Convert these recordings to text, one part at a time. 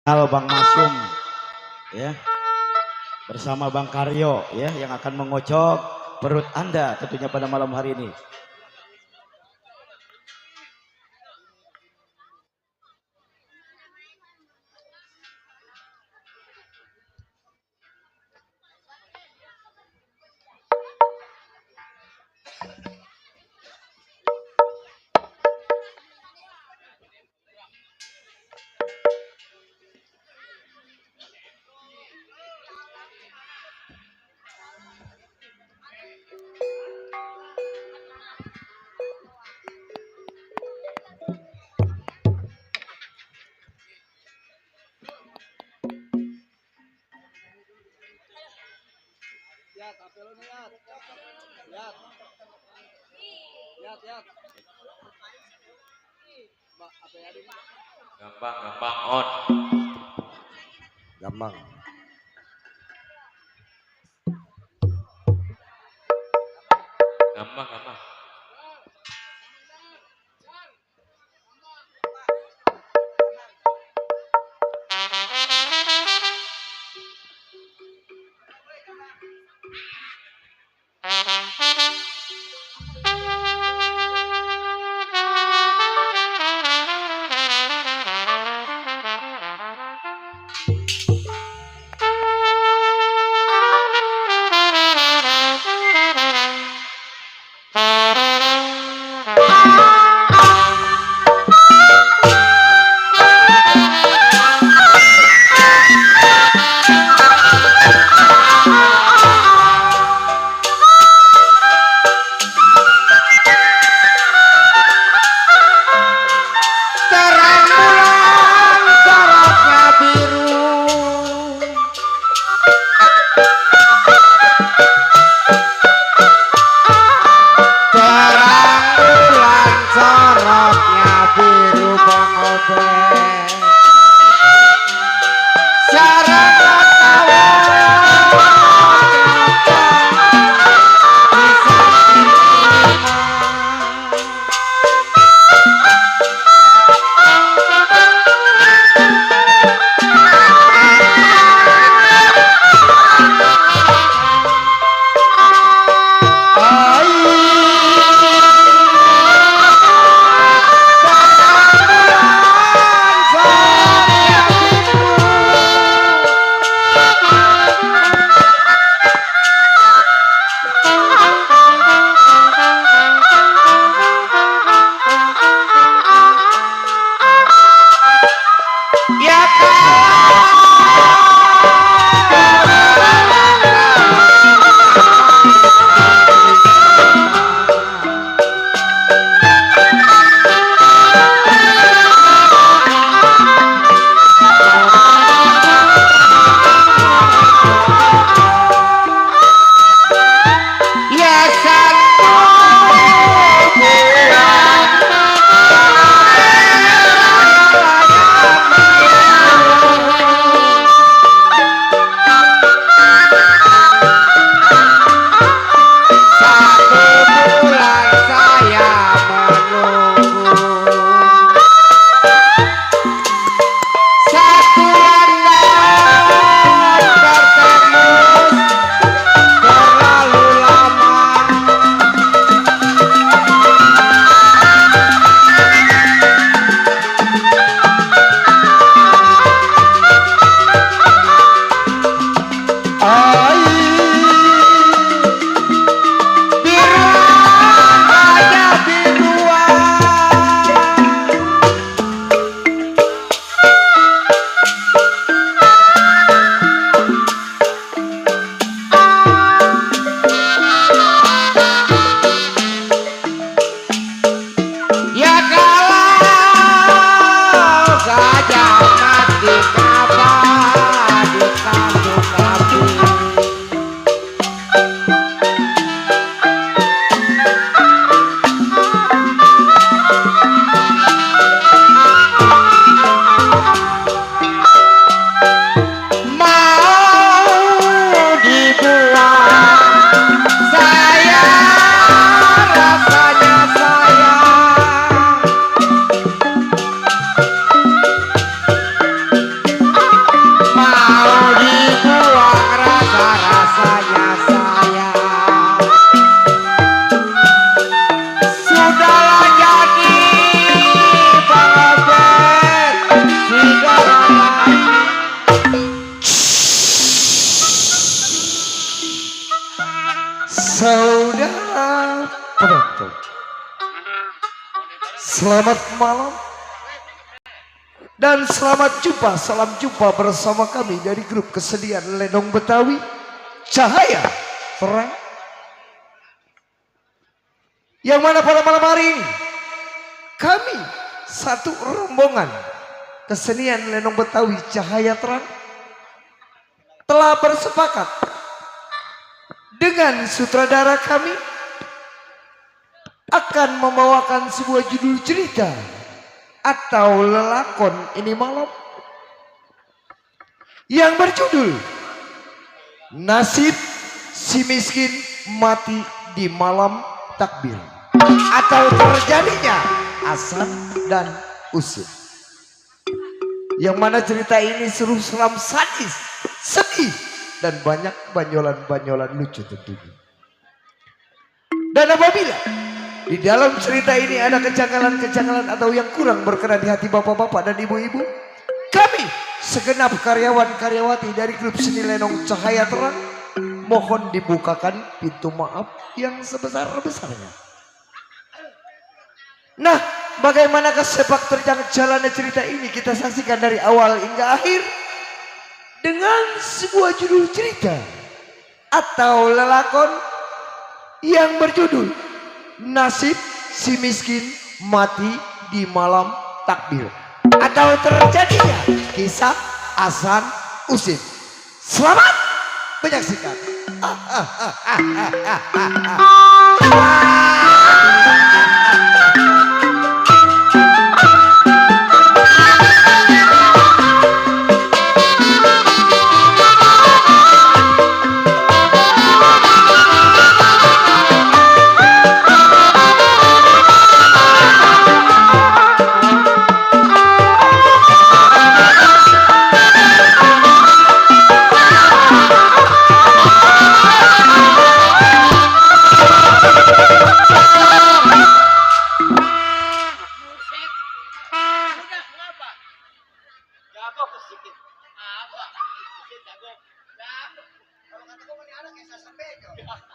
Halo Bang Masum ya bersama Bang Karyo ya yang akan mengocok perut Anda tentunya pada malam hari ini. Gampang on. Gampang. Gampang. Selamat malam dan selamat jumpa, salam jumpa bersama kami dari grup kesenian Lenong Betawi Cahaya Terang. Yang mana pada malam hari ini kami satu rombongan kesenian Lenong Betawi Cahaya Terang telah bersepakat dengan sutradara kami akan membawakan sebuah judul cerita atau lelakon ini malam yang berjudul Nasib Si Miskin Mati di Malam Takbir atau terjadinya Asan dan Usin. Yang mana cerita ini seru, seram, sadis, sedih dan banyak banyolan-banyolan lucu tentunya. Dan apabila di dalam cerita ini ada kejanggalan-kejanggalan atau yang kurang berkenan di hati bapak-bapak dan ibu-ibu, kami segenap karyawan-karyawati dari grup seni Lenong Cahaya Terang mohon dibukakan pintu maaf yang sebesar-besarnya. Nah, bagaimanakah sepak terjang jalannya cerita ini kita saksikan dari awal hingga akhir dengan sebuah judul cerita atau lelakon yang berjudul Nasib Si Miskin Mati di Malam Takbir atau terjadinya kisah Asan Usin. Selamat menyaksikan.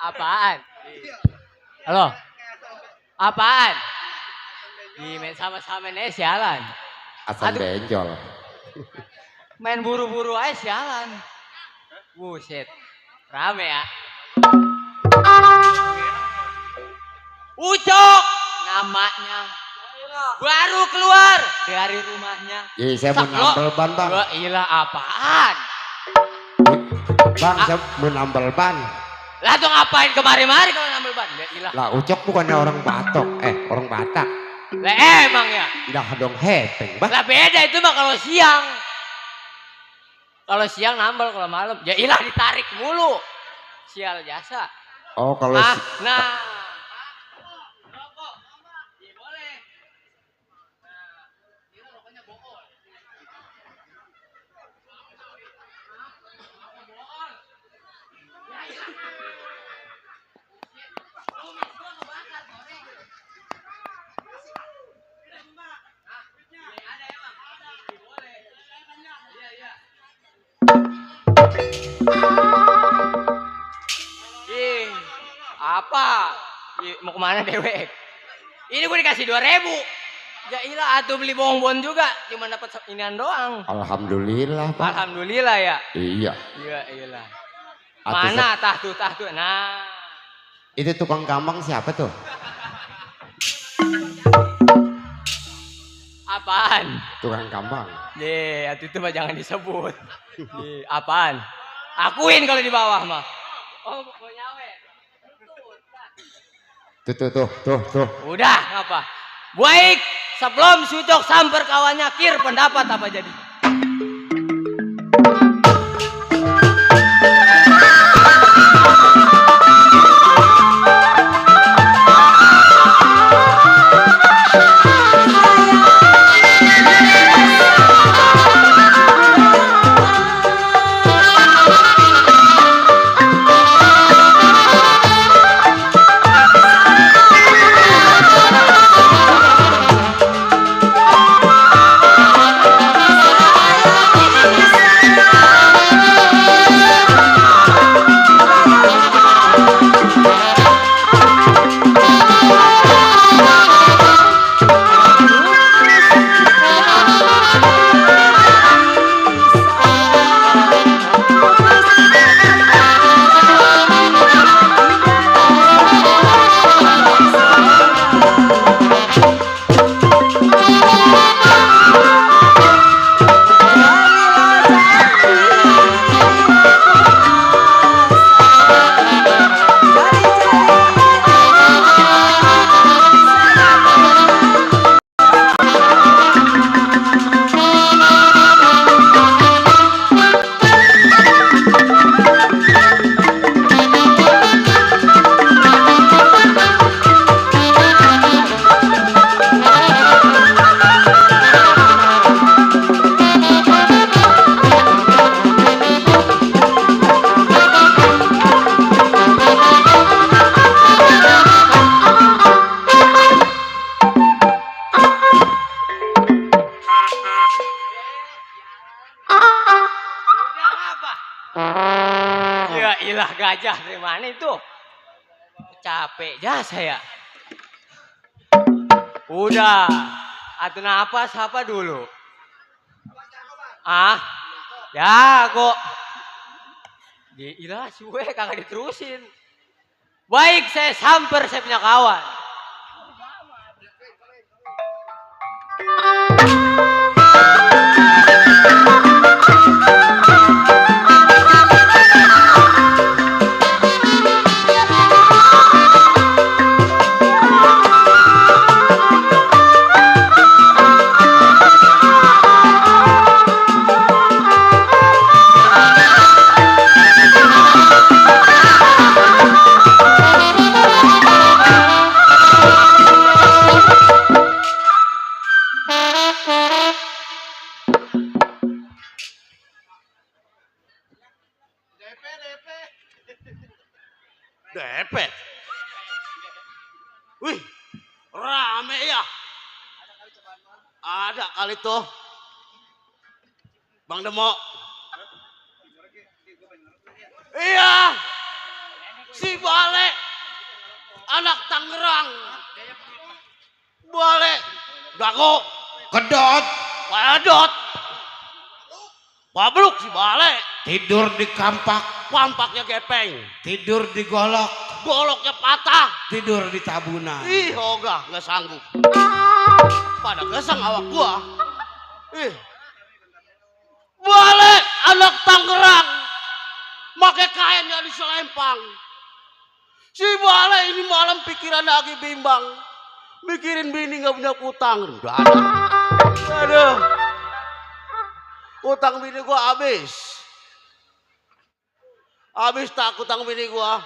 Apaan? Halo? Apaan? Main sama-sama nih sialan. Asan benjol. Main buru-buru aja sialan. Buset. Rame ya. Ucok namanya. Baru keluar dari rumahnya. Iya, saya mau nambel ban, Bang. Wah, ilah apaan? Bang, saya mau nambel ban. Lah tuh ngapain kemari-mari kalau nambel ban? Ya ilah. Lah, Ucok bukannya orang Batok, orang Batak. Lah emang ya. Dah dong hepeng, Bang. Lah beda itu mah kalau siang. Kalau siang nambel, kalau malam ya ilah ditarik mulu. Sial jasa. Oh, kalau Nah. Apa? Mau kemana dewek? Ini gue dikasih 2.000. Ya ilah atuh beli bonbon juga, cuma dapat inian doang. alhamdulillah, Pak. Alhamdulillah ya. Iya. Iya iyalah. Atuh, Mana tahtu. Nah. itu tukang gampang siapa tuh? Apaan? Tukang gampang. Itu mah jangan disebut. Apaan? Akuin kalau di bawah mah. Oh, mau nyawe. Tuh. Udah, ngapa? Baik, sebelum Sucok samper kawannya kir pendapat apa jadi? Ya ilah gajah dari mana itu? Capek ya saya. Udah, atuh napas apa dulu? Ah, ya kok. Ilah suwe kagak diterusin. Baik, saya samper saya punya kawan. Depet. Wih, rame ya. Ada kali tuh. Bang Demo. Iya. Si Bale. Anak Tangerang. Bale. Gago. Kedot. Padot. Pabluk si Bale. Tidur di kampak. Pampaknya gepeng. Tidur di golok. Goloknya patah. Tidur di tabunan. Ih, ogah, nggak sanggup. Pada gesang awak gua. Ih. Balik anak Tangerang. Make kainnya di selempang. Si Bale ini malam pikiran lagi bimbang. Mikirin bini nggak punya utang. Udah ada. Aduh. Utang bini gua habis. Habis tak utang bini gua.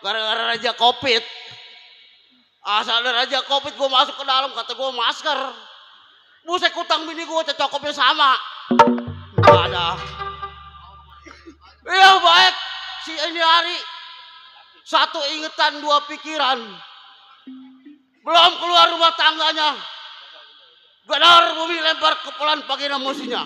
Gara-gara Raja Covid. Asal ada Raja Covid gua masuk ke dalam kata gua masker. Buset utang bini gua cocoknya sama. Gak ada. Iya baik. Si ini hari. Satu ingetan dua pikiran. Belum keluar rumah tangganya. Gedor bumi lempar kepulan pagi musinya.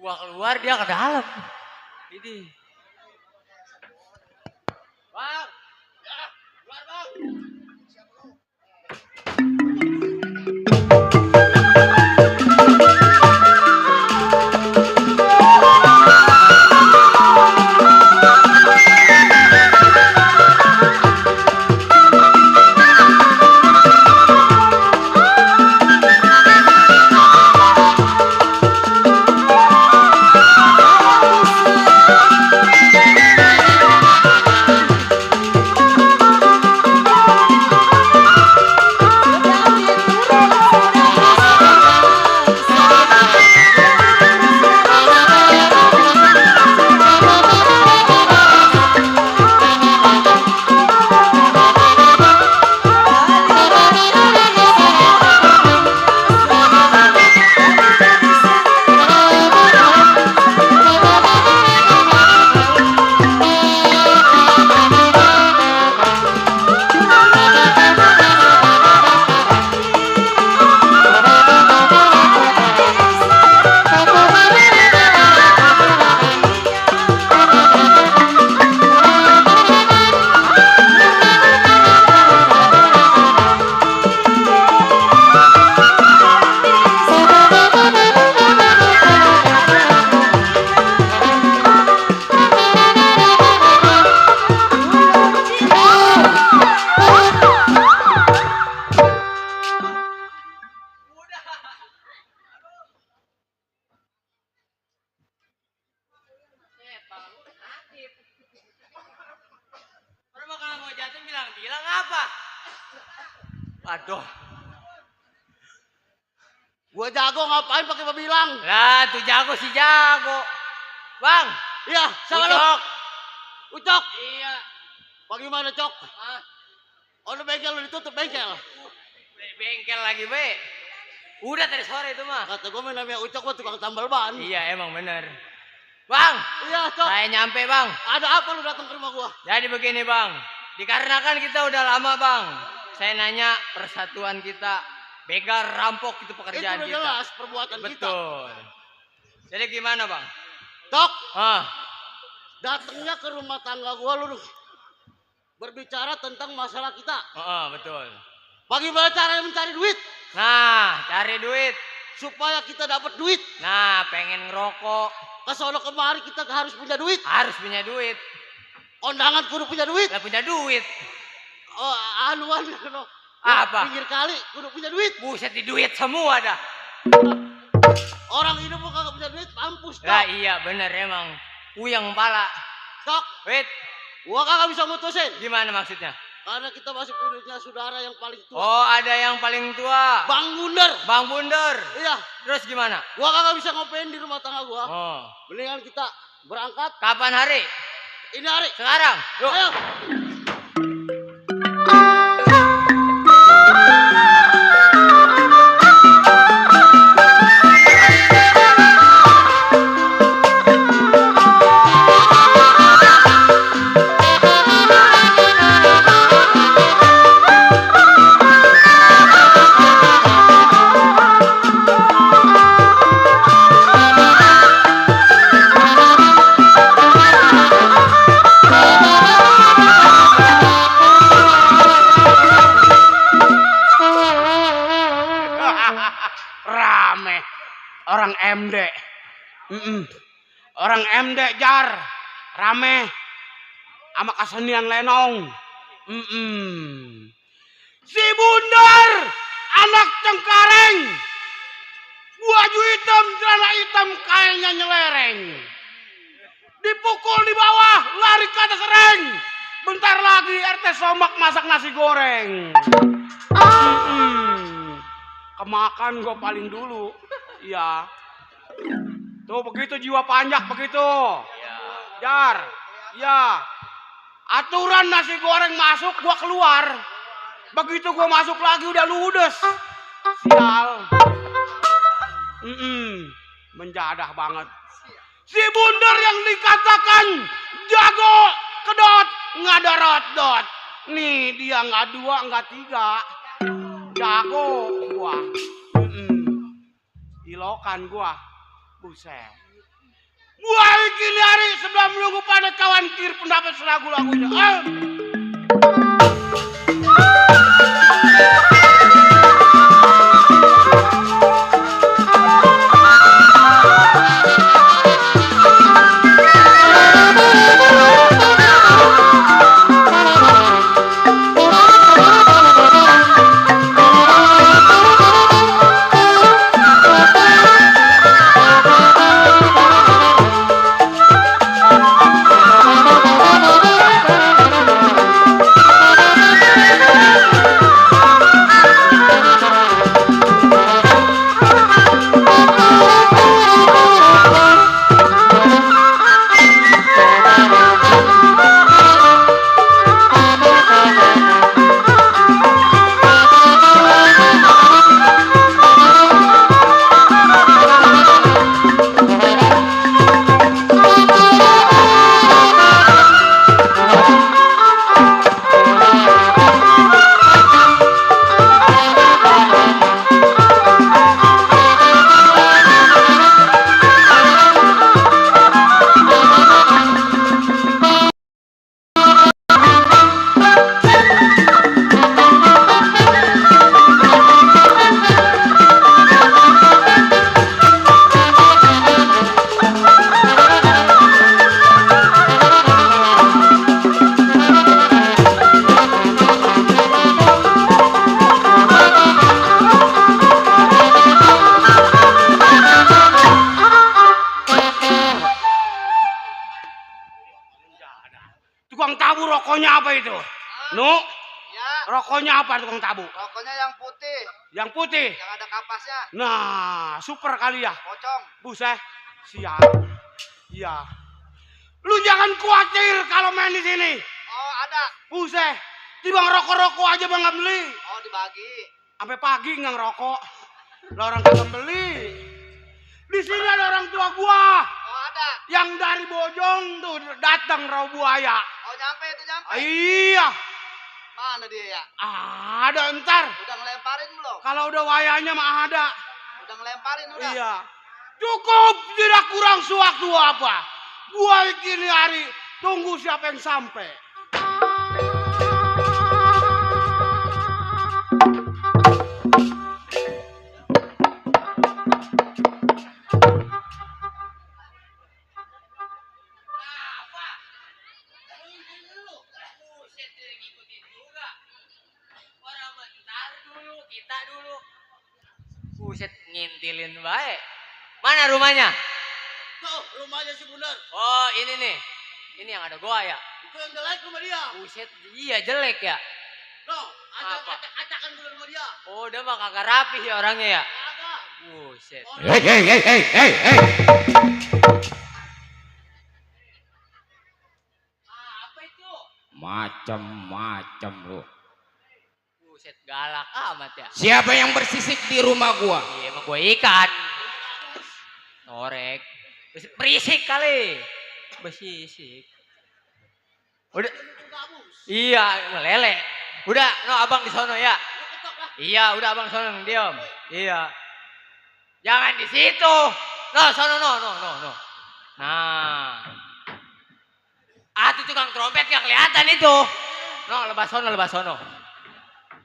Gua keluar dia ke dalam. Ini. Bang. Ya, keluar bang. Kenapa? Aduh. Gua jago ngapain pakai babilang? Lah, tuh jago si jago. Bang, Iya, sama lu. Ucok. Ucok. Iya. Bagaimana, Cok? Ah, Oh, bengkel lu ditutup bengkel. di bengkel lagi, Be. Udah tadi sore itu mah. Kata gue main namanya Ucok mah tukang tambal ban. Iya, emang bener. Bang, Iya, Cok. saya nyampe, Bang. Ada apa lu datang ke rumah gua? Jadi begini, Bang. Dikarenakan kita udah lama, Bang. Saya nanya persatuan kita. Begal, rampok itu Itu pekerjaan udah kita. jelas perbuatan kita. Betul. Jadi gimana, Bang? Cok, Ah, datangnya ke rumah tangga gua lu berbicara tentang masalah kita. betul. Bagaimana caranya mencari duit? Nah, cari duit. Supaya kita dapat duit. Nah, pengen ngerokok. Ke sono kemari kita harus punya duit. Harus punya duit. Kondangan kudu punya duit. Gak punya duit. Oh, anuan no. Apa? Pinggir kali kudu punya duit. Buset, di duit semua dah. Orang hidup kok kagak punya duit, mampus, Cok. Lah iya bener emang. Puyeng pala. Cok, Wait, gua kagak bisa mutusin. gimana maksudnya? Karena kita masih punya saudara yang paling tua. Oh, ada yang paling tua. Bang Bundar. Bang Bunder. Iya, Terus gimana? gua kagak bisa ngopein di rumah tangga gua. Oh. Mendingan kita berangkat Kapan hari? ini hari. Sekarang. Yuk. Ayo. Rame. Orang MD. Orang MD jar. Rame. Sama kesenian lenong. Si Bundar. Anak Cengkareng. Baju hitam, celana hitam, kainnya nyelereng. Dipukul di bawah, lari ke atas ring. Bentar lagi RT Somak masak nasi goreng. Kemakan gue paling dulu. Iya. Tuh begitu jiwa panjak begitu. Jar. Ya. Aturan nasi goreng masuk gua keluar. Begitu gua masuk lagi udah ludes. Sial. Menjadah banget. Si Bundar yang dikatakan jago kedot ngadarot dot. Nih dia nggak dua nggak tiga. Jago gua. Ilokan gua. Buset. Gua bikin hari sebelum menunggu pada kawan kir pendapat selagu-lagunya. Tukang tabu rokoknya apa itu? Nu? Ya. Rokoknya apa tukang tabu? Rokoknya yang putih, Yang putih. yang ada kapasnya. Nah, super kali ya. Pocong. Buset. Siap. Iya. Lu jangan khawatir kalau main di sini. Oh, ada. Buset. Timbang rokok-rokok aja bang nggak beli. Oh, dibagi. Sampai pagi nggak ngerokok. Lah orang kagak beli. Di sini ada orang tua gua. Oh, ada. Yang dari Bojong tuh datang rawa buaya. Oh, nyampe itu nyampe. Iya. Mana dia ya? Ada ntar. Udah ngelemparin belum? Kalau udah wayanya mah ada. Udah ngelemparin udah. Iya. Cukup, tidak kurang sewaktu apa. Gua kini hari tunggu siapa yang sampai. Kita dulu. Buset ngintilin baik. Mana rumahnya? Tuh, rumahnya si Bundar. Oh ini nih. Ini yang ada gua ya. Itu yang jelek rumah dia. Buset iya jelek ya. Tuh, Apa? acak-acakan dulu rumah dia. Oh udah mah kagak rapi ya orangnya ya. Ada. Buset. Hey. Apa itu? Macam-macam lu. Buset galak amat ya. Siapa yang bersisik di rumah gua? Iya emang gua ikan. Norek. Buset, berisik kali. Berisik. Udah. Iya meleleh. Udah, no abang di sono ya. Iya, udah abang sono diam. Iya. Jangan di situ. No, sono no. Nah. Tuh tukang trompet gak kelihatan itu. No, lebas sono.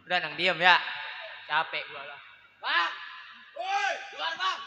Udah nang diam ya. Capek gua lah. Bang. Woi, luar bang.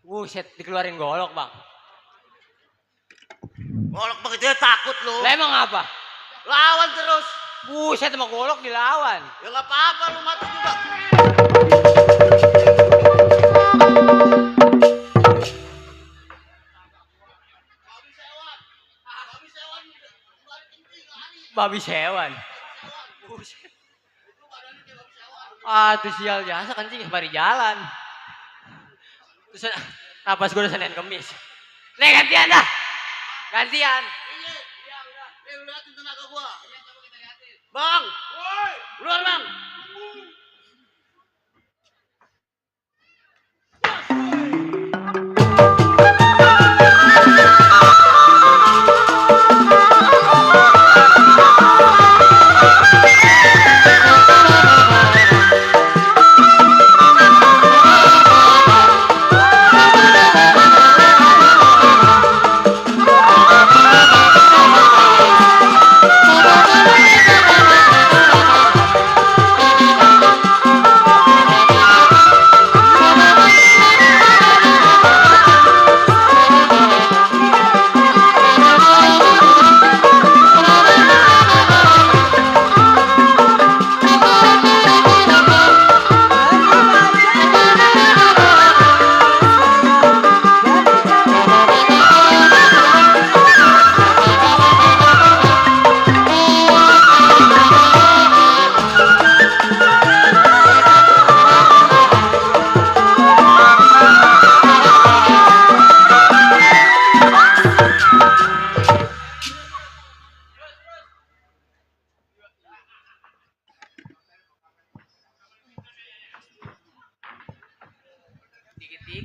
Buset, dikeluarin golok, Bang. Golok begitu takut lu. Lah emang apa? Lawan terus. Buset, sama golok dilawan. Ya nggak apa-apa lu mati juga. Babi sewan. Buset. Tuh sial jasa kencing mari jalan. Terus napas gue udah Senin Kemis. Nih gantian dah. Gantian. Iya, udah. Lu liatin tenaga gua. Bang. Woi. Keluar, Bang.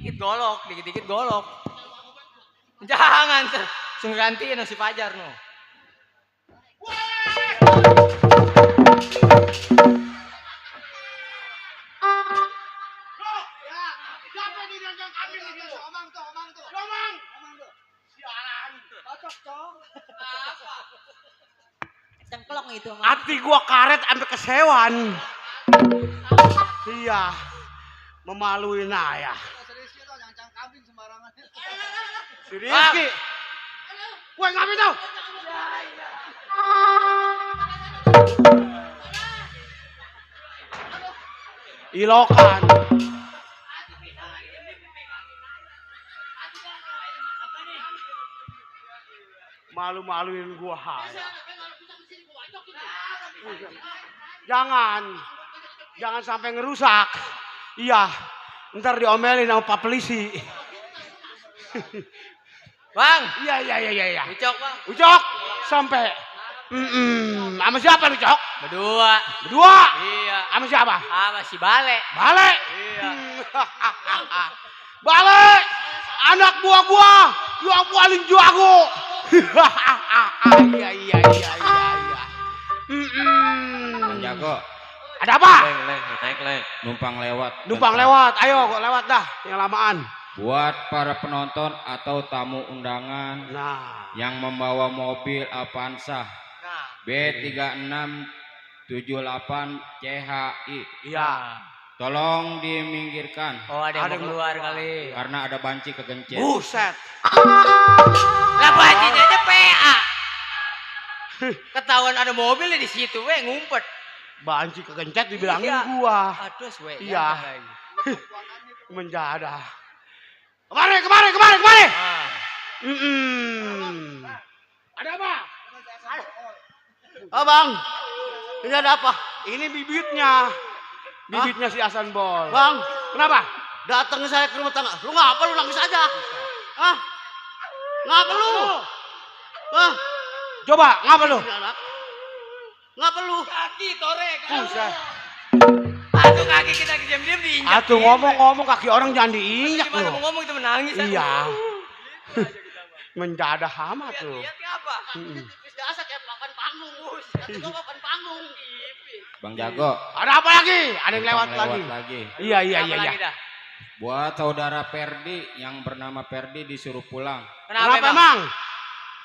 Dikit-dikit golok, dikit-dikit golok. Jangan, sung gantiin no si Fajar no. Siapa nih dagang kambing itu? Omang tuh. Omang. Sialan. Cocok, Cong. Cengklong itu. Mang. Hati gua karet sampai kesewan. Iya. Memaluin ayah. Si Rizky. Woi, ngapain tau? Ilokan. Malu-maluin gua. Jangan sampai ngerusak. Iya, ntar diomelin sama Pak Polisi. Bang, Iya. Ucok bang. Ucok, sampai. Sama siapa nih, Cok? Berdua. Berdua. Iya. Sama siapa? Sama si Bale. Balik. Iya. Balik. Anak buah gua yang paling jago. Iya. Bang Jago, Ada apa? naik leng. Numpang lewat. Ayo, kok lewat dah. Yang lamaan. Buat para penonton atau tamu undangan Nah. yang membawa mobil Avanza Nah. B3678 CHI, Iya. tolong diminggirkan Oh ada Ada yang mau keluar keluar. kali. karena ada banci kegencet. Buset. Lah bajinya aja PA. Ketahuan ada mobil di situ, ngumpet. Banci kegencet dibilangin Iya. gua. Aduh, Iya. jangan lagi. Menjadah. Kemari. Ah. Ada apa? Bang. Ini ada apa? Ini bibitnya. Bibitnya si Hasan Bol. Bang, kenapa? Datang saya ke rumah tangga. Lu ngapa lu nangis aja? Hah? Ngapa lu? Hah? Coba, ngapa lu? Ngapa lu? Kaki torek. Buset. Aduh kaki kita diam-diam diinjak. Atuh ngomong-ngomong kaki orang jangan diinjak Gimana lu. mau ngomong itu menangis. Iya. Menjadah amat lu. Lihat apa? Biasa kayak papan panggung, Bos. Papan panggung. Bang Jago, Ada apa lagi? Ada yang lewat lagi. Iya. Apa lagi dah? Buat saudara Perdi yang bernama Perdi disuruh pulang, Kenapa Bang? emang?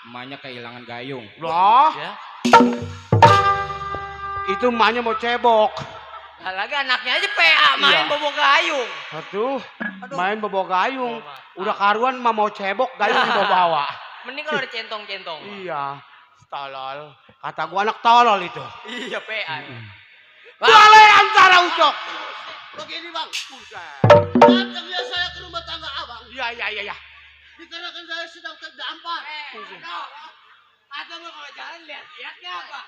emaknya kehilangan gayung. Loh, Ya. itu emaknya mau cebok. Lah lagi anaknya aja PA main Iya. bobo gayung. Aduh, main bawa gayung. Bawa. Udah karuan mah mau cebok, gayung dibawa-bawa. Mending kalau ada centong-centong. Iya, tolol. Kata gua anak tolol itu. Iya PA. Boleh antara Ucok. Begini bang, datangnya saya ke rumah tangga abang. Iya. Dikarenakan saya sedang terdampar. Atau lu kalau jalan lihatnya apa?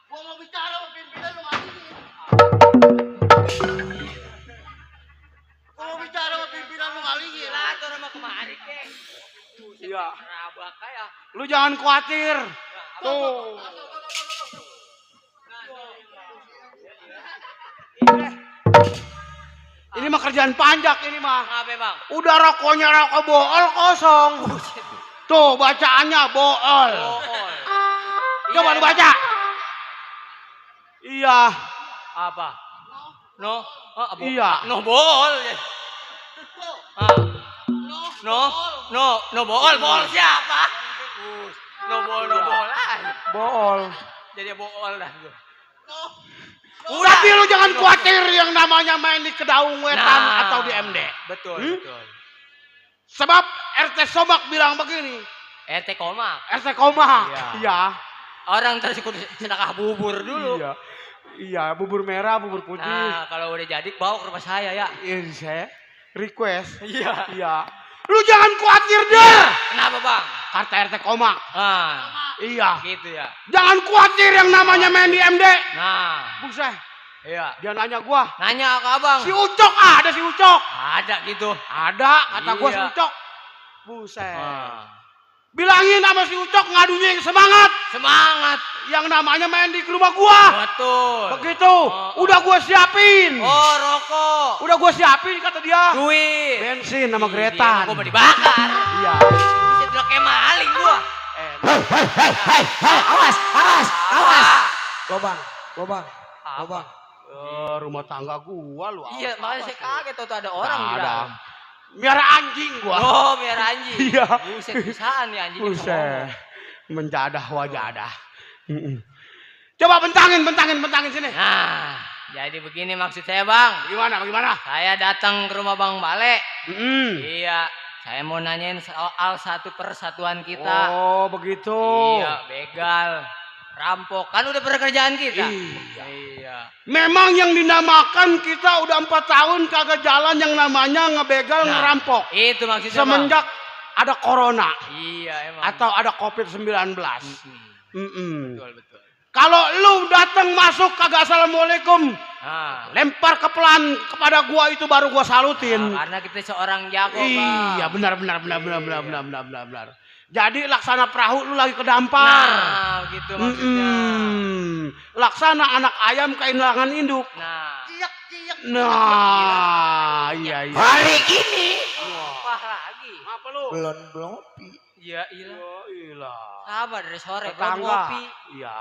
Gua mau bicara sama pimpinan rumah ini. Gua mau bicara sama pimpinan rumah ini. Lah tuh nama kemari ke. Iya. Rabak kayak. Lu jangan khawatir. Tuh. Ini mah kerjaan panjak ini mah. Ngapain bang? Udah rokoknya rokok bool kosong. Tuh bacaannya bool. Bool. Coba lu baca. Iya. Apa? No. Oh, Iya. No bool. Ah. No bool. Bool siapa? No bool. Bool. Jadi bool dah. Tapi lu jangan khawatir yang namanya main di Kedaung Wetan atau di MD. Betul. Sebab RT Somak bilang begini. RT koma. RT Koma. Iya. Iya. Orang terus ikut sedekah bubur dulu. Iya, bubur merah, bubur putih. Nah, kalau udah jadi bawa ke rumah saya ya. Ini saya request. Iya. Iya. Lu jangan khawatir deh. Kenapa bang? Kata RT Koma. Ah, Iya. gitu ya. Jangan khawatir yang namanya main di MD. Nah, Buset. iya. Dia nanya gua. Nanya ke abang. Si Ucok ada si Ucok. Ada gitu. Ada kata gua si Iya. Ucok. Buset. Ah. Bilangin sama si Ucok ngadunya yang semangat. Semangat. yang namanya main di rumah gua. Betul. Begitu. Udah gua siapin. Oh, rokok. Udah gua siapin kata dia. Duit. Bensin sama Ih, geretan. dia mau dibakar. Iya. Bisa udah kayak maling gua. Awas, awas, awas. Gobang, gobang, Apa? gobang. Rumah tangga gua lu. Iya, makanya saya kaget tuh ada orang Nggak di ada. dalam. Miara anjing gua. Oh, biar anjing. Iya. Buset, bisaan nih anjing. Buset. Menjadah wajadah. Coba bentangin sini. Nah, jadi begini maksud saya, Bang. Bagaimana? Saya datang ke rumah Bang Bale. Mm. Iya, saya mau nanyain soal satu persatuan kita. Oh, begitu. Iya, begal, rampok. Kan udah pernah kerjaan kita. Iya. Memang yang dinamakan kita udah 4 tahun kagak jalan yang namanya ngebegal, Nah, ngerampok. Itu maksudnya, Bang. Semenjak ada corona Iya, emang. atau ada COVID-19. Betul, betul. Kalau lu datang masuk kagak assalamualaikum, Nah, lempar kepelan kepada gua itu baru gua salutin. karena kita seorang jago, Bang. Iya, benar. Jadi laksana perahu lu lagi kedampar. Nah, gitu maksudnya. Laksana anak ayam kehilangan induk. Nah, Nah, iya. Hari ini apa lagi? Apa lu? belum ngopi. Iya, iya. Ilah. Sabar dari sore, belum Tetangga. ngopi. Iya.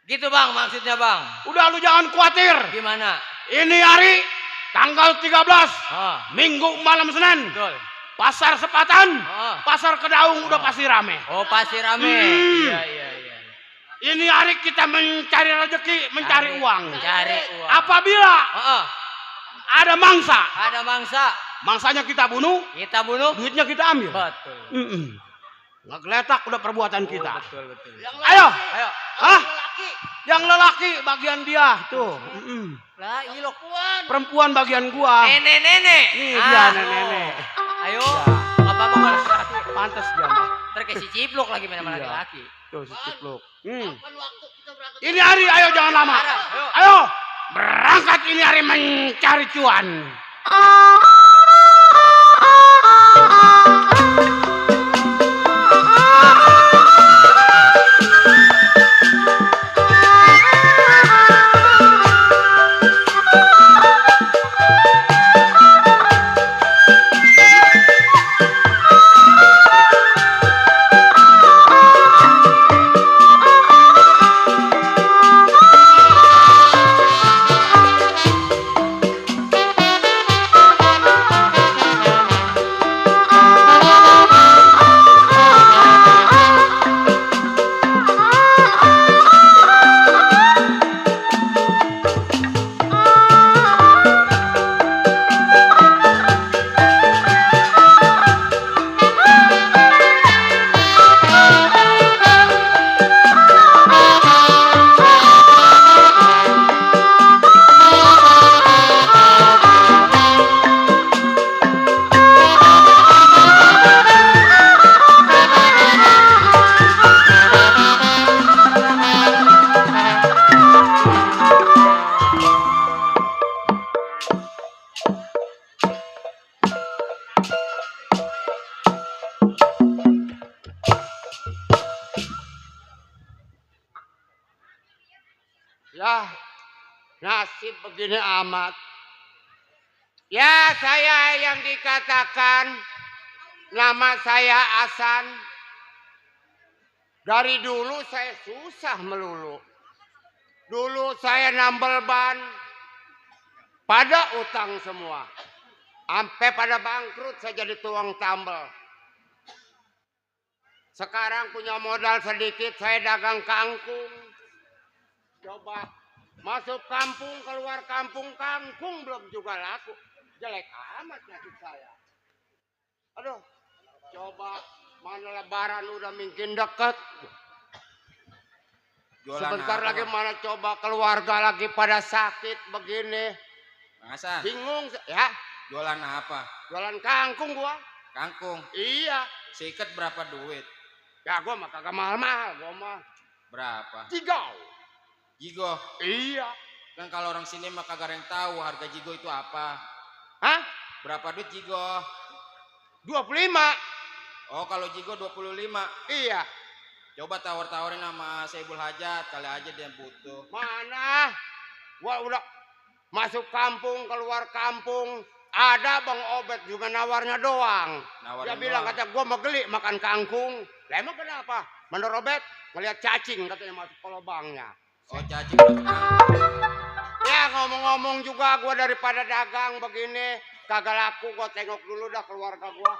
Gitu, Bang, maksudnya, Bang. Udah lu jangan khawatir. Gimana? Ini hari tanggal 13, Oh, Minggu malam Senin. betul. Pasar Sepatan, Oh, Pasar Kedaung udah pasti rame. oh pasti rame. Hmm. Iya. Ini hari kita mencari rezeki, mencari uang. Cari uang. Apabila Oh, ada mangsa, ada mangsa, mangsanya kita bunuh, kita bunuh. duitnya kita ambil. Betul. Ngegeletak udah perbuatan kita. Betul. Ayo, Ayo. hah? Yang lelaki bagian dia tuh. Lah, ilok. Perempuan bagian gua. Nenek. Nih dia nenek. Ayo. Enggak apa-apa kalau laki-laki. Pantas dia mah. Ntar kayak si cipluk lagi main sama Iya. laki-laki. Tuh si cipluk. Ini hari ayo jangan lama. Ayo. Ayo berangkat ini hari mencari cuan. Ya, nasib begini amat. Ya, saya yang dikatakan nama saya Hasan. Dari dulu saya susah melulu. Dulu saya nambel ban pada utang semua. Sampai pada bangkrut saya jadi tuang tambel. Sekarang punya modal sedikit saya dagang kangkung. Coba masuk kampung, keluar kampung, kangkung belum juga laku. Jelek amat nasib saya. Aduh, coba mana lebaran udah mungkin deket. Jualan Sebentar apa, lagi Bang? mana coba keluarga lagi pada sakit begini. Bang Hasan, Bingung ya. jualan apa? Jualan kangkung gua. Kangkung. Iya. Seikat berapa duit? Ya gua mah kagak mahal-mahal, gua mah Berapa? Jigau. Jigo. Iya. Kan kalau orang sini mah kagak ada yang tahu harga jigo itu apa. Hah? Berapa duit jigo? 25. Oh, kalau jigo 25. Iya. Coba tawar-tawarin sama Saibul Hajat, kali aja dia butuh. Mana? Gua udah masuk kampung, keluar kampung. Ada Bang Obed juga nawarnya doang. Nawarin Dia bilang doang. kata gua mau geli makan kangkung. Lah emang kenapa? Menurut Obed ngeliat cacing katanya masuk ke lubangnya. Oh cacing udah kekang. Ya ngomong-ngomong juga gua daripada dagang begini kagak laku, gua tengok dulu dah keluarga gua.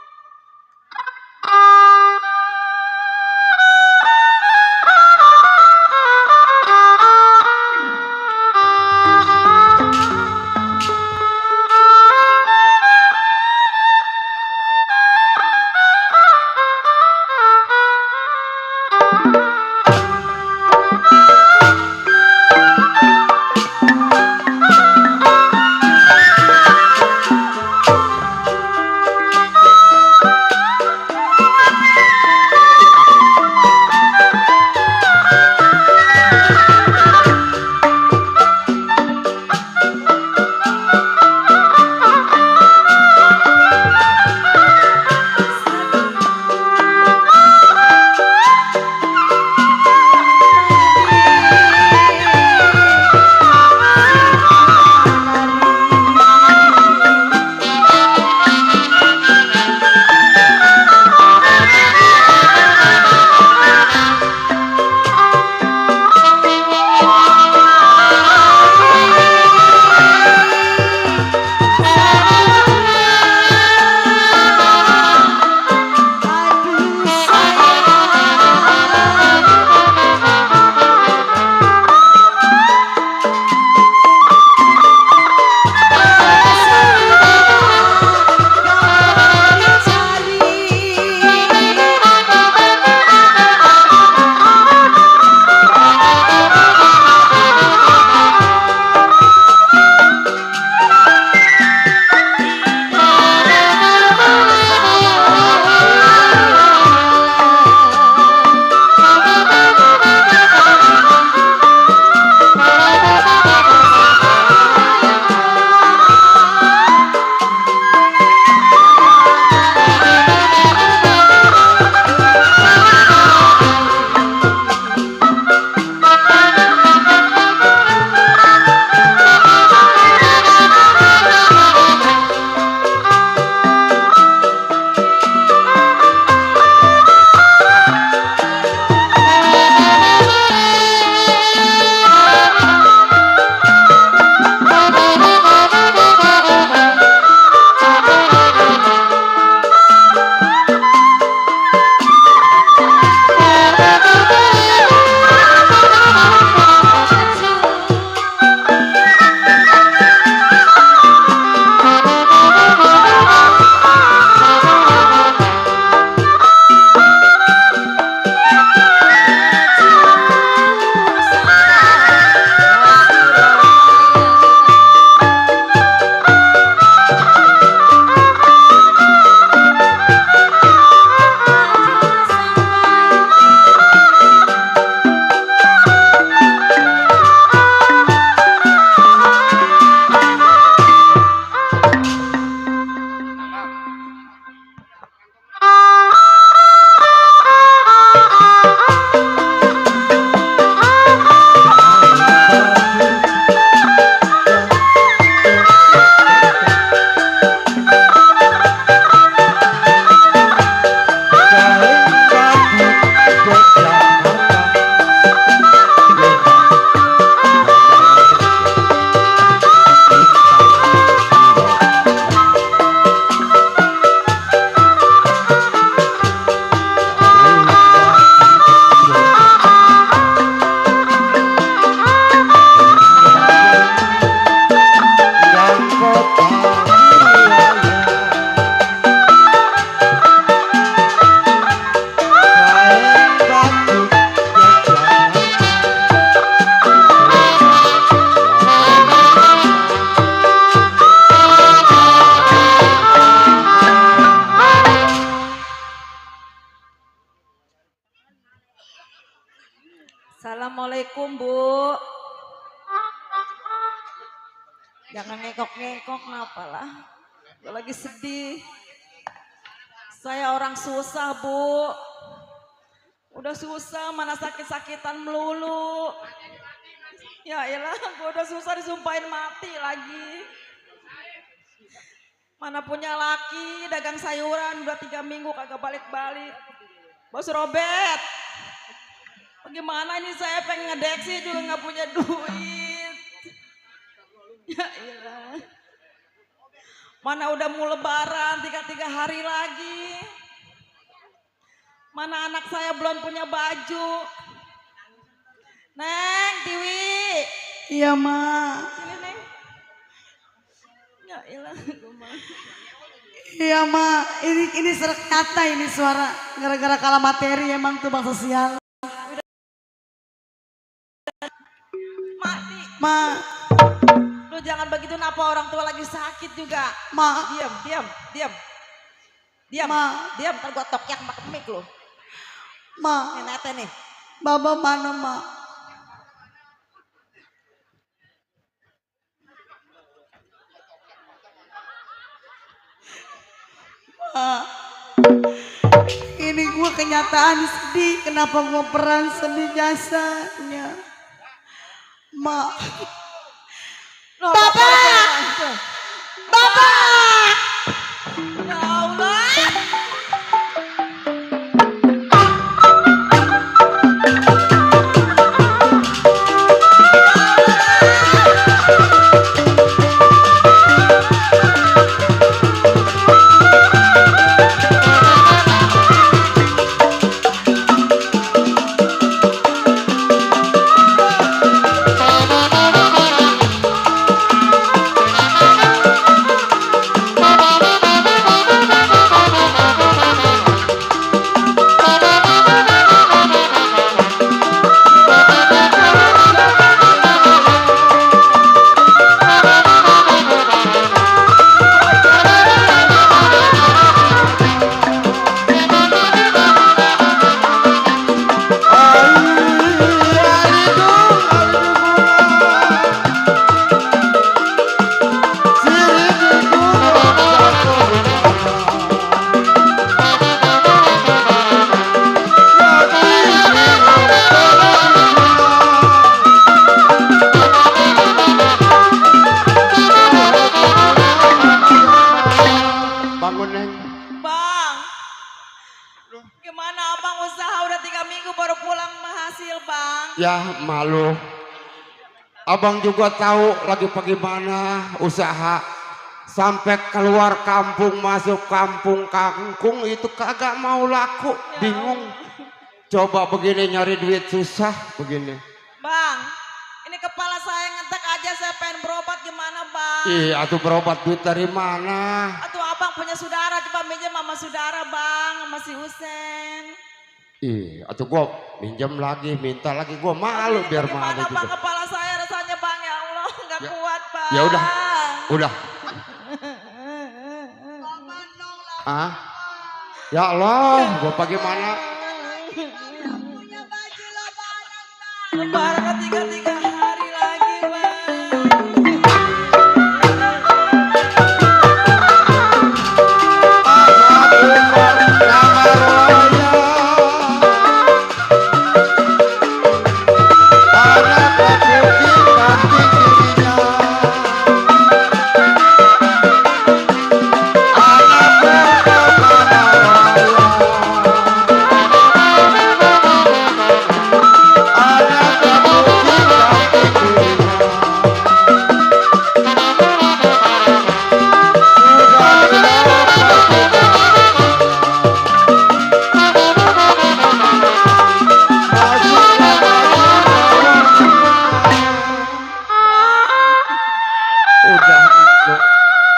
Assalamualaikum Bu. Jangan ngekok-ngekok kenapa lah. Gue lagi sedih. Saya orang susah Bu. Udah susah, mana sakit-sakitan melulu. Ya elah, gue udah susah disumpahin mati lagi. Mana punya laki, dagang sayuran, udah 3 minggu kagak balik-balik. Bos Robert, bagaimana ini saya pengen ngedeksi juga nggak punya duit. Ya elah. Mana udah mau lebaran, 3 hari lagi. Mana anak saya belum punya baju. Neng, Tiwi. Iya, Mak. Sini, Neng. Ya elah, gue Iya, Mak. Ini serak nyata ini suara. Gara-gara kalah materi emang tuh Bang Sosial. Mati. Mak, Lu jangan begitu, napa orang tua lagi sakit juga. Mak, Diam. Diam, Ma. diam, ntar gua tokyak pakai mic lu. Mak. Nih, nete nih. Baba mana, Mak? Mak. Ini gua kenyataan sedih. Kenapa gua peran sedih jasanya? Mak. Loh, Bapak! Bapak! Ya Allah. Bangun Neng. Bang. Gimana abang usaha udah 3 minggu baru pulang hasil, Bang? Ya malu. Abang juga tahu lagi bagaimana usaha. Sampai keluar kampung, masuk kampung kangkung itu kagak mau laku. Bingung. Coba begini nyari duit susah begini. Bang, ini kepala saya ngetek aja, saya pengen berobat, gimana Bang? Ih, atuh berobat duit dari mana? Atau abang punya saudara, coba minjem sama saudara Bang, sama si Husen. Ih, atuh gua minjem lagi, minta lagi, gua malu biar malu Gimana Bang juga. kepala saya rasanya Bang, ya Allah, nggak Ya, kuat Bang. ya udah. Ah? Ya Allah, gua bagaimana? Lebaran 3 hari lagi Bang. Udah, Lu.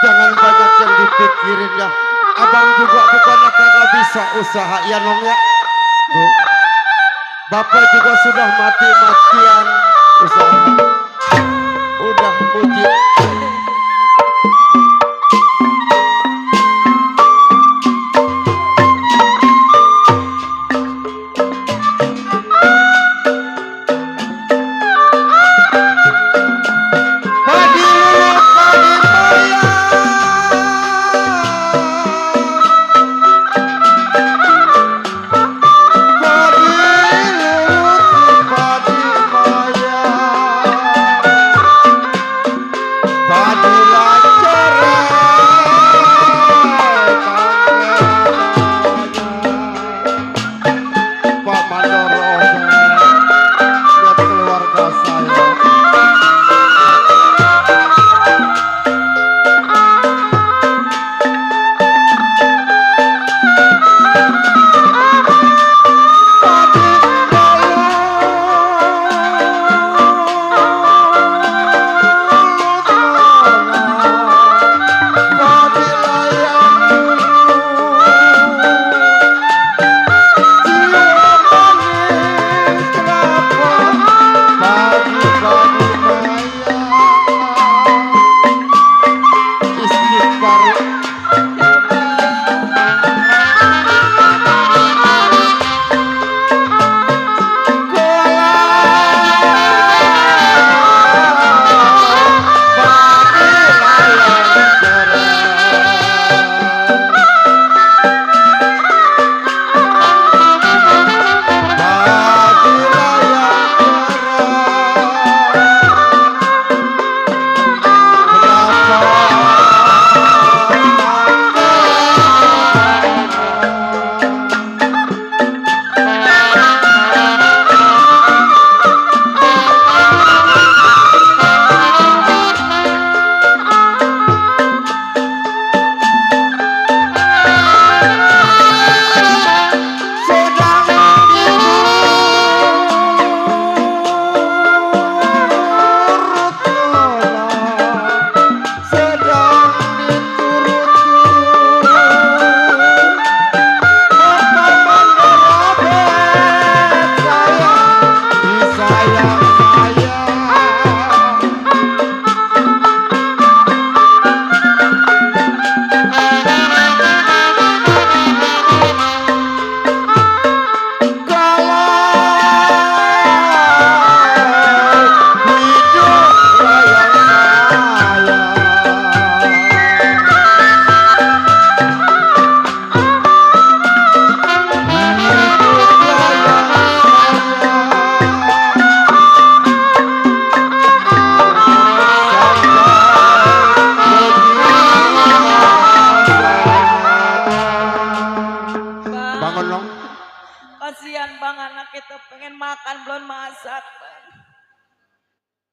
Jangan banyak yang dipikirin ya. Abang juga bukannya kagak bisa usaha ya Nong ya. Bu. Bapak juga sudah mati-matian usaha. Udah puji. Padi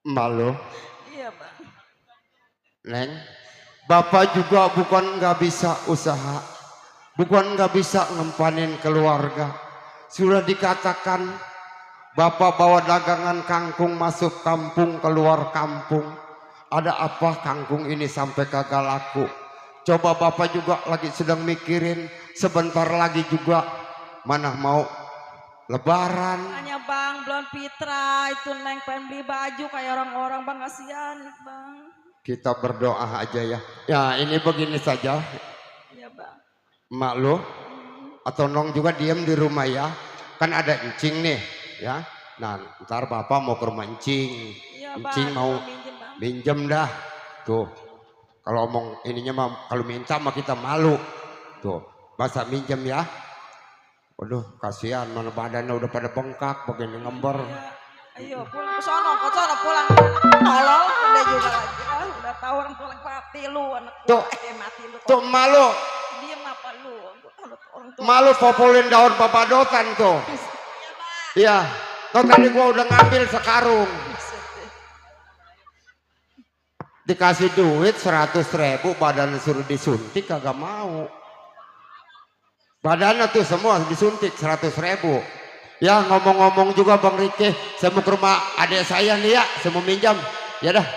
Malu, Iya bang. Neng. Bapak juga bukan nggak bisa usaha, bukan nggak bisa ngempanin keluarga. Sudah dikatakan Bapak bawa dagangan kangkung masuk kampung keluar kampung. Ada apa kangkung ini sampai kagak laku? Coba Bapak juga lagi sedang mikirin sebentar lagi juga mana mau Lebaran. Hanya bang, belum Fitra itu neng pengen beli baju kayak orang-orang bang, kasihan bang. Kita berdoa aja ya. Ya ini begini saja, Iya bang. Mak lo atau Nong juga diem di rumah ya. Kan ada encing nih ya. Nah ntar Bapak mau ke rumah encing. Iya Encing bang, mau minjem bang. minjem dah. Tuh kalau omong ininya mah kalau minta mah kita malu. Tuh masa minjem ya. Waduh kasihan mana badannya udah pada bengkak begini ngember. Iya. Ayo pulang ke sono pulang. Tolol udah juga lagi. Udah tahu orang tua lagi mati lu anak Tuh. gua. Mati lu. Tuh malu. Diem apa lu? Orang tua. Malu populin daun papadotan tuh. Iya. Tuh tadi gua udah ngambil sekarung. Dikasih duit 100.000 badan suruh disuntik kagak mau. Badannya tuh semua disuntik 100.000. Ya ngomong-ngomong juga Bang Rike, saya mau ke rumah adik saya nih ya, saya mau minjam. Ya dah.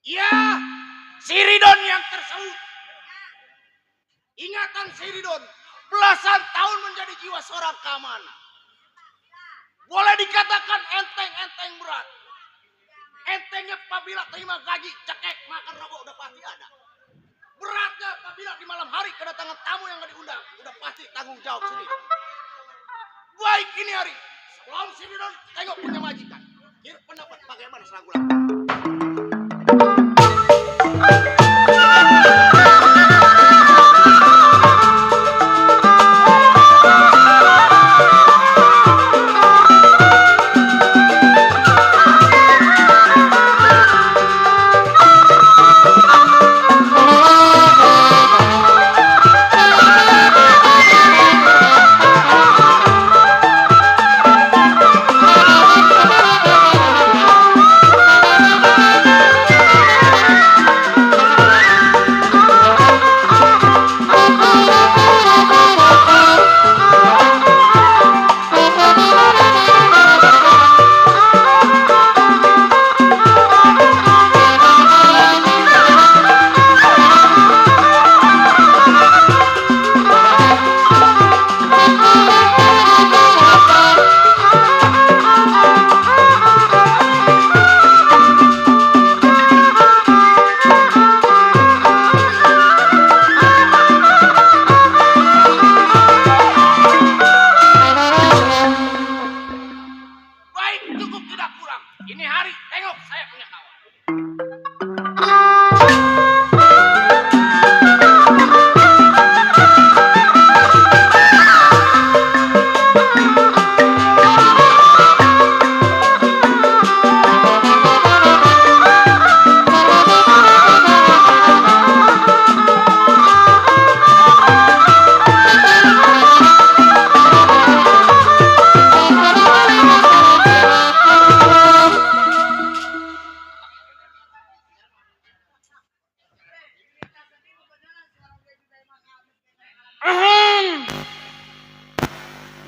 Ya, Siridon yang tersebut. Ingatan Siridon, belasan tahun menjadi jiwa seorang keamanan. Boleh dikatakan enteng-enteng berat. Entengnya apabila terima gaji, cekek, makan rokok udah pasti ada. Beratnya apabila di malam hari kedatangan tamu yang gak diundang, udah pasti tanggung jawab sendiri. Baik ini hari, sebelum Siridon tengok punya majikan. Kira pendapat bagaimana selaku laki? Baik, cukup tidak kurang. Ini hari, tengok saya punya kawan.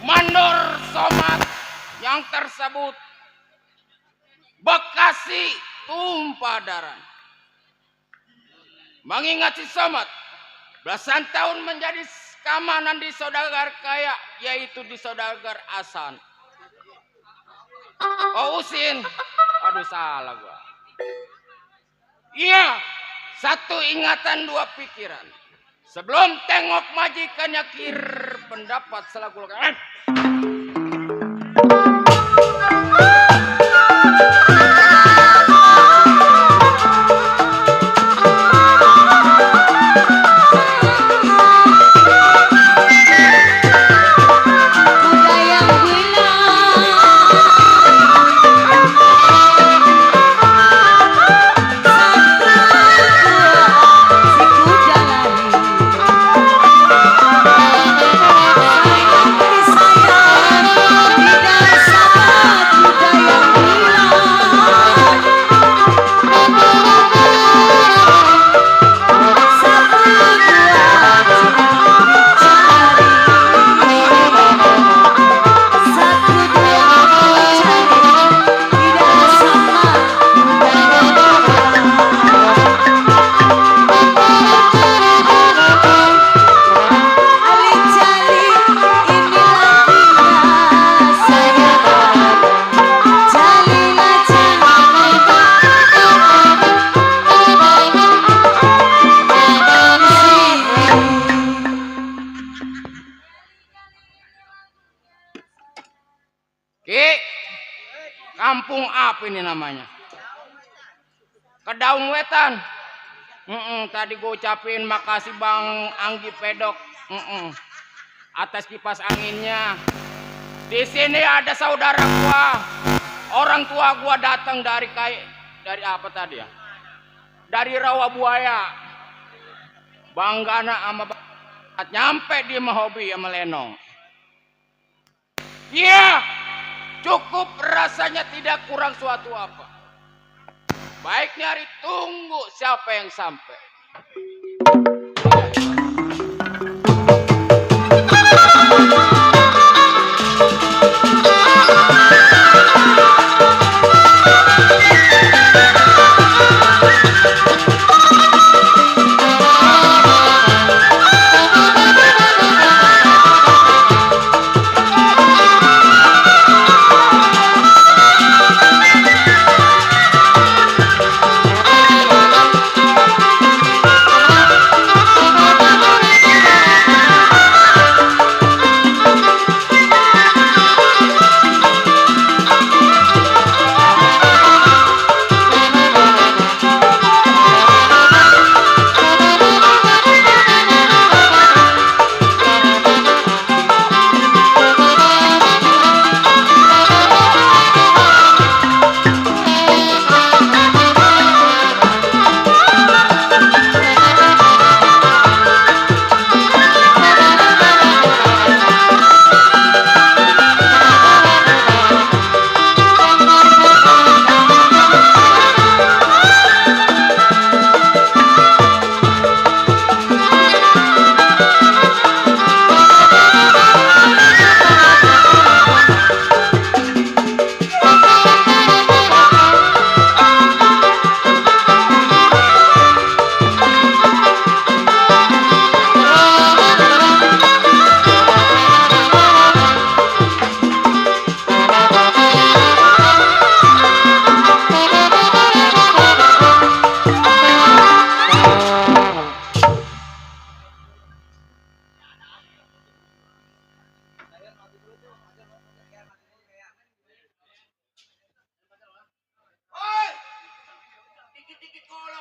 Mandor Somad yang tersebut Bekasi tumpah darah. Mengingat si Somad belasan tahun menjadi keamanan di saudagar kaya, yaitu di saudagar Asan. Oh Usin, aduh salah gua. Iya, satu ingatan dua pikiran. Sebelum tengok majikannya kir pendapat selaku lokalan. Ki, kampung apa ini namanya? Kedaung Wetan. Tadi gue ucapin makasih Bang Anggi Pedok. Atas kipas anginnya. Di sini ada saudara gua. Orang tua gua datang dari apa tadi ya? Dari Rawabuaya. Banggana sama nyampe di Mahobi sama Lenong. Iya. Cukup rasanya tidak kurang suatu apa. Baiknya hari tunggu siapa yang sampai.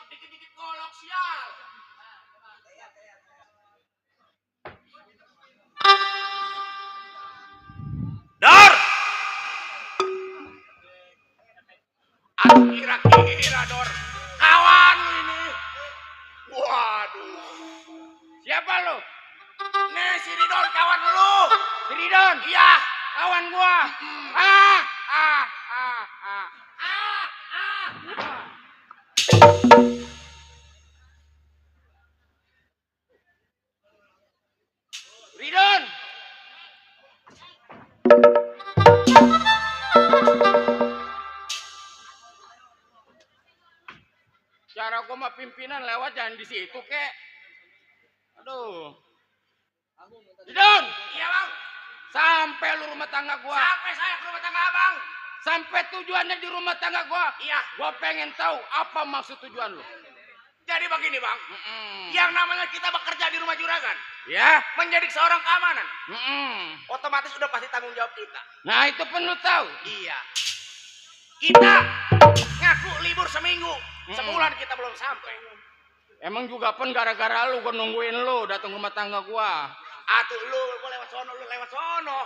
Dikit-dikit golok sial. Dar. Aku kira-kira Dor, kawan lu ini. Waduh. Siapa lu? Nih si Ridon kawan lu. Si Ridon? Iya, kawan gua. Ridon. Cara gua mah pimpinan lewat jangan di situ, kek. Aduh. Ridon. Iya, Bang. Sampai lu rumah tangga gua. Sampai saya ke rumah tangga Abang. Sampai tujuannya di rumah tangga gua. Iya. Gua pengen tahu apa maksud tujuan lu. Jadi begini, Bang. Yang namanya kita bekerja di rumah Ya. menjadi seorang keamanan, Otomatis udah pasti tanggung jawab kita. Nah itu pun lu tahu. Iya. Kita ngaku libur seminggu, sebulan kita belum sampai. Emang juga pun gara-gara lu gua nungguin lu datang ke rumah tangga gua. Atuh lu lewat sono.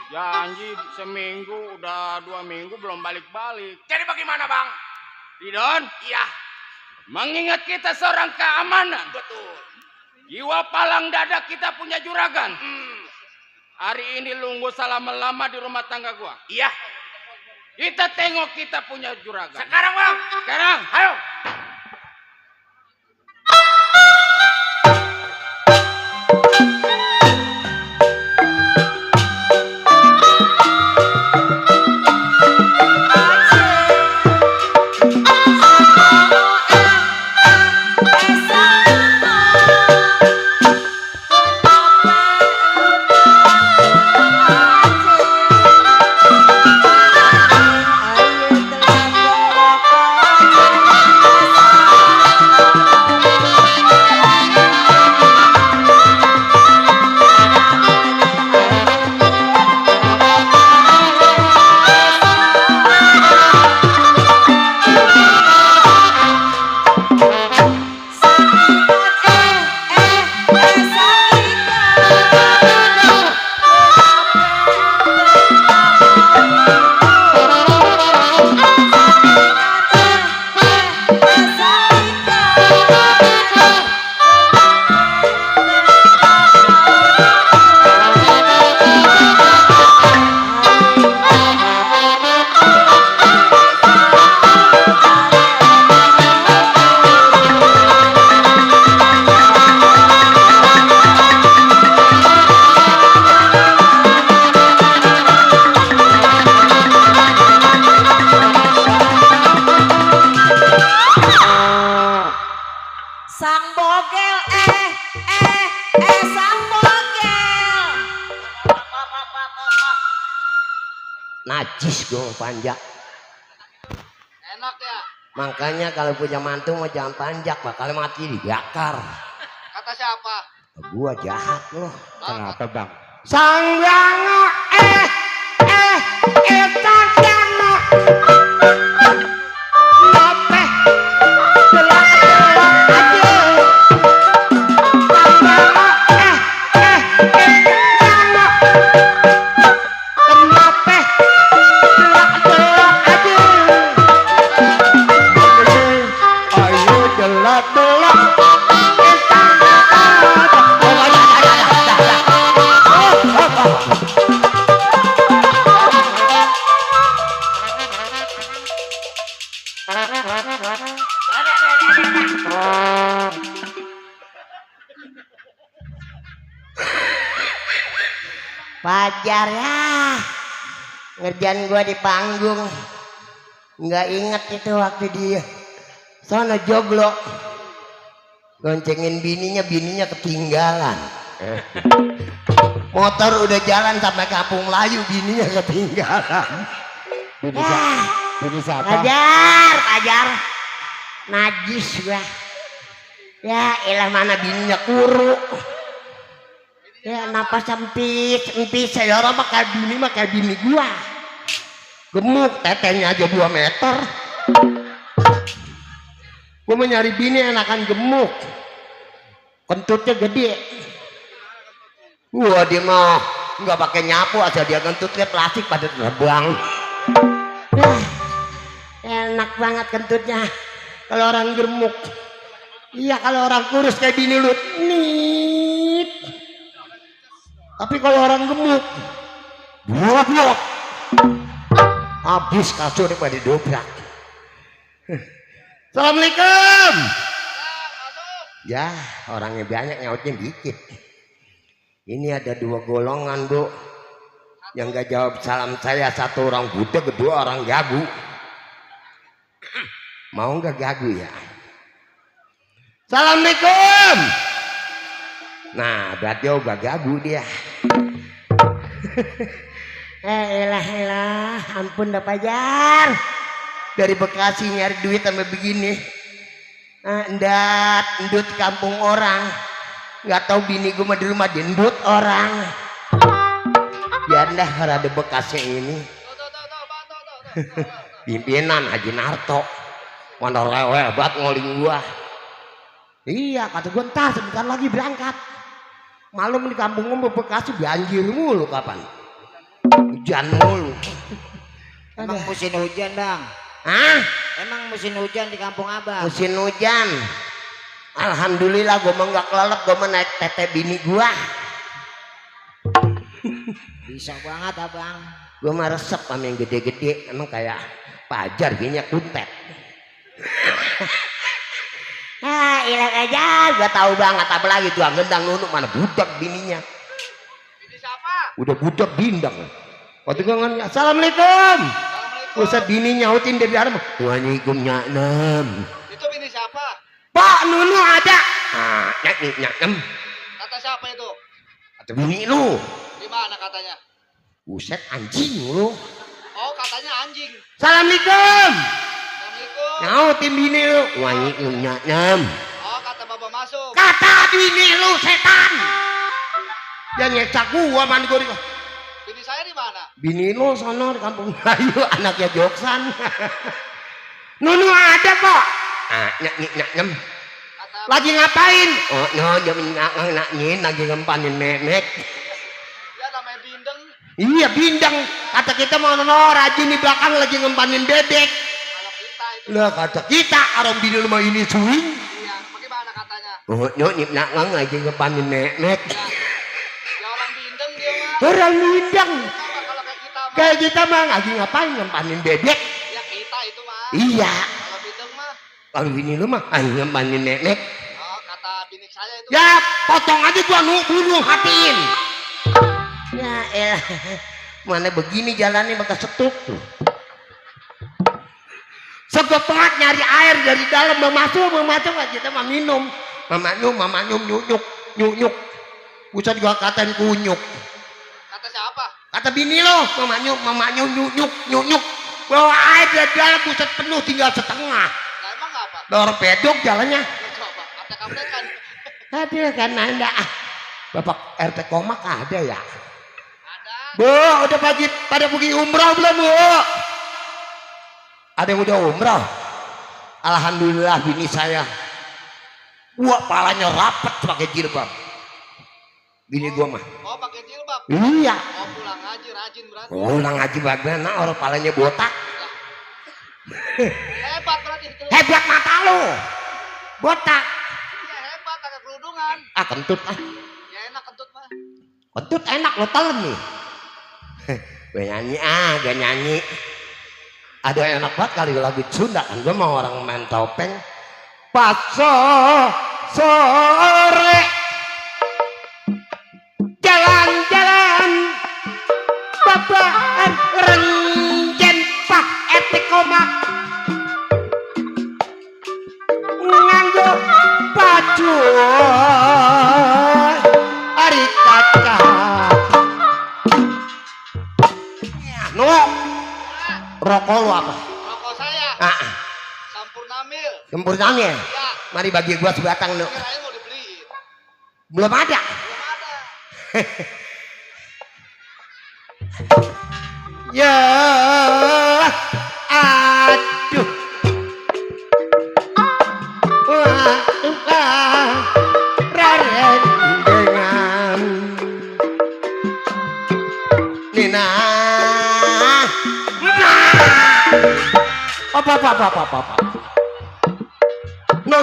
Janji seminggu udah 2 minggu belum balik-balik. Jadi bagaimana bang? Didon, Iya, mengingat kita seorang keamanan. betul. Jiwa palang dada kita punya juragan. Hari ini lu nggak usah lama-lama di rumah tangga gua. Iya. Kita tengok kita punya juragan. Sekarang bang. Sekarang, Ayo. Sang bogel, sang bogel. Najis dong panjak. Enak ya. Makanya kalau punya mantu mau jangan panjak, bakal mati dibakar. Kata siapa? Gua jahat loh. Kenapa bang? Sang Yango, sang Yango. Nopeh, delak-delak aja. Sang Yango, Yango. Kenopeh, delak-delak aja. Ayo delak-delak. Pajar ya, ngerjain gua di panggung, nggak inget itu waktu dia sono joglo goncengin bininya ketinggalan. Motor udah jalan sampai Kampung Melayu, bininya ketinggalan. Bini siapa? Pajar, najis gua. Ya elah, mana bininya kuru. Ya napas empis saya orang makan bini gua. Gemuk, tetenya aja 2 meter. Gua mau nyari bini enakan gemuk, kentutnya gede. Wah dia mah nggak pakai nyapu, asal dia kentutnya plastik pada terbang. Enak banget kentutnya kalau orang gemuk. Iya kalau orang kurus kayak bini lu nip. Tapi kalau orang gemuk, blok. Habis kasurnya pada dobrak. Assalamualaikum. Ya, orangnya banyak, nyautnya dikit. Ini ada 2 golongan, Bu. Yang gak jawab salam saya, 1 orang Buddha, 2 orang gagu. Mau gak gagu ya? Assalamualaikum. Nah, berarti gak gagu dia. Elah, ampun dah Pajar. Dari Bekasi nyari duit sampai begini. Endut kampung orang. Nggak tahu bini gue mah di rumah dendut orang. Biar dah rada bekasnya ini. Pimpinan Haji Narto. Mana rewel banget ngoling gua. Iya kata gue entar sebentar lagi berangkat. Malam di kampung gue Bekasi banjir mulu kapan? Hujan mulu. Emang musim hujan bang? Hah? Emang musim hujan di kampung abang? Musim hujan. Alhamdulillah gue mah nggak kelelep, gue mah naik tete bini gue. Bisa banget abang. Gue mah resep sama yang gede-gede, emang kayak pajar bininya kuntet. Ah ilang aja, gue tahu banget apalagi tuh gendang nunuk mana budak bininya. Ini siapa? Udah budak bindang. Waktu gue ngomong assalamualaikum. Usah bini nyautin dari dalam. Waalaikum nyak. Itu bini siapa? Pak Nunu ada. Ah, nyak. Kata siapa itu? Kata bini lu. Di mana katanya? Buset anjing lu. Oh katanya anjing. Assalamualaikum. Assalamualaikum. Nyautin bini lu. Waalaikum nyak. Oh kata bapak masuk. Kata bini lu setan. Dia nyeksa gua mandi gua. Bini saya di mana? Bini lu sono di kampung Melayu anaknya Joksan. Nunu ada kok. Ah, nyak. Kata Lagi ngapain? Oh, no, nyin lagi ngempanin memek. dia namanya Bindeng. Iya, bindang. Kata kita mau rajin di belakang lagi ngempanin bebek. Kalau kita itu. Lah kata kita orang bini rumah ini swing. Iya. Bagaimana katanya? Oh, no, nyakang lagi ngempanin memek. Ya orang Bindeng dia mah. Orang bindang. Sama kalau kayak kita mah. Kayak kita mah lagi ngapain ngempanin bebek? Ya kita itu mah. Iya. Kalau Bindeng mah. Kalau bini lu mah ngempanin memek. Oh kata bini saya itu. Ya, potong aja gua bunuh hatiin. Ya elah. Mana begini jalannya bekas setuk tuh. Segepat nyari air dari dalam memasuk nggak kita mah minum. Mama nyum nyuk. Buset gua katain kunyuk. Kata siapa? Kata bini lo, mama nyum nyuk. Bawa air dari dalam buset penuh tinggal setengah. Nah emang apa? Dorong pedok jalannya. Ya, coba. Kata kamu kan. Ada kan ada. Bapak RT Komak ada ya. Ada. Bu, udah pada pergi umroh belum bu? Ada yang udah umroh? Alhamdulillah bini saya. Wah palanya rapet pakai jilbab. Bini gua mah. Oh pakai jilbab. Iya. Oh pulang ngaji rajin berarti. Ulang aja bagaimana orang palanya botak. Hebat berarti itu. Hebat mata lu. Botak. Ya hebat agak kerudungan. Ah kentut ah. Ya enak kentut mah. Kentut enak lo telan nih. Gue nyanyi gak nyanyi. Ada yang enak banget kali lagu Sunda kan. Gue mau orang main topeng. Pas sore jalan-jalan bapak renjen pak etik komak nganggo baju hari kaca no rokok lu apa? Rokok saya. Sampurnamil. Sempurnanya Ya. mari bagi gua sebatang lu. Kirain mau dibeliin. Belum ada. Belum ada. Ya aduh dengan Nina apa no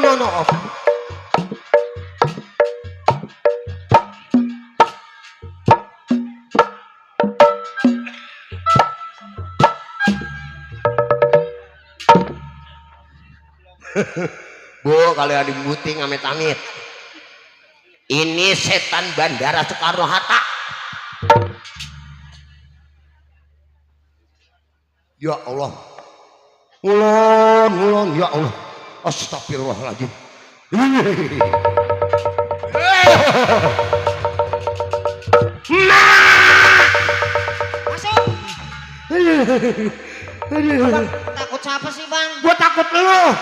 Bu, kalau ada buting amit-amit. Ini setan Bandara Soekarno Hatta. Ya Allah. Ngulon, ya Allah. Astagfirullahaladzim. Masuk. Aduh. Takut siapa sih bang? Gua takut lu.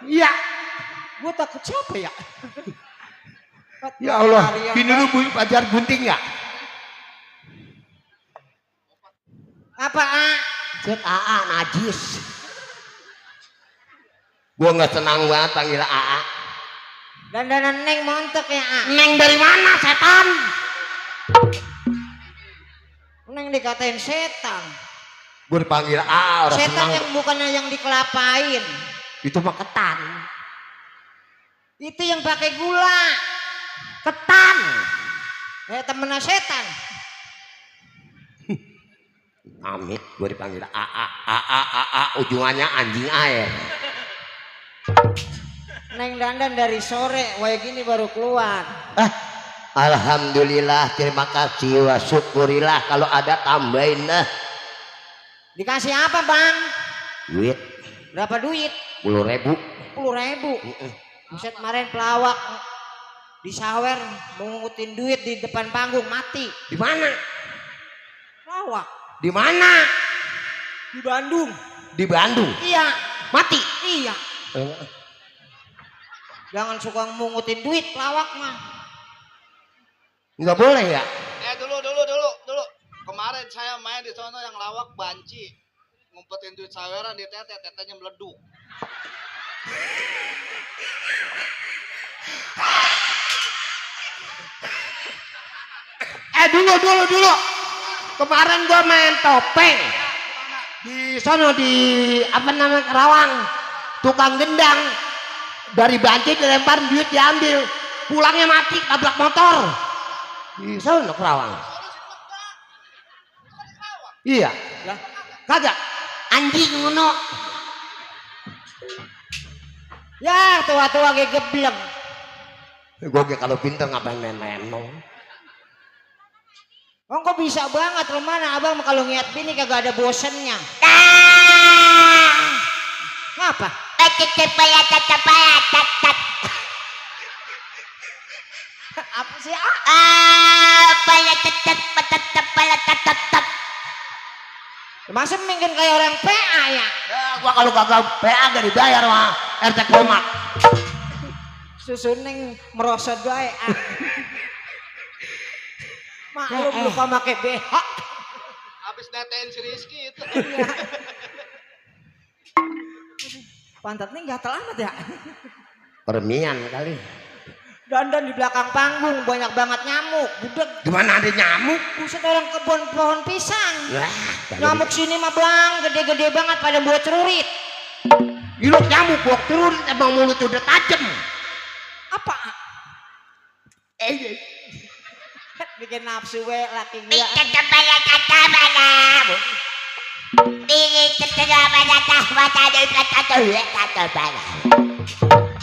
Iya. Gue takut siapa ya? Ya Allah, ini lu pacar gunting nggak? Apa A? Cek AA najis. Gua nggak senang banget panggil AA. Dandanan Neng montek ya A. Neng dari mana setan? Neng dikatain setan. Gue dipanggil AA orang Setan senang. yang bukannya yang dikelapain. Itu mah ketan. Itu yang pakai gula. Ketan. Temennya setan. Amit, gue dipanggil AA, ujungannya anjing air. Neng dandan dari sore, kayak gini baru keluar. Alhamdulillah, terima kasih wa syukurillah, kalau ada tambahin lah. Dikasih apa bang? Duit Berapa duit? 10.000. 10.000. Buset kemarin pelawak disawer mengutin duit di depan panggung mati. Di mana? Pelawak Di mana? di Bandung. Di Bandung. Iya. Mati. Iya. Jangan suka mengutin duit pelawak mah. Nggak boleh ya? Dulu. Kemarin saya main di sono yang lawak banci. Ngumpetin duit saweran di tetenya meleduk. Dulu. Kemarin gua main topeng. Di sono di apa namanya Kerawang. Tukang gendang. Dari banci dilempar duit diambil. Pulangnya mati tabrak motor. Di sono Kerawang. Iya. Kagak. Anjing ngono. Ya tua-tua kayak geblek. Gue kalau pinter ngapain main-main no. Oh kok bisa banget rumana abang kalau ngeliat bini kagak ada bosennya. Ngapa? Apa sih? Masa mungkin kayak orang PA ya? Ya, gua kalau kagak PA gak dibayar mah RT Komak. Susu neng merosot bae. Maklum lupa pakai BH. Habis netein si Rizky itu. Pantat nih gatel amat ya. Permian kali. Dandan di belakang panggung banyak banget nyamuk. Budek. Gimana ada nyamuk? Buset orang kebun pohon pisang. Lah, Nyamuk sini mah bang, gede-gede banget pada buat cerurit. Ilok nyamuk gua turun emang mulut udah tajem. Apa? Bikin nafsu we laki gua.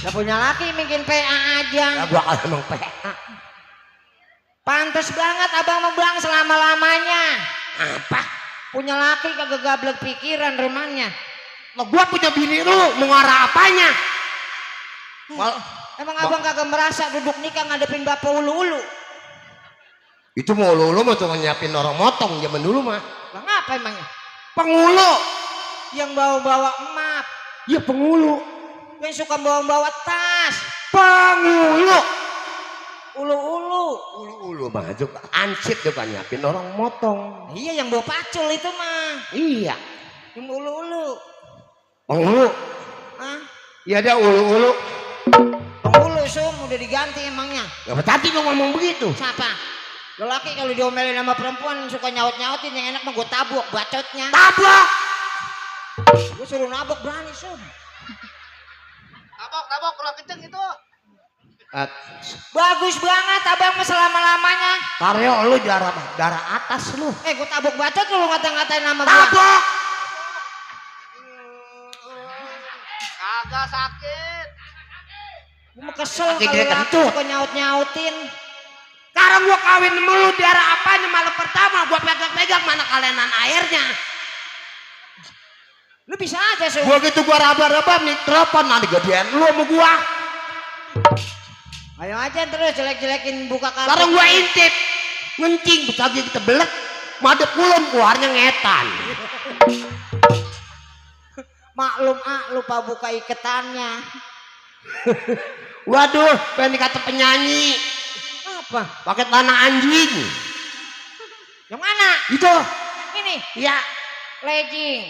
Gak punya laki bikin PA aja. Ya gua kalau emang PA. Pantes banget abang mau bilang selama-lamanya. Apa? Punya laki kagak gablek pikiran remannya. Lah gua punya bini lu mau ngarah apanya? Emang abang kagak merasa duduk nikah ngadepin bapak ulu-ulu? Itu mau lu mah cuma nyiapin orang motong zaman dulu mah. Lah ngapa emangnya? Pengulu. Yang bawa-bawa emak. Ya pengulu. Yang suka bawa-bawa tas. Pengulu. Ulu-ulu. Ulu-ulu mah juga ansip juga nyiapin orang motong. Iya yang bawa pacul itu mah. Iya. Yang ulu-ulu. Pengulu. Hah? Iya ada ulu-ulu. Penghulu sum udah diganti emangnya. Ya tadi lu ngomong begitu. Siapa? Lelaki kalau diomelin sama perempuan suka nyaut-nyautin yang enak mah gue tabuk bacotnya. Tabrak. Gue suruh nabok berani sum. Tabok kalau kenceng itu. Bagus banget abang mah selama-lamanya. Karyo lu darah atas lu. Gue tabok bacot lu ngata-ngatain nama gue. Tabrak. Kagak sakit. Gue mah kesel Kaki kalau dia lelaki kentut. suka nyaut-nyautin. Sekarang gua kawin sama lu darah apanya malam pertama gua pegang-pegang mana kalenan airnya. Lu bisa aja sum. Gua gitu gua raba-raba nih telepon nanti gedean lu sama gua. Ayo aja terus jelek-jelekin buka kartu. Sekarang gua intip ngencing betagi kita belek madep kulon keluarnya ngetan. Maklum lupa buka iketannya. Waduh pengen dikata penyanyi. Apa? Pakai tanah anjing. Yang mana? Itu. Ini. Ya. Legging.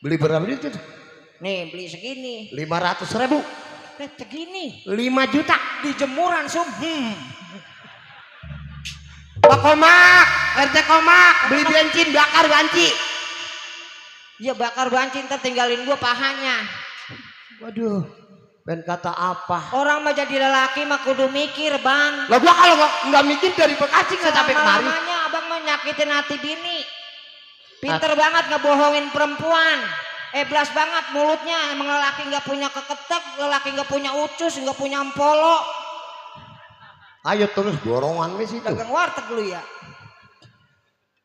Beli berapa itu? Nih beli segini. 500.000. Segini. 5 juta. Di jemuran Sum. Pak Komak, RT Komak, beli bensin bakar banci. Ya bakar banci ntar tinggalin gua pahanya. Waduh, pengen kata apa? Orang mah jadi lelaki mah kudu mikir bang. Lah gua kalau nggak mikir dari Bekasi nggak sampai kemari. Selama-lamanya abang mah nyakitin hati bini. Pinter banget ngebohongin perempuan. Belas banget mulutnya. Emang lelaki nggak punya keketek, lelaki nggak punya ucus, nggak punya empolo. Ayo terus borongan wis itu. Dagang warteg lu ya.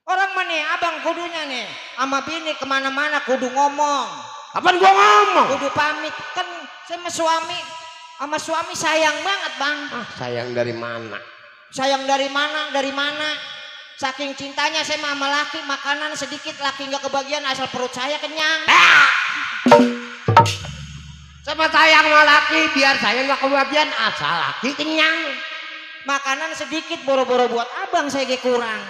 Orang mah nih abang kudunya nih sama bini kemana-mana kudu ngomong. Kapan gua ngomong? Kudu pamit kan sama suami sayang banget bang. Sayang dari mana? Sayang dari mana? Dari mana? Saking cintanya saya sama laki makanan sedikit laki nggak kebagian asal perut saya kenyang. Sama sayang sama laki biar saya nggak kebagian asal laki kenyang. Makanan sedikit boro-boro buat abang saya kurang.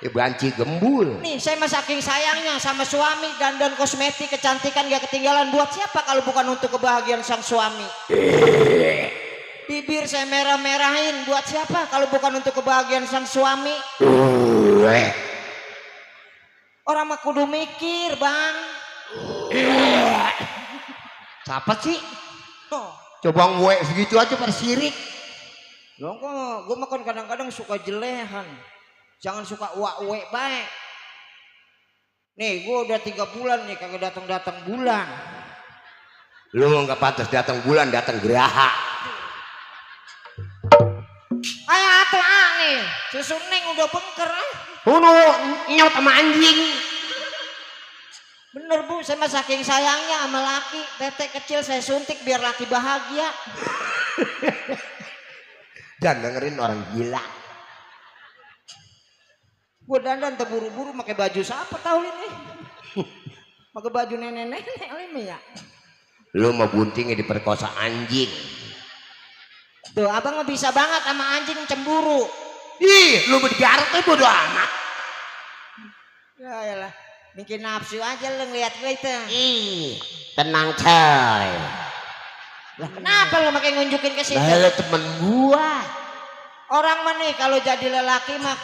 Banci gembul. Nih saya mah saking sayangnya sama suami dandan kosmetik kecantikan gak ketinggalan buat siapa kalau bukan untuk kebahagiaan sang suami. Bibir saya merah-merahin buat siapa kalau bukan untuk kebahagiaan sang suami. Orang mah kudu mikir bang. Siapa sih? Oh. Coba gue segitu aja persirik. Loh kok gue makan kadang-kadang suka jelehan. Jangan suka uak-uek baik. Nih gue udah 3 bulan nih kagak datang-datang bulan. Lu nggak pantas datang bulan, datang geraha. Ayo atuh nih, susu neng udah bengker. Nyot sama anjing. Bener bu, saya mah saking sayangnya sama laki. Tetek kecil saya suntik biar laki bahagia. Dan dengerin orang gila. Gue dandan terburu-buru pakai baju siapa tahu ini? Pakai baju nenek-nenek ini ya. Lu mau buntingnya diperkosa anjing. Tuh abang mah bisa banget sama anjing cemburu. Ih, lu bergaruk tuh bodo amat. Ya lah, bikin nafsu aja lu ngeliat gue itu. Ih, tenang coy. Lah kenapa lu makin ngunjukin ke situ? Lah temen gua. Orang mah nih kalau jadi lelaki mah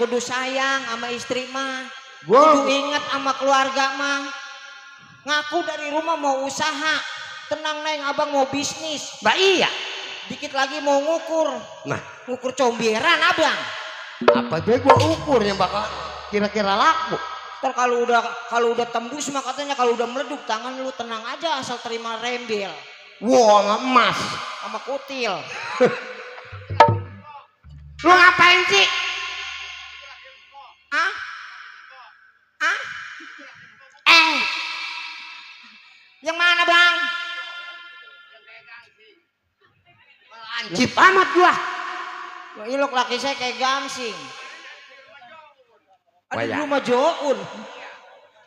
kudu sayang sama istri mah. Kudu inget sama keluarga mah. Ngaku dari rumah mau usaha. Tenang neng abang mau bisnis. Bah iya. Dikit lagi mau ngukur. Nah, ngukur comberan abang. apa gue gua ukur yang bakal kira-kira laku. Ntar kalau udah tembus mah katanya kalau udah meleduk tangan lu tenang aja asal terima rembel. Wah, emas. Sama kutil. Lu ngapain sih? Ah? Yang mana bang? Lancip amat gua. Wah, ilok laki saya kayak gangsing. Ada Wah, ya. rumah Joun.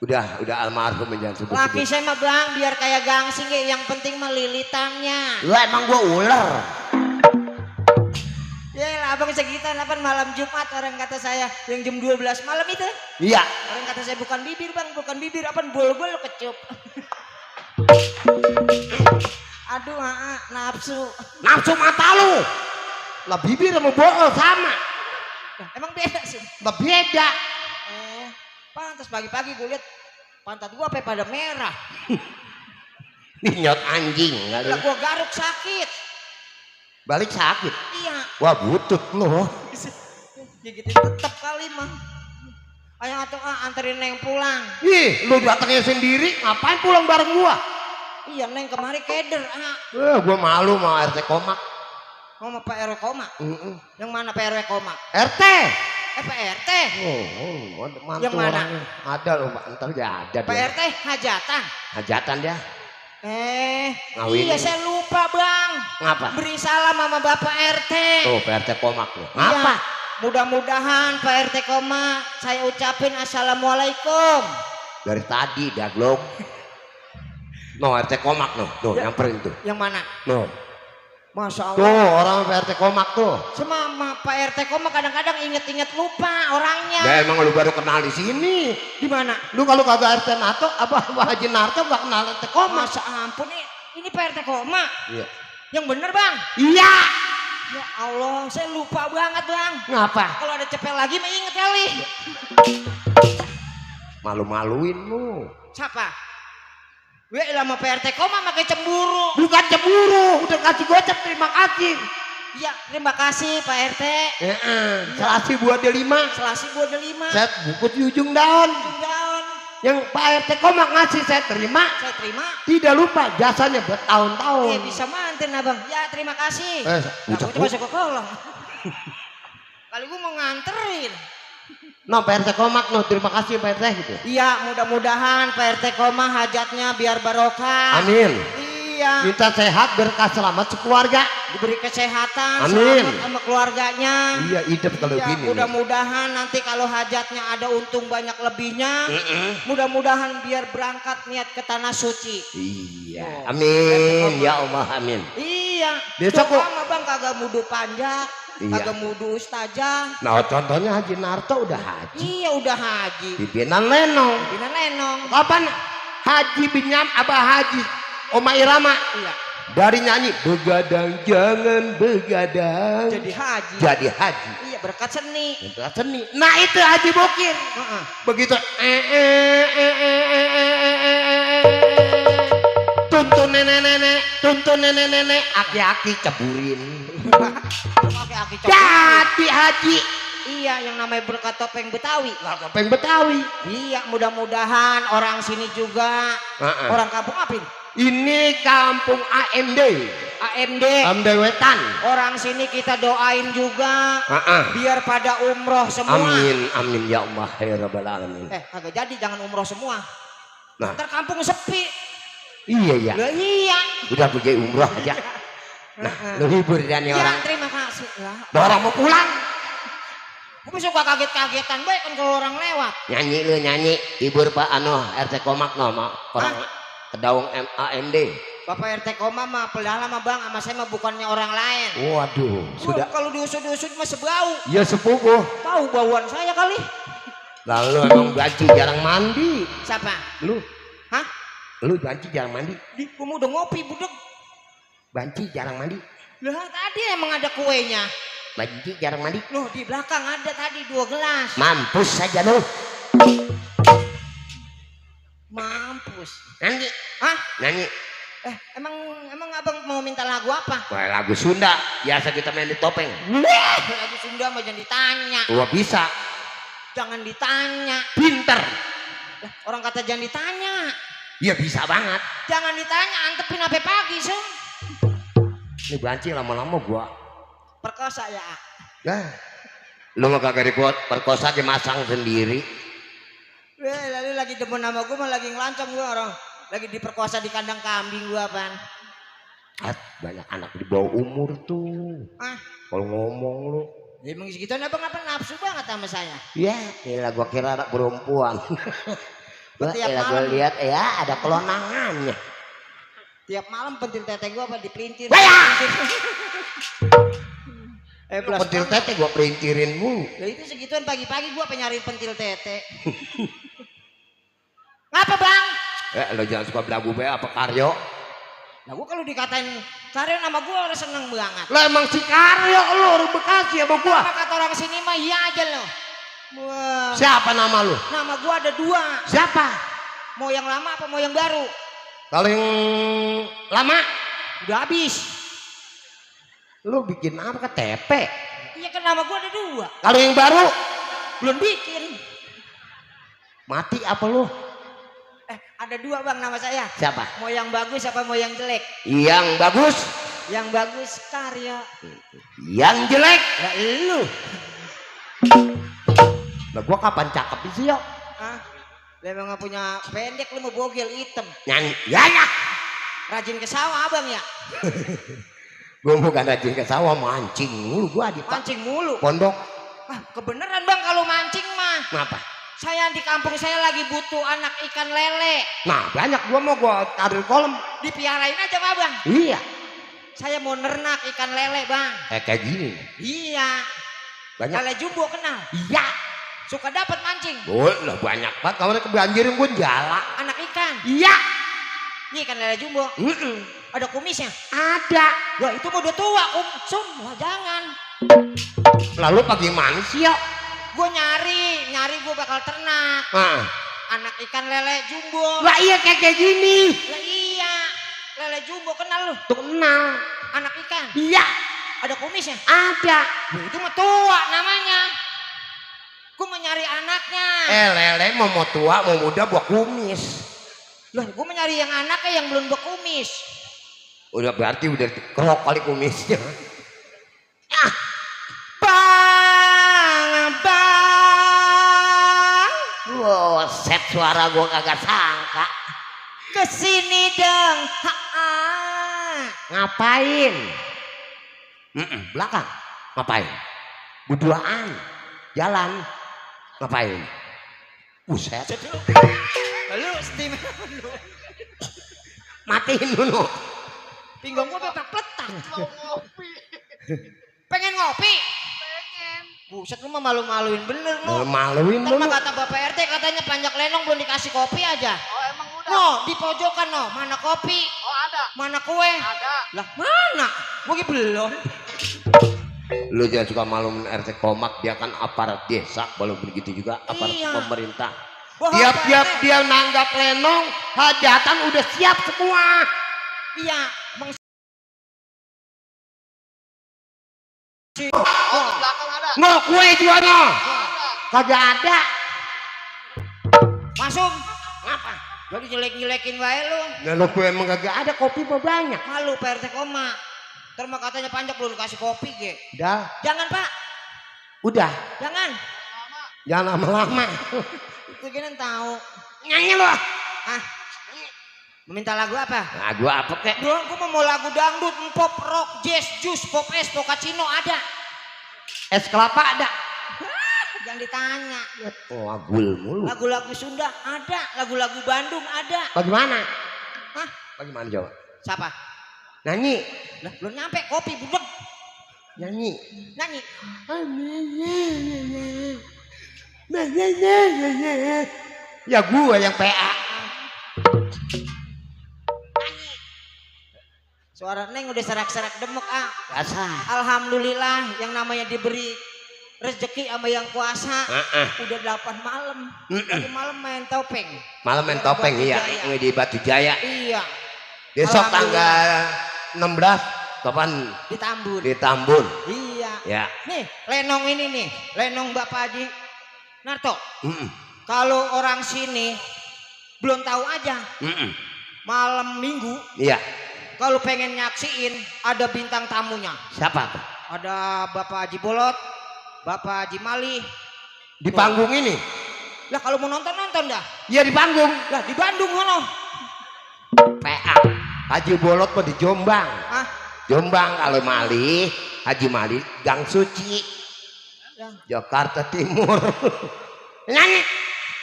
Udah almarhum jangan sebut. Laki saya mah bang biar kayak gangsing ya. Yang penting mah lilitannya. Lu emang gua ular. Ya lah abang segitu apa malam Jumat orang kata saya yang jam 12 malam itu. Iya. Orang kata saya bukan bibir bang, bukan bibir apa bol-bol kecup. Aduh nafsu. Nafsu mata lu. Lah bibir sama bool sama. Nah, emang beda sih. Lah beda. Pantas pagi-pagi gue lihat pantat gua apa pada merah. Nih nyot anjing. Lah gua garuk sakit. Balik sakit. Iya. Wah butut lu. Gigitin tetep kali mah. Ayo atuh anterin Neng pulang. Ih, lu datangnya sendiri, ngapain pulang bareng gua? Iya Neng kemari keder. Gua malu sama RT Komak. Mau sama Pak RW Komak? Yang mana Pak RW Komak? RT. Pak RT. Mantu Yang mana? orangnya. Ada loh, ntar ya ada Pak dia. RT hajatan. Hajatan dia. Iya saya lupa bang. Ngapa? Beri salam sama Bapak RT. Tuh Pak RT Komak loh. Iya. Ngapa? Mudah-mudahan Pak RT Komak saya ucapin assalamualaikum. Dari tadi daglok. No RT Komak no, tuh Ya. nyamperin tuh. Yang mana? No. Masya Allah. Tuh orang PRT Komak tuh. Semama Pak RT koma kadang-kadang inget-inget lupa orangnya. Ya emang lu baru kenal di sini. Di mana? Lu kalau kagak RT Nato apa Haji Narto gak kenal RT Komak. Masa ampun ini Pak RT koma. Iya. Yang bener bang. Iya. Ya Allah, saya lupa banget bang. Ngapa? Kalau ada cepel lagi mah inget kali. Malu-maluin lu. Siapa? Gue lama Pak RT koma makai cemburu. Bukan cemburu, udah kasih gocap terima kasih. Iya, terima kasih Pak RT. Selasi buat dia 5. Selasi buat 5. Saya bungkus di ujung daun. Daun. Yang Pak RT Komak ngasih saya terima. Saya terima. Tidak lupa jasanya bertahun-tahun. Bisa mantin abang. Ya terima kasih. Ucap Aku masuk ke kolong. Kali gue mau nganterin. No Pak RT Komak no terima kasih Pak RT gitu. Iya mudah-mudahan Pak RT koma hajatnya biar barokah. Amin. Iya. Minta sehat berkah selamat sekeluarga. Diberi kesehatan. Amin. Selamat sama keluarganya. Iya hidup kalau Iya, gini. mudah-mudahan nanti kalau hajatnya ada untung banyak lebihnya. Mudah-mudahan biar berangkat niat ke tanah suci. Iya. Amin. Ya Allah amin. Iya. Besok kok. Doa bang kagak mudu panjang. Iya. Kagak mudu ustazah. Nah contohnya Haji Narto udah haji. Iya udah haji. Pimpinan Lenong. Bina lenong. Kapan Haji Binyam Abah Haji Oma Irama? Iya. Dari nyanyi begadang jangan begadang. Jadi haji. Jadi haji. Iya berkat seni. Berkat seni. Nah itu Haji Bokir. Begitu tuntun nenek aki-aki ceburin. Aki-aki coklat. Jadi haji. Iya yang namanya berkat topeng Betawi. Topeng Betawi. Iya mudah-mudahan orang sini juga. Orang kampung apa ini? Ini kampung AMD. AMD. AMD Wetan. Orang sini kita doain juga. Biar pada umroh semua. Amin, amin ya Allah ya Rabbal Alamin. Kagak jadi jangan umroh semua. Nah. Ntar kampung sepi. Iya ya. Lah iya. Udah pergi umroh aja. Nah, lu hibur dia nih Ya, orang. terima kasih lah. Orang mau pulang. Gue suka kaget-kagetan baik kan kalau orang lewat. Nyanyi lu nyanyi. Hibur Pak RT Komak nama orang Kedaung AMD. Bapak RT koma mah pelala mah bang sama saya mah bukannya orang lain. Waduh, sudah. Kalau diusut-usut mah sebau. Ya sepupu. Tahu bauan saya kali. Lalu emang banci jarang mandi. Siapa? Lu. Hah? Lu banci jarang mandi. Di kamu udah ngopi budek. Banci jarang mandi. Lah tadi emang ada kuenya. Banci jarang mandi. Loh di belakang ada tadi 2 gelas. Mampus saja lu. Mampus. Nyanyi. Hah? Nyanyi. Emang abang mau minta lagu apa? Wah, lagu Sunda. Biasa kita main di topeng. Lagu Sunda mah jangan ditanya. Gua bisa. Jangan ditanya. Pinter. Lah, orang kata jangan ditanya. Ya bisa banget. Jangan ditanya, antepin sampai pagi, Sung. Ini banci lama-lama gua. Perkosa ya. Nah. Lu mah kagak ribut, perkosa dimasang sendiri. Lalu lagi demen sama gue mah lagi ngelancong gue orang. Lagi diperkosa di kandang kambing gue apaan. Banyak anak di bawah umur tuh. Kalau ngomong lu. Ya emang segituan abang apa nafsu banget sama saya. Ya, gila gua kira anak perempuan. Tiap Gua malam. lihat ya ada kelonangannya. Tiap malam pentil tete gue apa dipelintir. Belas Pentil tete gua perintirin mulu. Lah itu segituan pagi-pagi gue nyariin pentil tete. Ngapa bang? Lo jangan suka belagu be apa Karyo. Nah gue kalau dikatain Karyo nama gue orang seneng banget. Lah emang si Karyo lu orang Bekasi sama gua. Apa kata orang sini mah iya aja loh. Wah. Siapa nama lu? Nama gue ada 2. Siapa? Mau yang lama apa mau yang baru? Kalau yang lama Udah habis. lu bikin apa KTP? Iya kan nama gue ada 2. Kalau yang baru Belum bikin. mati apa lu? Ada 2 bang nama saya. Siapa? Mau yang bagus apa mau yang jelek? Yang bagus, Yang bagus Karyo. yang jelek. Lah lu. Lah gua kapan cakep sih yo? Lu emang gak punya pendek lu mau bogel hitam. Nyanyi. Ya ya. Rajin ke sawah abang ya? Gua bukan rajin ke sawah, mancing mulu gua di Mancing mulu. pondok. Kebeneran bang kalau mancing mah. Kenapa? Saya di kampung saya lagi butuh anak ikan lele. Nah banyak gua mau gua taruh kolam. Dipiarain aja Pak bang. Iya. Saya mau nernak ikan lele, Bang. Kayak gini. Iya. Banyak. Lele jumbo kenal? Iya. Suka dapat mancing. Lah banyak banget. Kalau kebanjirin gue jala. Anak ikan. Iya. Ini ikan lele jumbo. Ada kumisnya? Ada. Wah, itu udah tua, Wah, jangan. Lalu bagaimana sih ya? Gue nyari gue bakal ternak. Anak ikan lele jumbo. Lah iya kayak gini. Lah iya. Lele jumbo kenal lu? Tuh kenal. Anak ikan. Iya. Ada kumisnya? Ada. Wah, itu mah tua namanya. Gue mau nyari anaknya. Lele mau tua mau muda buat kumis. Loh, gue mau nyari yang anaknya yang belum berkumis. Udah berarti udah kerok kali kumisnya. Bang. Wow, set suara gue kagak sangka. Kesini dong. Ngapain? Belakang. Ngapain? Berduaan. Jalan. Ngapain? Buset. Lalu steam dulu. Matiin dulu. Pinggang gue bebek peletak. Pengen ngopi? Pengen. Buset, lu mah malu-maluin bener lu. Maluin Ntar dulu. mah kata Bapak RT katanya panjak lenong belum dikasih kopi aja. Oh emang udah? No, di pojokan no, mana kopi? Oh ada. Mana kue? Ada. Lah mana? Gue belum. Lu jangan suka malumin RT Komak, dia kan aparat desa, belum begitu juga aparat Iya. pemerintah. Wah, Tiap-tiap Pak RT. dia nanggap lenong, hajatan udah siap semua. Iya, Bang. Oh di belakang ada. No, kue juga no. Kagak ada. Masuk. Ngapa? Jadi jelek-jelekin wae lu. Lalu kue emang kagak ada, kopi mah banyak. Malu Pak RT koma. Ntar mah katanya panjak belum dikasih kopi, ge. Udah, Jangan, Pak. udah. Jangan. Jangan lama-lama. Itu gini tahu. Nyanyi lu. Ah. Meminta lagu apa? Nah, gua apa kek? Bro, gue mau lagu dangdut, pop, rock, jazz, jus, pop es, cappuccino ada. Es kelapa ada. Jangan ditanya. Oh, agul mulu. Lagu-lagu Sunda ada, lagu-lagu Bandung ada. Bagaimana? Hah? Bagaimana coba? Siapa? Nyanyi. Lah, belum nyampe kopi budek. Nyanyi. Nyanyi. Ya gua yang PA. Suara Neng udah serak-serak demuk ah. Biasa. Alhamdulillah yang namanya diberi rezeki sama yang kuasa. Udah 8 malam. Tadi malam main topeng. Malam main topeng iya, di Batu Jaya. Iya. Besok Alhamdulillah. tanggal 16 kapan? Di Tambun. Di Tambun. Iya. Ya. Nih, lenong ini nih, lenong Bapak Haji Narto. Kalau orang sini belum tahu aja. Malam Minggu, Iya. kalau pengen nyaksiin ada bintang tamunya. Siapa tuh? Ada Bapak Haji Bolot, Bapak Haji Mali. Di panggung ini? Lah kalau mau nonton dah. Iya di panggung. Lah di Bandung sono. PA. Haji Bolot mah di Jombang. Hah? Jombang kalau Mali, Haji Mali Gang Suci. Ya. Jakarta Timur. Nyanyi.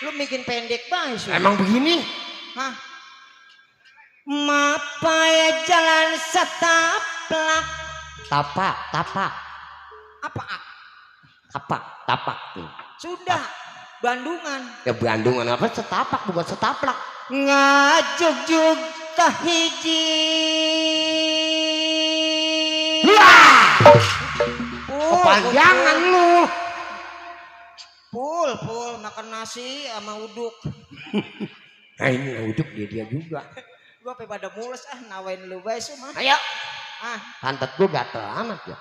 Lu bikin pendek banget. Su. Emang begini? Hah? Mapai jalan setaplak. Tapak. Apa? Tapak. Sudah. Bandungan. Ya Bandungan apa setapak bukan setaplak. Ngajuk-juk tahiji. Wah! Kepanjangan lu. Pul makan nasi sama uduk. Nah ini yang uduk dia juga. Gua sampai pada mules nawain lu bae mah. Ayo. Ah, Pantat gua gatel amat ya.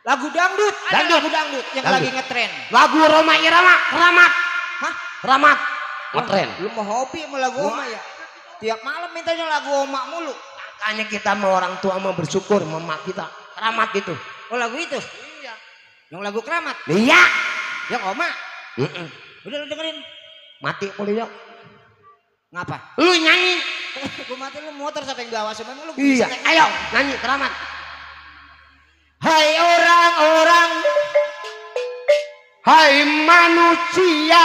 lagu dangdut, ada Dangdut. lagu dangdut yang Dangdut. lagi ngetren. Lagu Roma Irama, Keramat. Hah? Keramat. Ngetren. Lu mau hobi sama lagu Oma ya? Tiap malam mintanya lagu Oma mulu. Makanya kita sama orang tua mau bersyukur sama mak kita. Keramat itu. Oh lagu itu? Iya. Yang lagu Keramat? Iya. Yang Oma? Udah lu dengerin. Mati kuliah. Ngapa? Lu nyanyi. Gua mati lu motor sampai yang bawah semua lu Iya. bisa naik Ayo motor. nyanyi Keramat. Hai orang-orang, Hai manusia.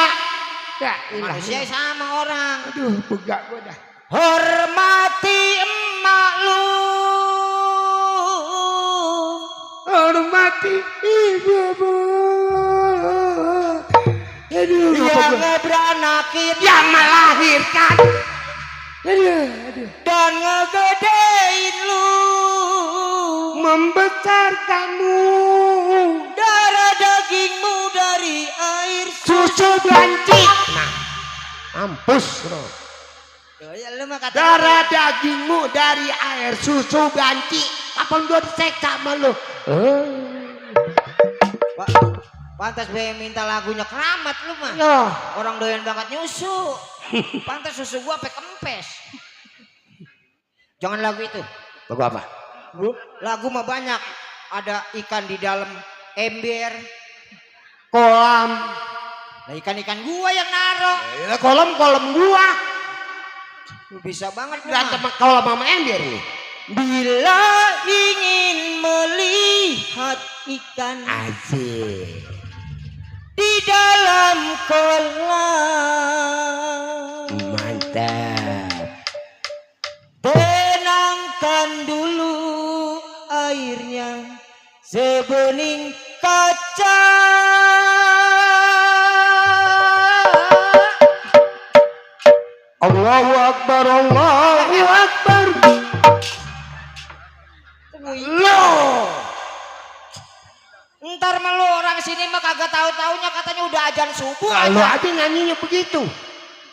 Ya, manusia sama orang. Aduh, begak gua dah. Hormati emak lu. mati ibumu. Aduh, Yang beranakin, yang melahirkan. dan ngegedein lu, Membesarkanmu. darah dagingmu dari air Susu banci. Nah, mampus bro. Ya, lu mah kata Darah dagingmu dari air susu banci. Kapan gua diseksa sama lu? pantas gue minta lagunya Keramat lu mah. Ya. Orang doyan banget nyusu. Pantas susu gua sampai kempes. Jangan lagu itu. Lagu apa? Lagu mah banyak. Ada ikan di dalam ember. Kolam. Nah, ikan-ikan gua yang naro. Ya, kolam gua. Lu bisa banget lu Berantem mah. sama kolam sama ember nih. Bila ingin melihat ikan Asik. di dalam kolam, Mantap. tenangkan dulu airnya sebening kaca. Allahu Akbar, Allahu Akbar. Loh. Ntar mah lu orang sini mah kagak tahu-taunya katanya udah azan subuh Kalau aja. aja nyanyinya begitu.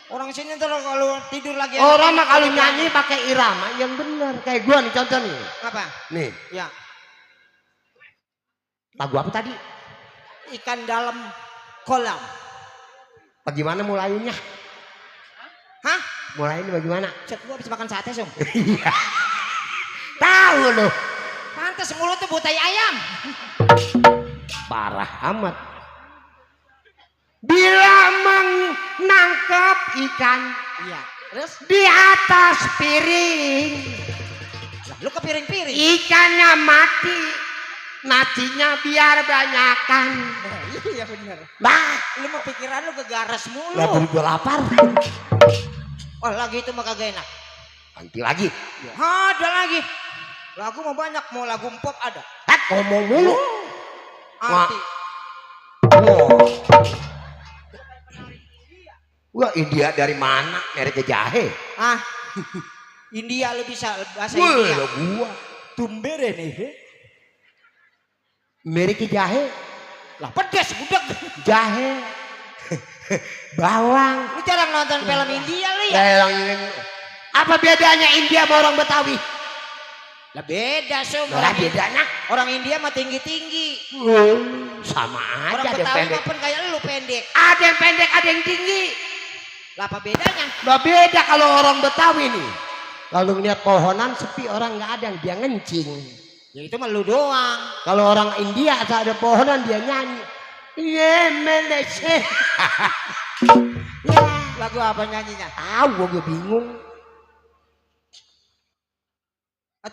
Orang sini ntar kalau tidur lagi. Orang mah kalau nyanyi pakai irama yang benar. Kayak gua nih contoh nih. apa? Nih, Ya, lagu apa tadi? ikan dalam kolam. Bagaimana mulainya? Hah? Mulainya bagaimana? Cek gua habis makan sate, Song. Tahu lu. Pantes mulut tuh butai ayam. Parah amat. Bila menangkap ikan Iya. Terus di atas piring, lah, lu ke piring-piring. ikannya mati, nasinya biar banyakan. Nah, iya bener. Bah, Lu mau pikiran lu ke garas mulu. lah gua lapar. Oh, lagi itu mah kagak enak. Nanti lagi. Ada lagi. Lagu mau banyak, mau lagu pop ada. Ngomong mulu. Anti. Wah, India dari mana? Merek jahe. Ah. India lu bisa bahasa Wah, India. lo gua. Tumbere nih. Merek jahe. Lah pedes budak. Jahe. Bawang. Lu jarang nonton film India lu ya? Apa bedanya India sama orang Betawi? Lah beda, Som. Lah bedanya. Orang India mah tinggi-tinggi. Sama aja Orang ada yang Betawi pendek. mah pun kayak lu pendek. Ada yang pendek, ada yang tinggi. Lah apa bedanya? Lah beda kalau orang Betawi nih. Kalau ngeliat pohonan sepi, orang nggak ada yang dia ngencing. Ya itu mah lu doang. Kalau orang India asal ada pohonan dia nyanyi. Iya Malaysia. Lagu apa nyanyinya? Tahu gue bingung.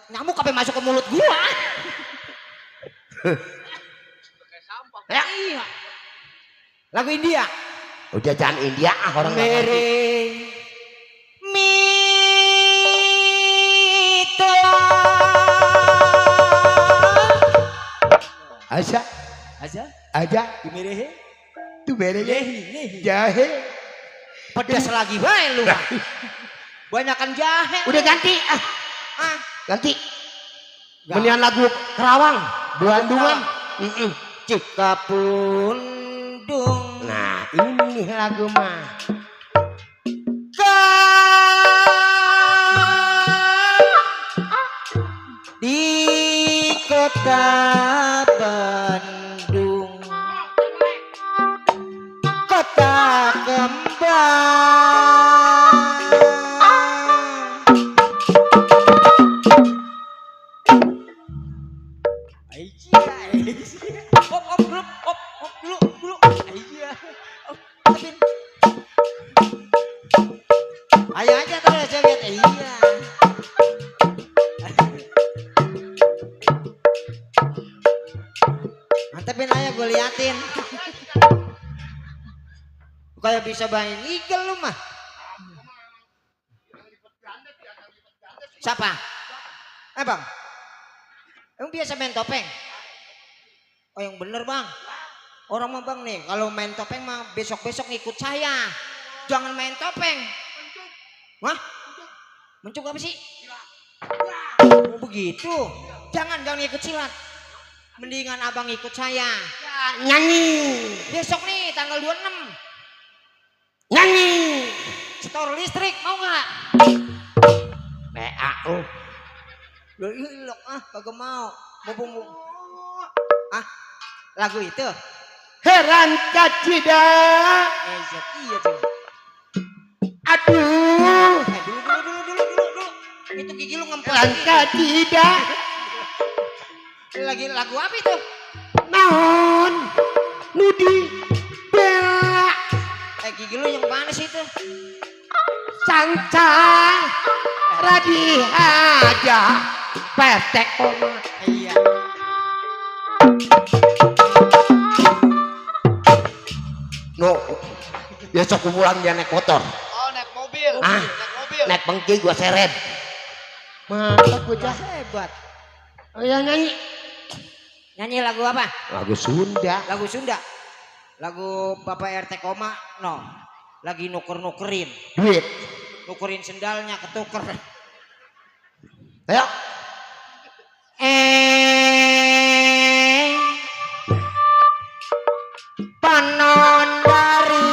Nyamuk apa yang masuk ke mulut gua? Ya. Iya. Lagu India. Udah jangan India ah orang nggak ngerti. Mere mito. Aja, aja. Merehe. Tuh merenya jahe. Pedas lagi bae lu. Banyakan jahe. Udah ganti ah. Ah, Ganti. Mendingan lagu Kerawang, Bandungan. Cikapundung. Nah, ini lagu mah. Di kota Bandung, kota kembang. Op dulu. Tepin. Ayo aja terus joget. Iya. Mantepin aja gue liatin. Kayak bisa main eagle lu mah. Siapa? Bang. Emang biasa main topeng? Oh yang bener bang. Orang mah bang nih kalau main topeng mah besok-besok ngikut saya. Jangan main topeng. Wah? Mencuk apa sih? Oh begitu. Jangan ikut silat. Mendingan abang ikut saya. Nyanyi. Besok nih tanggal 26. Nyanyi. Setor listrik mau nggak? PAU. Loh ilok kagak mau. Mumpung. Lagu itu. Heran kacida. Iya tuh. Aduh. Dulu. Itu gigi lu ngempel. Heran kacida. Lagi lagu apa itu? Naon. Nudi. Bela. Gigi lu yang mana sih itu? Sancang. Radi aja. Petek oma. Iya. No. Besok aku pulang dia naik motor. Oh naik mobil. Ah. Naik mobil. Naik bengki gua seret. Mantap gua jah. Hebat. Oh ya nyanyi. Nyanyi lagu apa? Lagu Sunda. Lagu Sunda. Lagu Bapak RT Koma. No. Lagi nuker-nukerin. Duit. Nukerin sendalnya ketuker. Ayo. Panon dari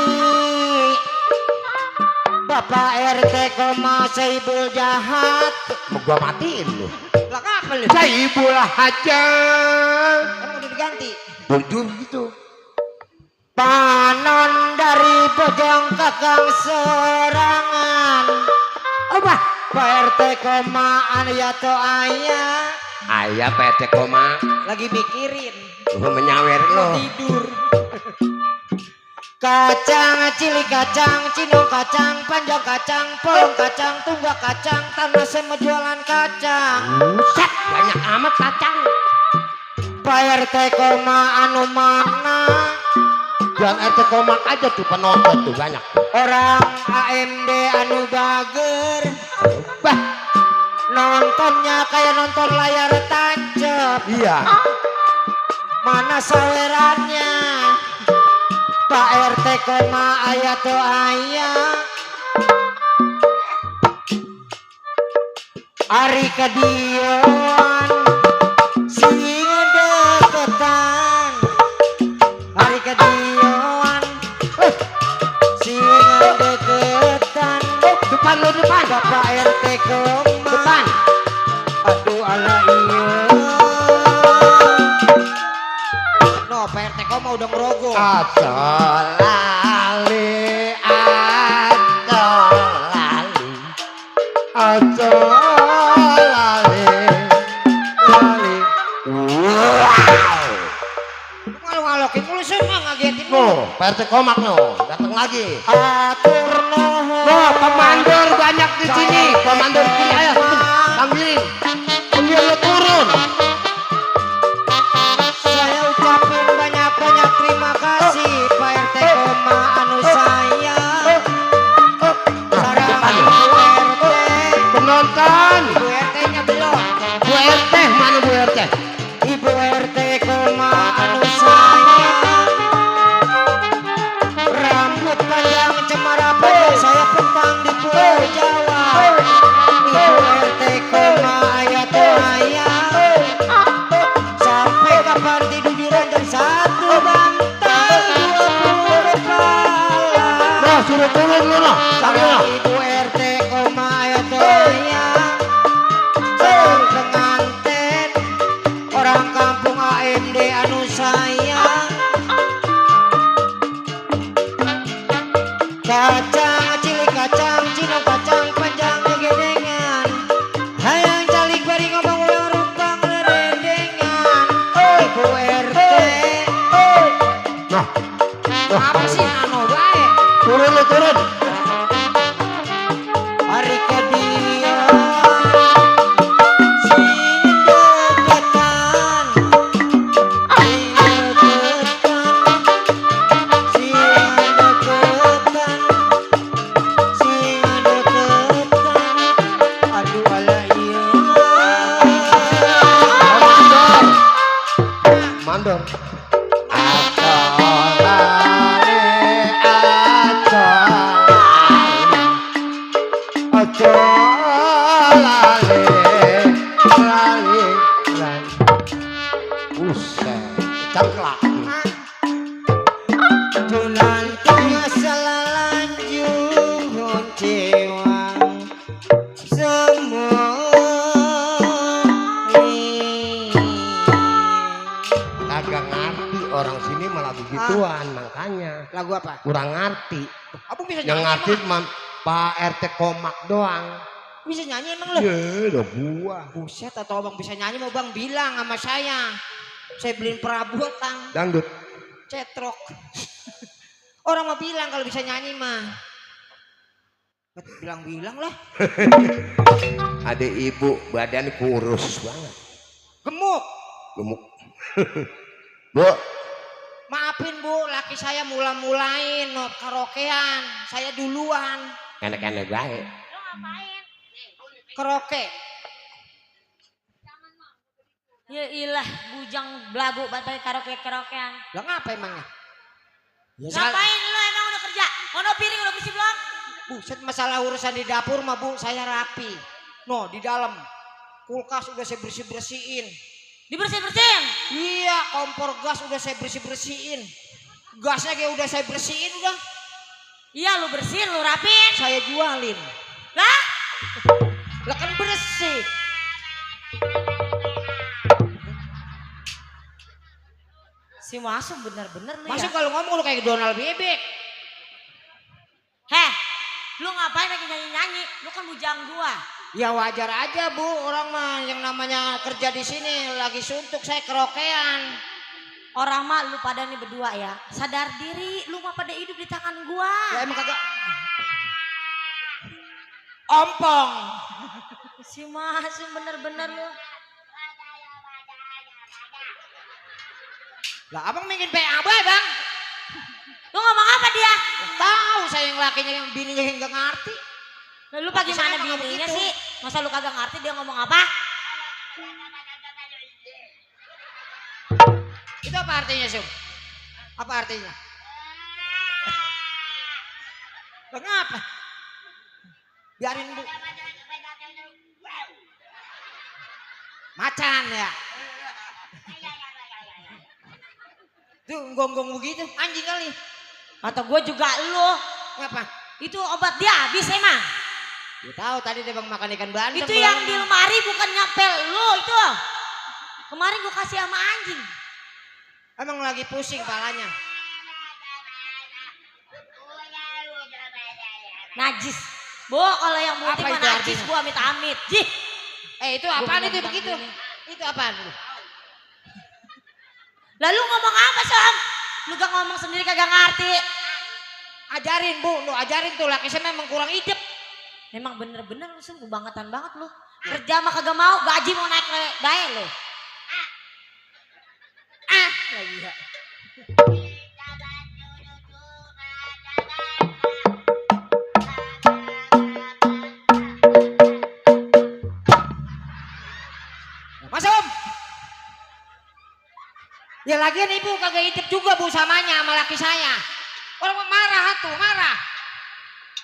Bapak RT Koma Saibul jahat. Mau gua matiin lu. Lah apa lu? Saibul aja. Kan udah diganti. Bujur gitu. Panon dari Bojong Kakang Serangan. Apa? Pak RT Komaan ya to ayah. Ayah PT koma. Lagi mikirin. Menyawer lo. Tidur. Kacang, cili kacang, cinong kacang, panjang kacang, polong kacang, tunggak kacang, tanah sama jualan kacang. Buset, banyak amat kacang. Pak RT Koma anu mana? Jangan RT komak aja tuh penonton tuh banyak. Orang AMD anu bager. Bah, Nontonnya kayak nonton layar tancap. iya. Mana sawerannya? Pak RT Koma ayah to ayah. Ari kadion sing deketan. Ari kadion sing deketan. Depan lo depan. Bapak RT Koma. Depan. Aduh ala iya. No, Pak RT Koma udah ngerogoh. Aco lali, aco lali, aco lali, lali. Wow. Ngalok-ngalokin mulu semua ngagetin No, mulu. Pak RT komak no, datang lagi. Atur nuhun. No, pemandur banyak di sini. Pemandur sini ayo, panggilin. Panggil lo turun. Saya ucapin banyak-banyak terima kasih Pak RT Koma anu saya. Sarang Ibu RT. Penonton. Ibu RT-nya belum. Bu RT mana Bu RT? Ibu RT Koma anu saya. Rambut panjang cemara panjang saya pembang di Pulau Jawa. Ibu RT Koma ayat ayah. Sampai kapan tidur di ranjang satu bantal 20 kepala. Nah, suruh turun lu no. Cari no. Ibu RT Koma ayat ayah. Seluruh pengantin orang kampung AMD anu sayang. Kacang, cili kacang, cinong kacang, panjang gedengan. Hayang calik bari ngomong ulang rumpang lerendengan. Ibu RT. Nah, Apa sih anu bae? turun lu turun. Hari kadieu sing deketan. Sing deketan. Sing deketan. Kagak ngerti orang sini malah begituan makanya. Lagu apa? Kurang ngerti. Abang bisa Yang nyanyi ngerti emang? Pak RT Komak doang. Bisa nyanyi emang lo? Ya udah gua. Buset, atau abang bisa nyanyi mau bang bilang sama saya. Saya beliin perabotan, Dangdut. cetrok. Orang mau bilang kalau bisa nyanyi mah. Bilang-bilang lah. Ada ibu badan kurus banget. Gemuk. Gemuk. Bu, Maafin bu, laki saya mulain no karaokean. Saya duluan. enak-enak baik. Karaoke. Ya ilah, bujang belagu batai karaokean. Lah ngapa emangnya? Ya, Ngapain lu emang udah kerja? Ono piring udah bersih belum? Buset, masalah urusan di dapur mah bu, saya rapi. No, di dalam kulkas udah saya bersih-bersihin. Dibersih-bersihin. Iya, kompor gas udah saya bersih-bersihin. Gasnya kayak udah saya bersihin udah. Iya lu bersihin, lu rapin. Saya jualin. Lah? Lah kan bersih. Si Masum bener-bener lu Masuk ya. kalau ngomong lu kayak Donald Bebek. Heh, lu ngapain lagi nyanyi-nyanyi? Lu kan bujang gua. Ya wajar aja bu, orang mah yang namanya kerja di sini lagi suntuk, saya kerokean. Orang mah lu pada nih berdua ya. Sadar diri, lu mah pada hidup di tangan gua. Ya emang kagak. Ompong. Si Masum bener-bener lu. Lah abang bikin PA bang. Lu ngomong apa dia? Tahu saya yang lakinya yang bininya yang gak ngerti. Lah, lu pagi Saya mana emang bininya begitu. sih? Masa lu kagak ngerti dia ngomong apa? Itu apa artinya Sum? Apa artinya? Kenapa? Biarin bu. Macan ya. Tuh gonggong begitu, anjing kali. Atau gue juga lu. Ngapa? Itu obat dia habis emang. Ya tahu tadi dia bang makan ikan bandeng. Itu yang di lemari bukan nyapel lu itu. Kemarin gue kasih sama anjing. Emang lagi pusing palanya. Najis. Bu, kalau yang putih Apa mah itu najis artinya? gua amit-amit. Jih. Itu apaan Gua itu bilang begitu? gini. Itu apaan? Lalu ngomong apa, Sam? Lu gak ngomong sendiri kagak ngerti. Ajarin bu, lu ajarin tuh laki saya memang kurang hidup. Memang bener-bener lu sungguh bangetan banget lu. Kerja mah kagak mau, gaji mau naik ke gawe lu. Lagi ya. Mas Om. Ya lagian ibu kagak hidup juga bu samanya sama laki saya. Orang marah tuh, marah.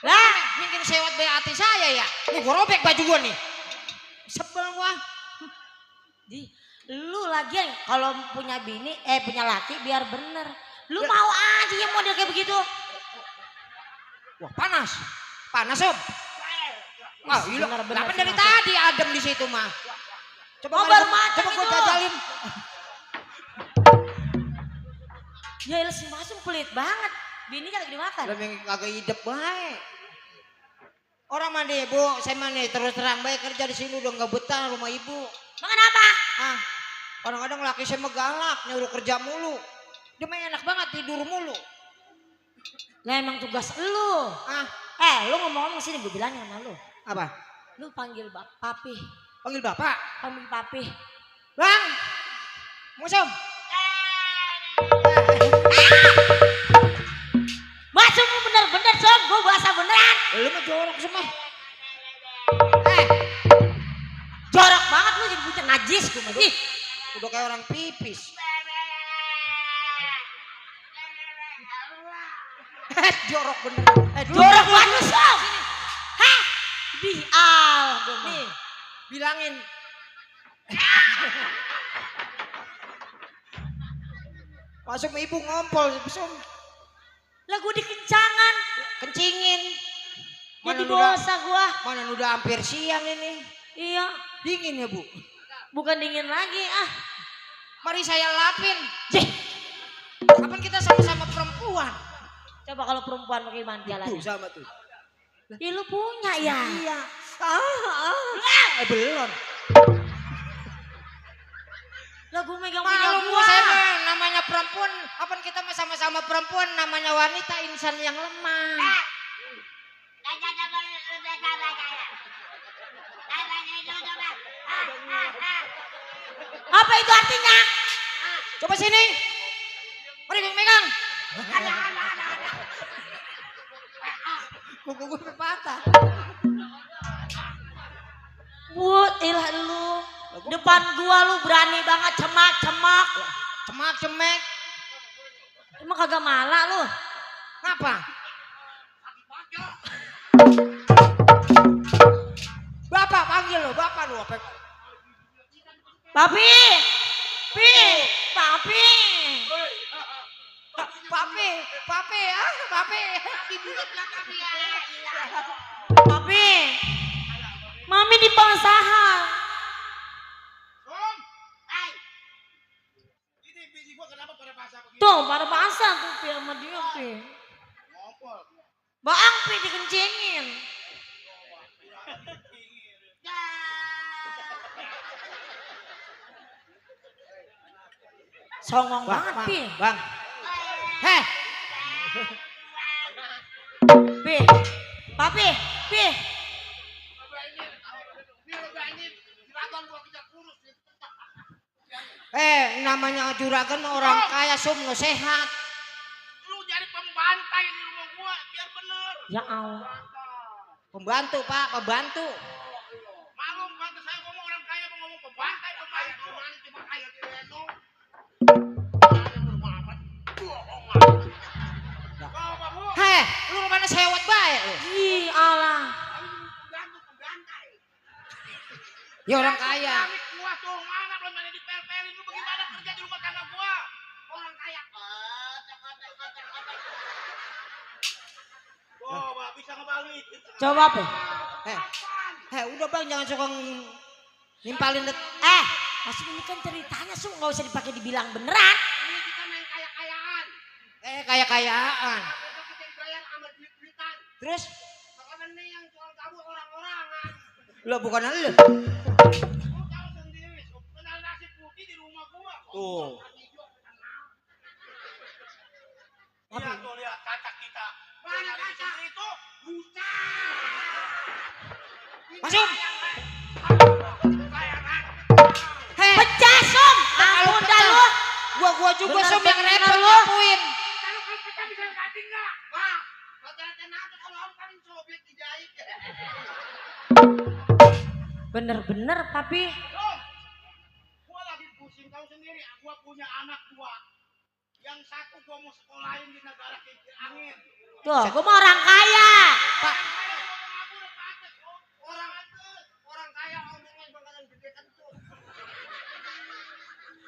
Lah, mungkin sewot bayi hati saya ya. Nih gua robek baju gua nih. Sebel gua. Di, lu lagian kalau punya bini, punya laki biar bener. Lu mau aja yang model kayak begitu. Wah panas, panas Om. Ah, iya, Bener-bener kenapa sih, dari Mas. tadi adem di situ mah? Oh, mari baru gua- matang coba gua itu. jajalin. Ya elah si Masum pelit banget. Bini kan lagi dimakan. Lebih kagak hidup baik. Orang mah deh bu, saya mah nih terus terang baik kerja di sini udah nggak betah rumah ibu. Makan apa? Ah, kadang-kadang laki saya mah galak nyuruh kerja mulu. Dia mah enak banget tidur mulu. Lah emang tugas lu. Ah, Lu ngomong-ngomong sini gue bilangin sama lu. apa? Lu panggil papi. Panggil bapak. Panggil papi. Bang, Musom. Masuk lu bener-bener Som. Gue bahasa beneran. Lu mah jorok semua. Jorok banget lu jadi bocah najis gue mah. Ih, Udah kayak orang pipis. Jorok bener. Jorok banget Som. Hah? Di Nih, bilangin. Masuk ibu ngompol, Som. lagu dikencangan. Kencingin. Jadi udah- dosa gua. Mana udah hampir siang ini. Iya. Dingin ya, Bu? Bukan dingin lagi ah. Mari saya lapin. Cih. Kapan kita sama-sama perempuan? Coba kalau perempuan bagaimana Tuh jalannya? sama tuh. Ya lu punya ya. Iya. Belum. Lagu megang punya Malu gua. saya mah, namanya perempuan. Kapan kita mah sama-sama perempuan? Namanya wanita insan yang lemah. Apa itu artinya? Coba sini. Mari megang. Kuku gue patah. But, ilah lu. Depan gua lu berani banget cemak-cemak. Cemak-cemek. Emang kagak malah lu. Ngapa? Bapak panggil lo, bapak lu apa? Papi. Pi. Papi. Papi, papi. Papi. Mami di pengusaha. Tuh, pada basah tuh Pi sama dia Pi. Baang Pi dikencingin. Songong banget Pi. Bang. Heh, Pi. Papi. Pi. namanya juragan orang kaya sumno sehat. Lu jadi pembantai di rumah gua biar bener. Ya Allah. Pembantu, Pak, pembantu. Malu pembantu saya ngomong orang kaya mau ngomong pembantai pembantu. Mana coba kaya di Reno. Heh, lu mana sewot baik lu. Ih, Allah. Ya orang kaya. Gua tuh mana belum ada dipel-pelin lu bagaimana kerja di rumah tangga gua? Orang kaya. Coba bisa ngebalik. Coba Pi. Udah Bang, jangan suka nimpalin Masih ini kan ceritanya Su, nggak usah dipakai dibilang beneran. Ini kita main kaya-kayaan. kaya-kayaan. Besok kita dibayar sama duit-duitan. Terus Makanya nih yang jual kabur orang-orangan. lo bukan lu. Lu tahu sendiri, kenal nasi putih di rumah gua. Tuh. Iya tuh lihat katak kita. Mana katak itu? Buta. Masuk. Pecah Som. Ampun dah lu. Gua juga Bener, Som yang bener repot lu. ngakuin. Kalau kita bisa ganti enggak? Wah, rata-rata nanti kalau om paling sobek dijahit. Bener-bener Papi. Om, gua lagi pusing tahu sendiri. Gua punya anak dua. Yang satu gua mau sekolahin di negara kincir angin. Tuh, gua mau orang kaya. Pak, Orang kaya omongan bakalan gede kan tuh.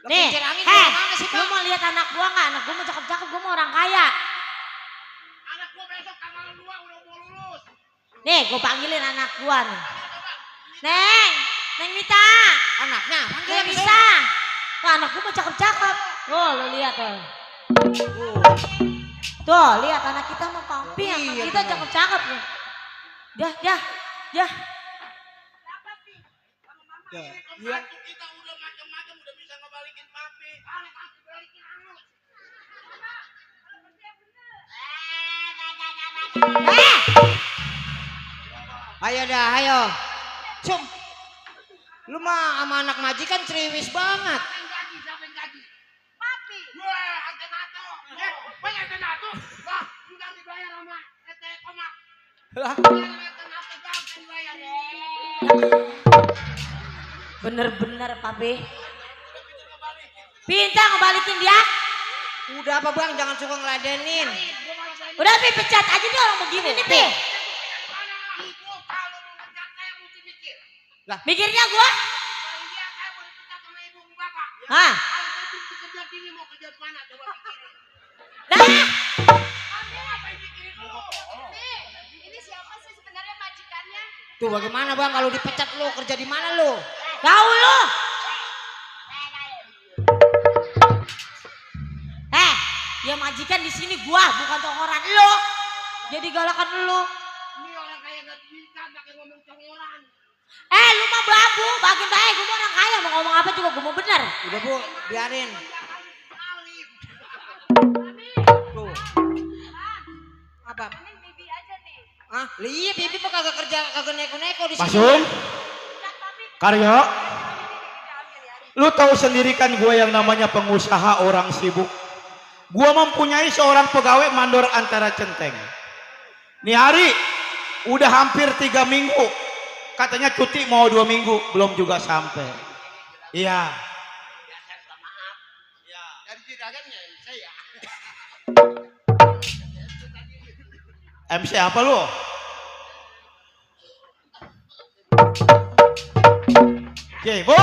Nih, kincir angin gimana sih, lu Pak? mau lihat anak gua nggak? Anak gua mau cakep-cakep, gua mau orang kaya. Anak gua besok tanggal 2 udah mau lulus. Nih, gua panggilin anak gua nih. Neng, Neng Mita, Anaknya panggil Neng lagi, Mita. Wah, anak gua mau cakep-cakep. Tuh, lu lihat tuh. Tuh, lihat anak kita mau Papi, anak Iya, kita bener. cakep-cakep nih. Dah. Pembantu kita udah macam-macam udah bisa ngebalikin papi. Kasih balikin angus. Ayo dah, ayo. Sum. Lu mah sama anak majikan ceriwis banget. Siapa yang gaji? Papi. Wah, antenato. Banyak antenato. Wah, udah dibayar sama ET Komak. Antenato gampang dibayar. Bener-bener Papi. Pintar ngebalikin dia. Udah apa bang, jangan suka ngeladenin. Udah Pi, pecat aja deh orang begini nih Pi. Lah. Mikirnya gua? Hah? Nah, Tuh bagaimana bang kalau dipecat lo, kerja di mana lo? tahu lu. Ya majikan di sini gua, bukan tongoran lo. Jadi galakan lo. Lu mah babu, bagian baik, gua mau orang kaya, mau ngomong apa juga gua mau bener. Udah bu, biarin. Tuh. Apa? Ah, iya bibi mah kagak kerja, kagak neko-neko di sini. Masum, Karyo, lu tahu sendiri kan gue yang namanya pengusaha orang sibuk. Gue mempunyai seorang pegawai mandor antara centeng. Nih hari udah hampir 3 minggu. Katanya cuti mau 2 minggu, belum juga sampai. Iya. MC apa lu? Oke, Bu.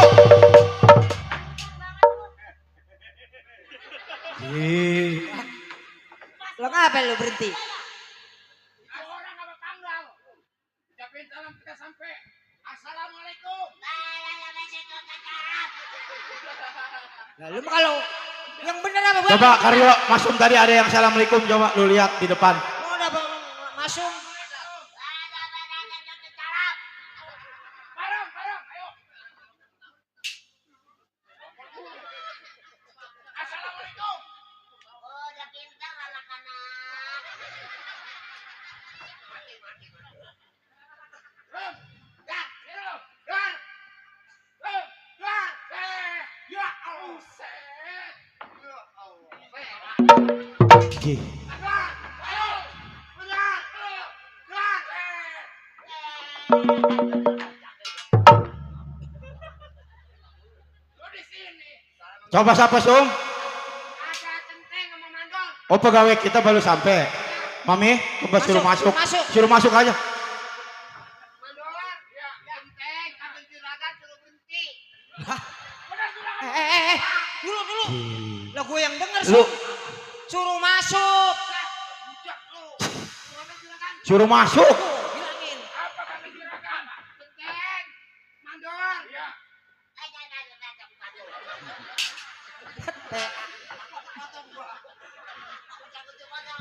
Lo ngapa lo berhenti? Orang apa tanggal? Ucapin salam kita sampai. Assalamualaikum. Nah, lu mah kalau yang bener apa bang? Coba Karyo, Masum tadi ada yang assalamualaikum, coba lu lihat di depan. Oh, udah bang, masuk. Barang, ayo. Assalamualaikum. Oh, udah pintar anak-anak. Ya Allah. Oke. Coba siapa Sum? Oh pegawai kita baru sampai. Mami, coba suruh masuk. Suruh masuk aja. Dulu. Lah gue yang denger Lu suruh masuk. suruh masuk. Bilangin.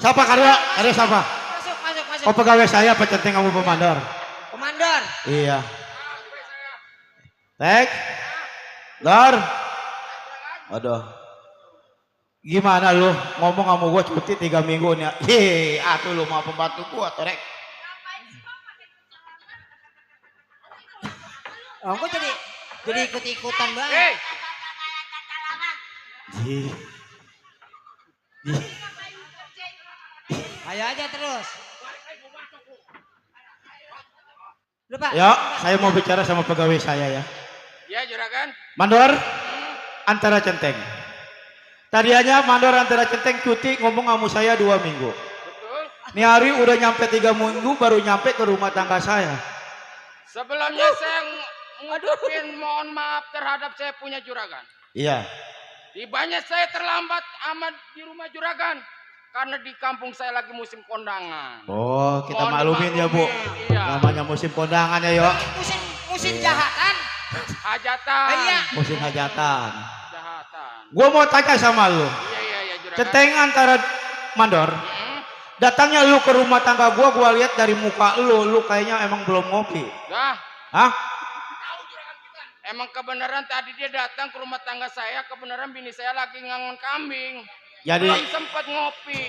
Siapa Karyo? Ada siapa? Masuk. Oh pegawai saya apa centeng kamu pemandor? Komandor. Iya. Tek. Lor. Aduh. Gimana lu ngomong sama gua cuti 3 minggu nih. Hehehe, atuh lu mau pembantu gua torek. Oh, gue jadi ikut-ikutan bang. Hei, Ayo aja terus. Udah pak. Ya, saya mau bicara sama pegawai saya ya. ya juragan. Mandor antara centeng. Tadinya mandor antara centeng cuti ngomong sama saya 2 minggu. Betul. Nih hari udah nyampe 3 minggu baru nyampe ke rumah tangga saya. Sebelumnya saya ngucapin mohon maaf terhadap saya punya juragan. Iya. Tibanya saya terlambat amat di rumah juragan karena di kampung saya lagi musim kondangan. Oh, kita Mohon maklumin ya, Bu. dimaklumin, iya. Namanya musim kondangan ya, yuk. Musim jahatan. Hajatan. Iya. Musim hajatan. Jahatan. Gua mau tanya sama lu. Iya juragan. Centeng antara mandor. Datangnya lu ke rumah tangga gua lihat dari muka lu kayaknya emang belum ngopi. Dah, Hah? emang kebenaran tadi dia datang ke rumah tangga saya, kebenaran bini saya lagi ngangon kambing. Jadi Belum sempat ngopi.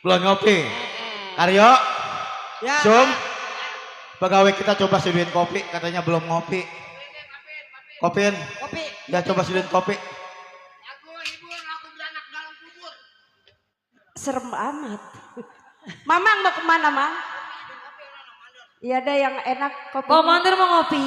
belum ngopi. Karyo, Ya. Sum, pegawai kita coba seduhin kopi, katanya belum ngopi. Kopin, Kopi. ya coba seduhin kopi. Serem amat. Mamang mau kemana, Mang? Iya ada yang enak kopi. Komandir mau ngopi.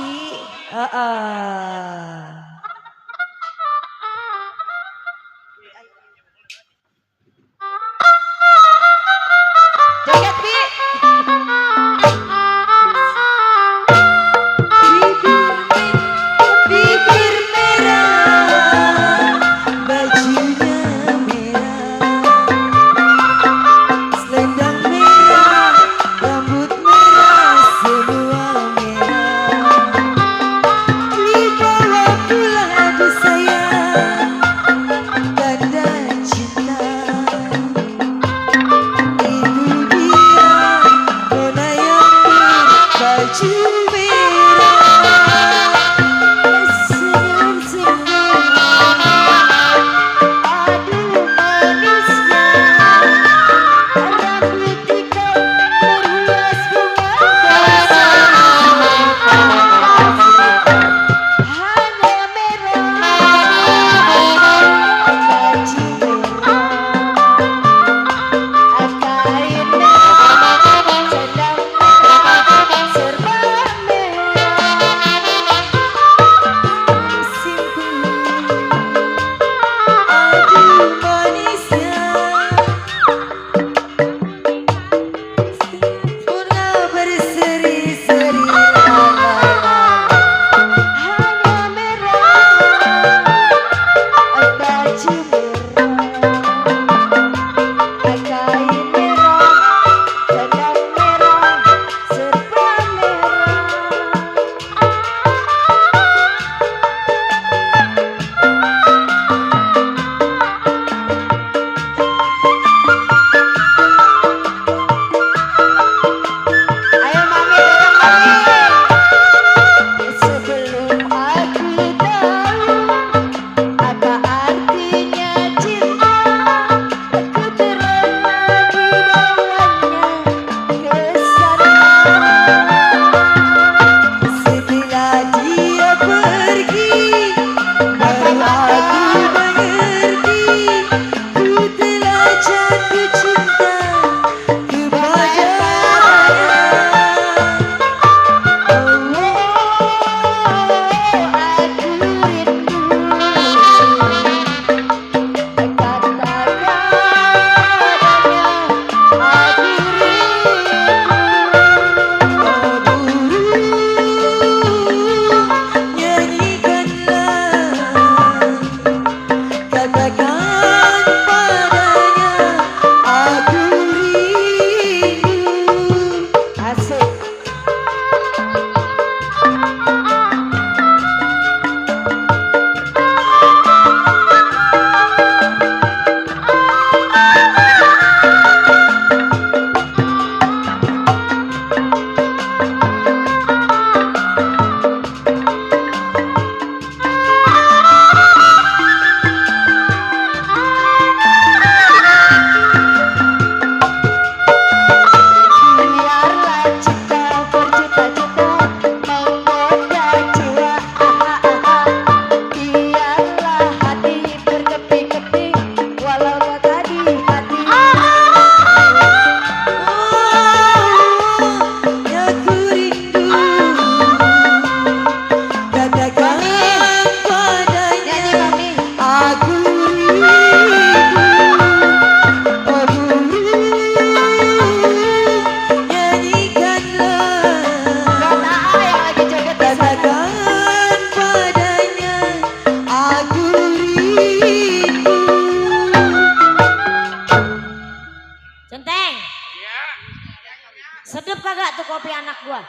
Sedep kagak tuh kopi anak gua?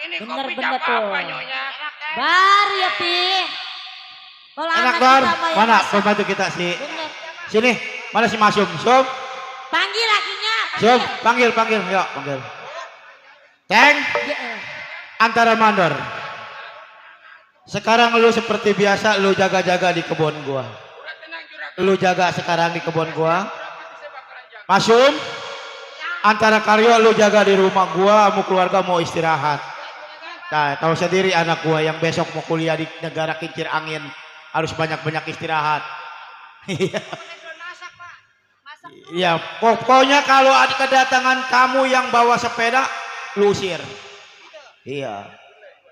Ini Bener, kopi bener apa tuh. apa nyonya? Baru ya Pi. Kalau Enak anak Dor. kita mah yang Mana masak. pembantu kita si? Bener. Sini. Mana si Masum? Sum. Panggil lakinya. Sum. Panggil, panggil. Yuk, panggil. Teng. Ya, Antara mandor. Sekarang lu seperti biasa lu jaga-jaga di kebun gua. Udah tenang juragan. Lu jaga sekarang di kebun gua. Berapa saya bakalan jaga. Masum. Antara Karyo lu jaga di rumah gua, mau keluarga mau istirahat. Nah, tahu sendiri anak gua yang besok mau kuliah di negara kincir angin harus banyak-banyak istirahat. Iya, pokoknya kalau ada kedatangan tamu yang bawa sepeda, lu usir. Iya.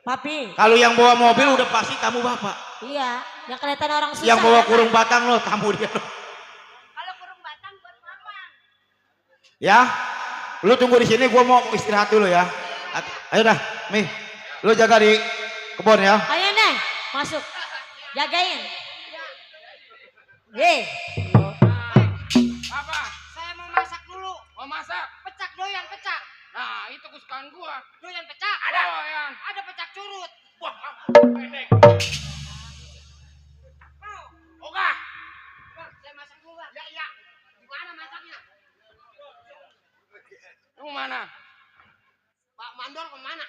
Papi. Kalau yang bawa mobil udah pasti tamu bapak. Iya, yang kelihatan orang susah. Yang bawa ya, kurung batang lo tamu dia. Kalau kurung batang buat mama. Ya, lu tunggu di sini, gua mau istirahat dulu ya. Ayo dah, Mi, lu jaga di kebun ya. Ayo nih, masuk. Jagain. Apa? Saya mau masak dulu. Mau masak? Pecak doyan pecak. Nah, itu kesukaan gua. Doyan pecak. Ada. Doyan. Ada pecak curut. Wah, pendek. Oga. Bang, saya masak dulu bang. Ya iya. Gimana masaknya? Lu mana? Pak Mandor kemana?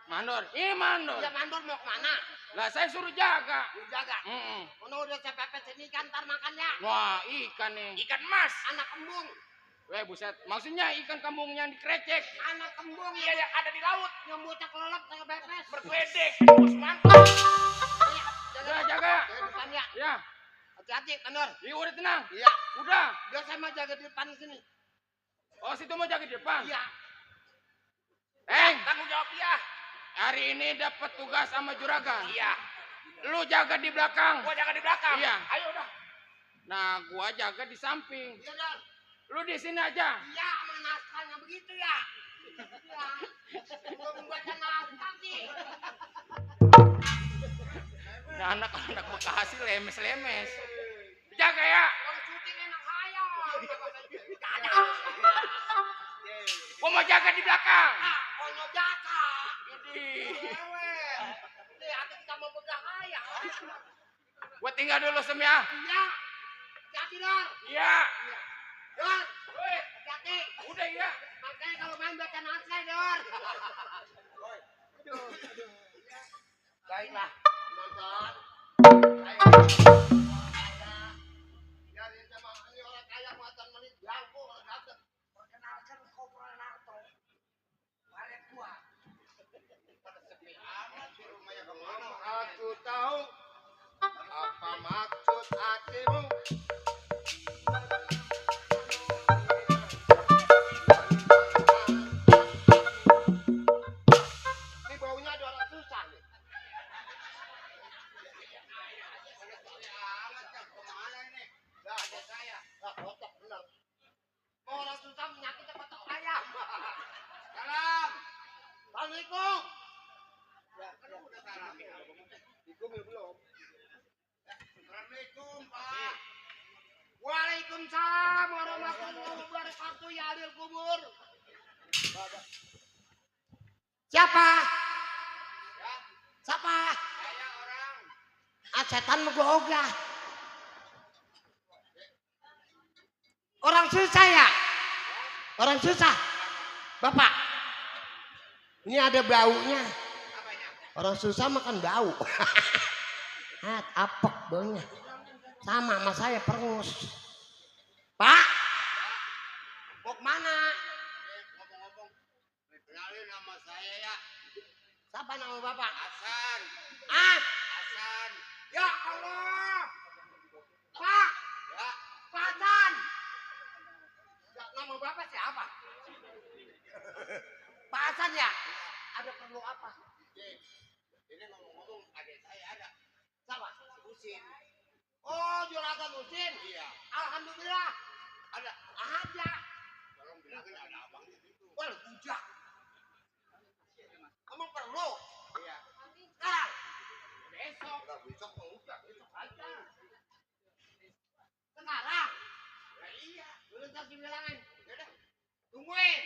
Mandor. Ini mandor. Ya Mandor mau kemana? Lah saya suruh jaga. Lu jaga. Mm-mm. Udah saya pepet sini kan ntar makannya. Wah, ikan nih. Ikan mas. Anak kembung. Weh, buset. Maksudnya ikan kembungnya dikrecek. Anak kembung Iya, yang ada di laut. yang bocah kelelep saya pepes. Bergeledek. Bos mantap. Jaga Jaga. di depan ya. Ya. Hati-hati Mandor. Iya, udah tenang. Iya. Udah. Biar saya mau jaga di depan sini. Oh, situ mau jaga di depan. Iya. Tanggung jawab dia. Hari ini dapat tugas sama juragan. Iya. Lu jaga di belakang. Gua jaga di belakang. Iya. Ayo udah. Nah, gua jaga di samping. Iya Dor. Lu di sini aja. Iya sama naskahnya begitu ya. Iya. Gua membaca naskah sih. Nah, anak-anak Bekasi lemes-lemes. Jaga ya. Kalau syuting enak hayal. Gua mau jaga di belakang. Kalau jaka. Ini. Nih, hati kita mau pegang hayal. Gua tinggal dulu Sem ya. Iya. Hati-hati Dor. Iya. Dor. Woi, Hati-hati. udah ya. Makanya kalau main baca naskah Dor. Baiklah. Nonton. Biarin sama ini orang kaya muatan menit jangkau kalau datang. Perkenalkan Kopral Narto. Balik gua. Sepi amat di rumahnya kemana? Aku tahu apa maksud hatimu. Ini baunya ada orang susah nih. Kemana ini? Nah, ada saya. Nah, kotak bener. Orang susah menyakiti kotak ayam. Salam. Assalamualaikum. Ya, udah salam. Belum. Assalamualaikum, Pak. Waalaikumsalam warahmatullahi wabarakatuh. Ya alil kubur. Siapa? Siapa? Saya orang. Setan mau gua ogah. Orang susah ya? Orang susah. Bapak. Ini ada baunya. Orang susah makan bau. Apek baunya. Sama saya perengus. Pak. Mau kemana? Ngomong-ngomong. Kenalin nama saya ya. Siapa nama Bapak? Hasan. Hasan. Ya Allah. Pak. Ya. Pak Hasan. Ya, nama Bapak siapa? Pak Hasan ya? Ada perlu apa? Ini ngomong-ngomong adik saya ada. Siapa? Usin. Oh, juragan Usin? Iya. Alhamdulillah. Ada. Ada. Tolong bilangin ada abang di situ. Wah, bujak. Emang perlu? Iya. Sekarang? Besok. Udah besok mau udah. Besok aja. Sekarang? Ya iya. Belum kasih bilangin. Yaudah. Tungguin.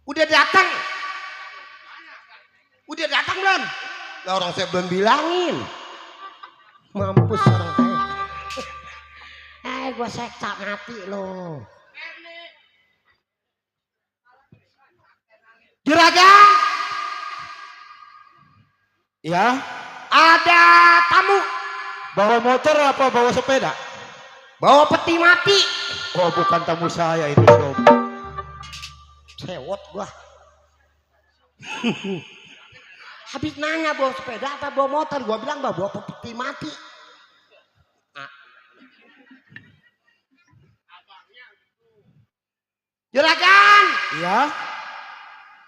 Udah datang. Udah datang belum? Lah orang saya belum bilangin. Mampus orang saya. Gua seksa mati lo. Juragan, Ya, ada tamu. bawa motor apa bawa sepeda? Bawa peti mati. Oh, bukan tamu saya itu, Sob. Sewot gua. Habis nanya bawa sepeda apa bawa motor, gua bilang bawa peti mati. Ah. Juragan, Iya,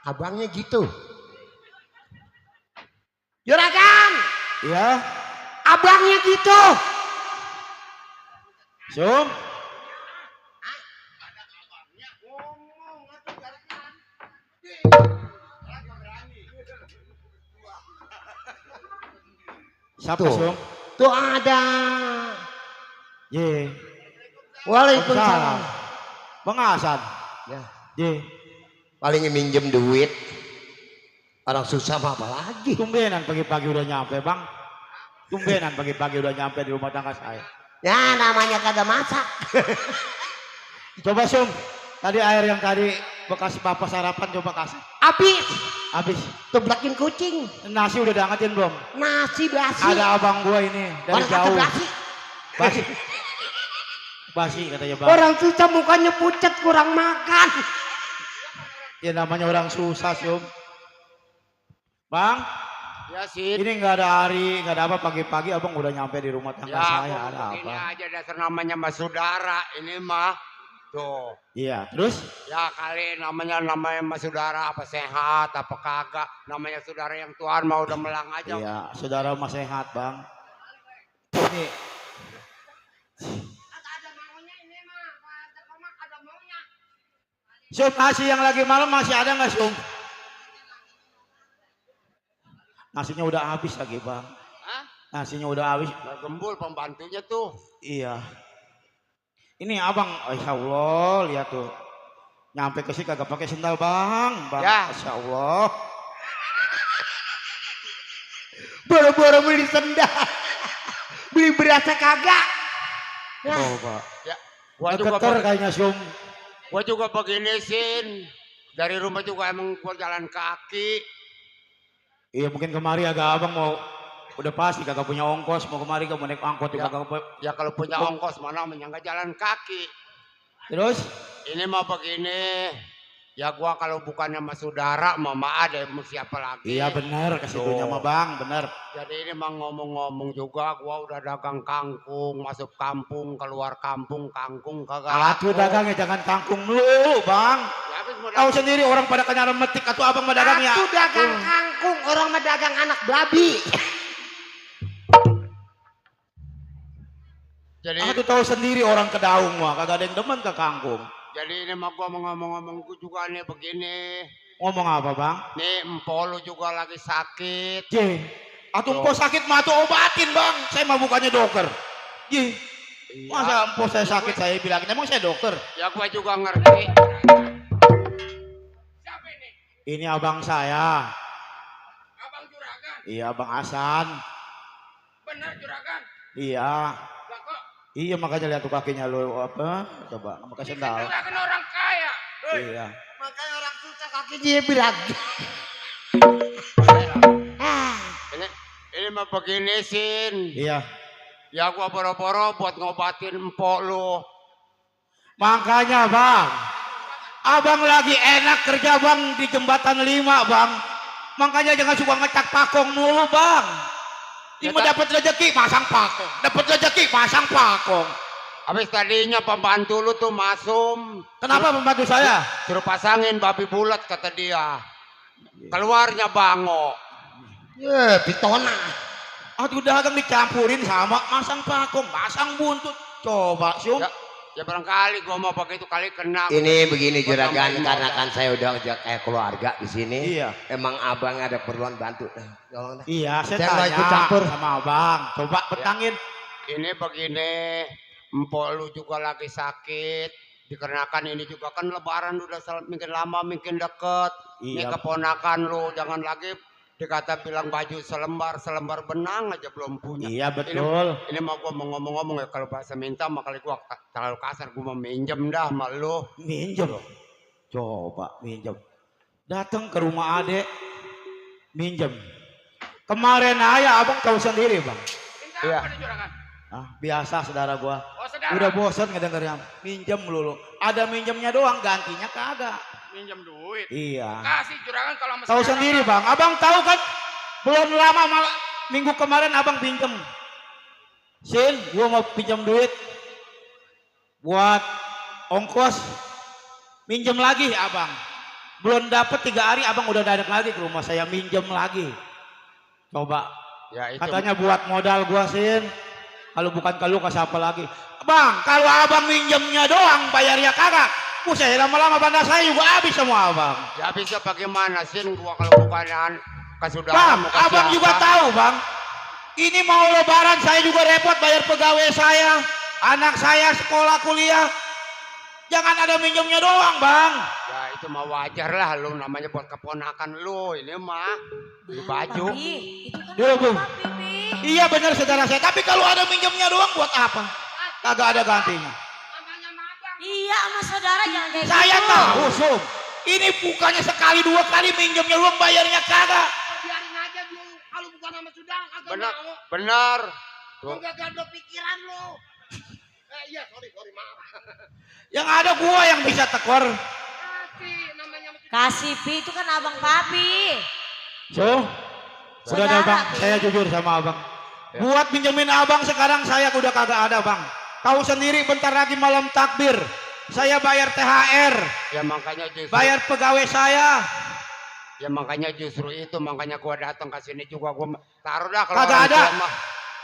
abangnya gitu. Juragan, iya. abangnya gitu. Sob. Siapa, Tuh. Sob? Tuh ada. Ye. Waalaikumsalam. Bang Hasan. Ya, Ye. paling minjem duit. Orang susah mah apa lagi? Tumbenan pagi-pagi udah nyampe, Bang. Tumbenan pagi-pagi udah nyampe di rumah tangga saya. Ya namanya kagak masak. Coba, Sob. Tadi air yang tadi bekas papa sarapan coba kasih. Habis. Habis. Teblakin kucing. Nasi udah diangkatin belum? Nasi basi. Ada abang gua ini dari Orang kata jauh. basi. Basi. Basi katanya, Bang. Orang susah mukanya pucat kurang makan. Ya namanya orang susah, Sob. Bang, Ya sih. ini nggak ada hari, nggak ada apa pagi-pagi abang udah nyampe di rumah tangga Ya, saya. gua Ada begini apa? aja dasar namanya mas saudara ini mah. Tuh. Iya, terus? Ya kali namanya mas saudara apa sehat apa kagak. Namanya saudara yang Tuhan mau udah melang aja. Iya, saudara mas sehat, Bang. Ini Sob, nasi yang lagi malam masih ada nggak, Sob? Nasinya udah habis lagi, Bang. Hah? Nasinya udah habis. Nah, gembul pembantunya tuh. Iya. Ini abang, Masya Allah, lihat tuh. Nyampe ke sini kagak pakai sendal, Bang. Bang, Ya. Masya Allah. Boro-boro beli sendal. Beli berasnya kagak. Oh, Pak. Ya. Gua juga Keter kayaknya, Sob. gua juga begini Sin. Dari rumah juga emang gua jalan kaki. Iya, mungkin kemari agak abang mau udah pasti kagak punya ongkos mau kemari mau naik angkot juga Ya. kagak. Ya kalau punya ongkos mana menyangka jalan kaki. Terus? Ini mah begini. Ya gua kalau bukannya sama saudara mama ada siapa lagi. Iya bener, kesitunya Tuh. mah Bang, bener. Jadi ini mah ngomong-ngomong juga gua udah dagang kangkung, masuk kampung, keluar kampung, kangkung kagak. Atuh laku. dagangnya jangan kangkung dulu Bang. Ya, habis mau Tahu dagang. sendiri orang pada kenyaran metik atau abang mah dagangnya. Aku dagang kangkung, orang mah dagang anak babi. Jadi Aku tahu sendiri orang kedaung mah kagak ada yang demen ke kangkung. Jadi ini mah gua mau ngomong-ngomong gua juga nih begini. Ngomong apa Bang? Nih empok lu juga lagi sakit. J. Atuh empok sakit mah atuh obatin Bang. Saya mah bukannya dokter. J. Masa empok saya sakit saya bilangin emang saya dokter. Ya gua juga ngerti. Siapa ini? Ini abang saya. Abang juragan. Iya Abang Hasan. Benar juragan. Iya. Lah kok Iya makanya lihat tuh kakinya lu apa? Coba nggak pakai sendal. juragan orang kaya. Iya. Makanya orang susah kaki dia bilang. Ini mah begini Sin. Iya. Ya gua boro-boro buat ngobatin empok lu. Makanya Bang. Abang lagi enak kerja Bang di jembatan 5 Bang. Makanya jangan suka ngecak pakong mulu Bang. Ini Ya, dapat rezeki pasang pakong. Dapat rezeki pasang pakong. Habis tadinya pembantu lu tuh masum. Kenapa membantu saya? Suruh pasangin babi bulat kata dia. Keluarnya bango. Ya, pitona. Aduh dagang dicampurin sama masang pakong, masang buntut. Coba Syum. Ya, Ya barangkali gua mau pakai itu kali kena. Ini begini Gua juragan, tambahin karena modal. kan saya udah kayak keluarga di sini. Iya. Emang abang ada perluan bantu. Tolong dah. Iya, saya Saya nggak tanya ikut campur. sama abang. Coba petangin. Ini begini, empok lu juga lagi sakit. Dikarenakan ini juga kan lebaran udah mungkin lama, mungkin deket. Ini Iya. keponakan lu, jangan lagi dikata bilang baju selembar benang aja belum punya. Iya betul. Ini mah gua mau ngomong-ngomong ya, kalau bahasa minta makanya gua terlalu kasar, gua mau minjem dah sama lu. Minjem. Coba minjem. Datang ke rumah adek. Minjem. Kemarin aja abang tahu sendiri bang. Minta Iya. apa nih juragan? Ah, biasa saudara gua. Oh saudara, Udah bosan ngedengernya. Minjem melulu. Ada minjemnya doang, gantinya kagak. minjem duit. Iya. Kasih juragan kalau sama Tahu saudara. sendiri bang. Abang tahu kan? Belum lama malah minggu kemarin abang pinjem. Sin, gua mau pinjam duit buat ongkos. Minjem lagi abang. Belum dapet 3 hari abang udah datang lagi ke rumah saya minjem lagi. Coba. Ya itu. Katanya buat modal gua Sin. Kalau bukan kalau kasih apa lagi? Bang, kalau abang minjemnya doang bayarnya kagak. Saya lama-lama bandar saya juga habis semua abang. Ya bisa bagaimana sih gua kalau bukan ke saudara Bang, mau kasih abang juga apa? tahu bang. Ini mau lebaran saya juga repot bayar pegawai saya. Anak saya sekolah kuliah. Jangan ada minjemnya doang bang. Ya itu mah wajar lah, lu namanya buat keponakan lu. Ini mah beli baju. Papi, itu kan Dulu, Bu. papi, Pi. Iya benar saudara saya. Tapi kalau ada minjemnya doang buat apa? Kagak ada gantinya. Iya sama saudara jangan kayak Saya gitu. tahu Sum. Ini bukannya sekali 2 kali minjemnya doang bayarnya kagak. Biarin aja dulu. Kalau bukan sama saudara kagak Benar, mau. benar. Tuh. Enggak ada pikiran lu. Iya, sorry, maaf. Yang ada gua yang bisa tekor. Kasih namanya Kasih Pi, itu kan abang papi. So, sudah ada Saudara, bang, Pi. saya jujur sama abang. Buat pinjemin abang sekarang saya udah kagak ada bang. Tahu sendiri bentar lagi malam takbir. Saya bayar THR, Ya makanya justru. bayar pegawai saya. Ya makanya justru itu makanya gua datang ke sini juga gua taruh dah kalau Kagak orang ada. tua mah.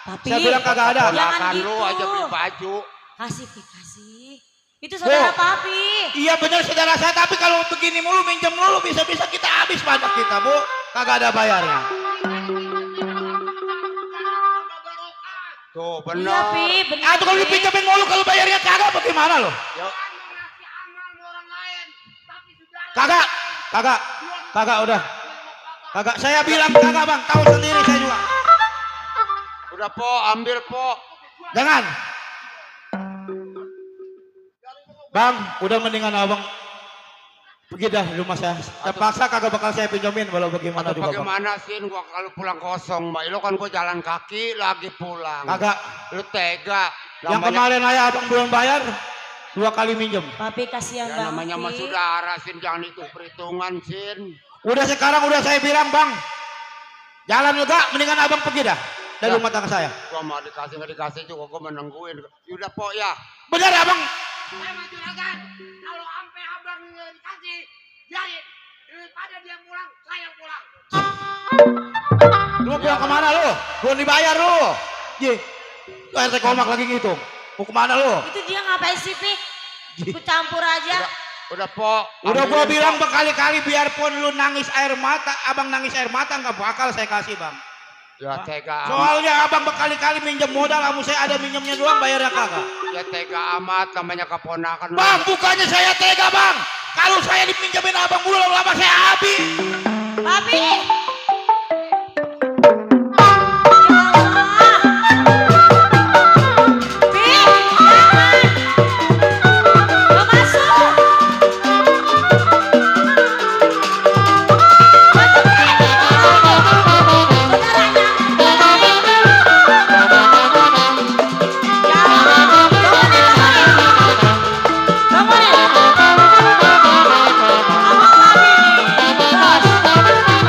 Papi. Saya bilang kagak ada. Jangan Ponakan gitu. lu aja beli baju. Kasih Pi, kasih. Itu saudara Bu. papi. Iya benar saudara saya, tapi kalau begini mulu minjem mulu bisa-bisa kita habis pajak kita bu. Kagak ada bayarnya. Tuh Iya benar. Pi, bener. Ah tuh kalau Pi. dipinjemin mulu kalau bayarnya kagak bagaimana loh? Kagak, kagak udah. Kagak, saya bilang kagak bang, tahu sendiri saya juga. Udah po, ambil po. Jangan. Bang, udah mendingan abang pergi dah di rumah saya. Terpaksa kagak bakal saya pinjemin walau bagaimana Atau juga bang. bagaimana sih gua kalau pulang kosong, Mbak? Lo kan gua jalan kaki lagi pulang. Kagak. Lu tega. Yang kemarin aja abang belum bayar, 2 kali minjem. Papi kasihan Ya, banget. namanya Pi. mah saudara, Sin. Jangan itu perhitungan, Sin. Udah sekarang udah saya bilang bang, jalan juga mendingan abang pergi dah dari Ya. rumah tangga saya. Gua mau dikasih nggak dikasih juga gua menungguin. Udah po ya. Benar abang. Saya mah juragan. Kalau sampai abang nggak dikasih, biarin. Daripada dia pulang, saya pulang. Lu mau pulang kemana lu? Belum dibayar lu. Ji, lu RT Komak lagi ngitung. Mau kemana lu? Itu dia ngapain sih Pi? Ikut campur aja. Udah po. Udah gua ambilin, bilang Po. berkali-kali biarpun lu nangis air mata, abang nangis air mata nggak bakal saya kasih bang. Ya tega amat. Soalnya abang berkali-kali minjem modal, kamu saya ada minjemnya doang bayarnya kagak. Ya tega amat namanya keponakan. Bang, bukannya saya tega bang. Kalau saya dipinjemin abang mulu lama saya habis. Papi.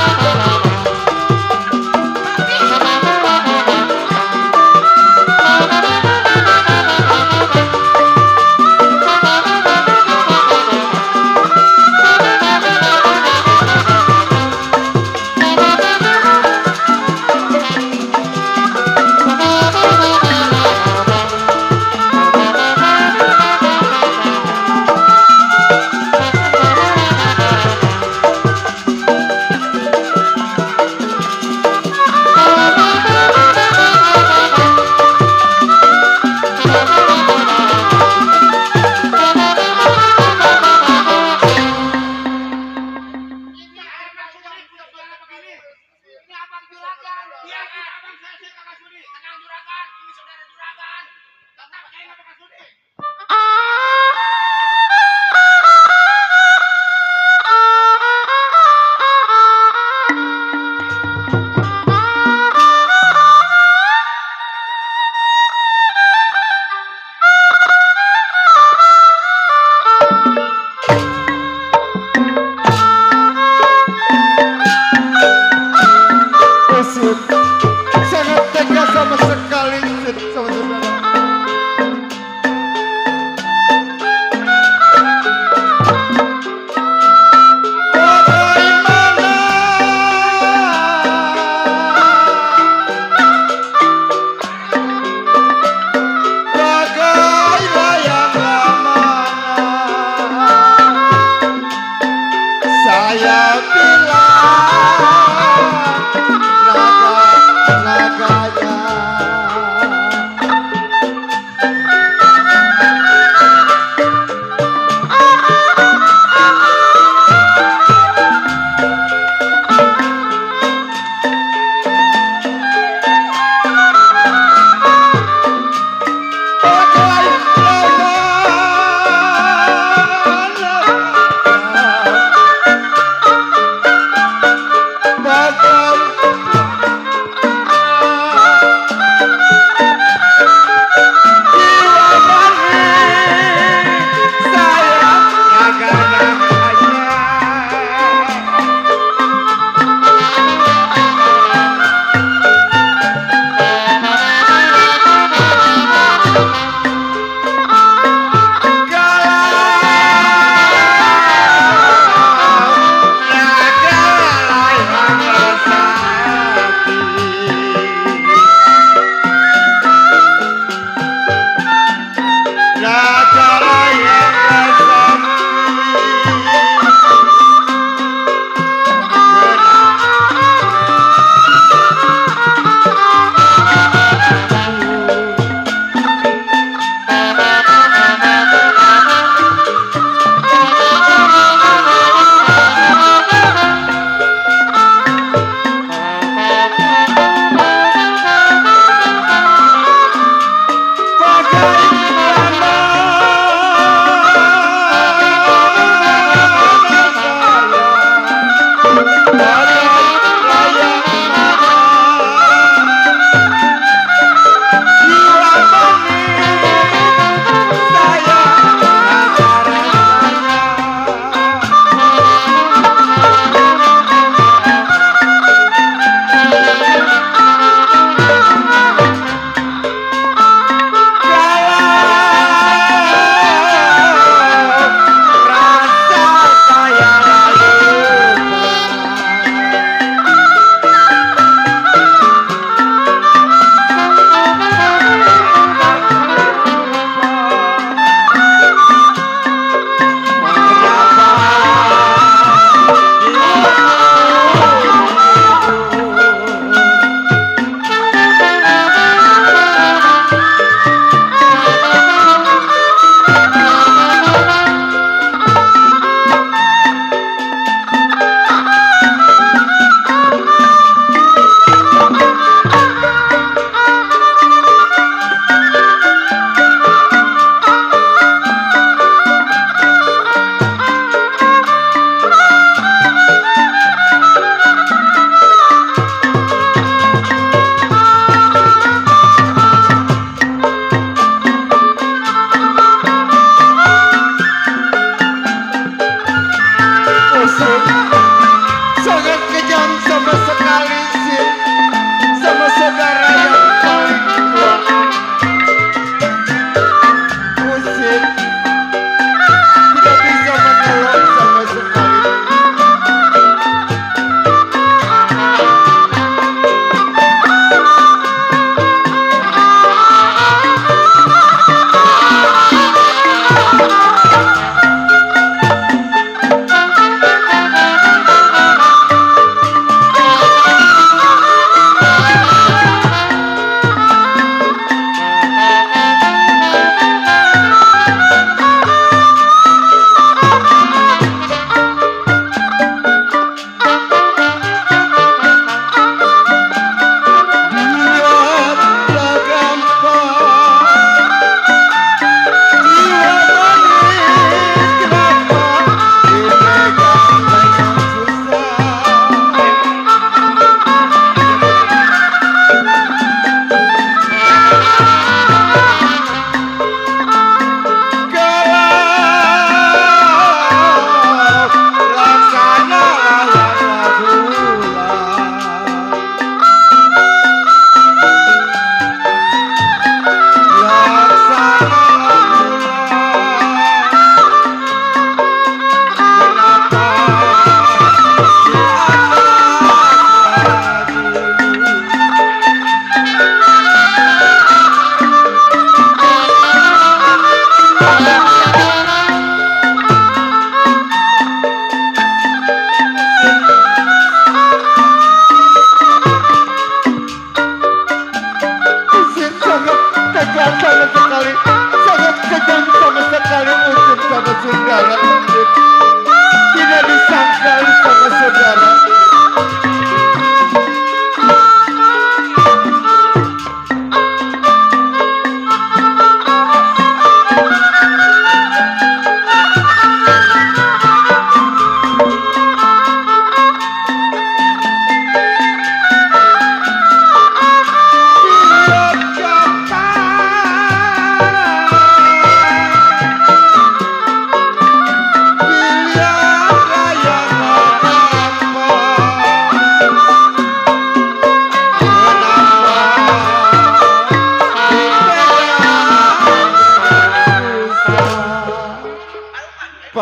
Jangan. Iya, abang saya kakak sudi. Tenang juragan, ini saudara juragan. Tetap saya nggak bakal sudi. Usut sangat tega sama sekali Usut sama saudara. Bagai layang lamanya saya bilang naga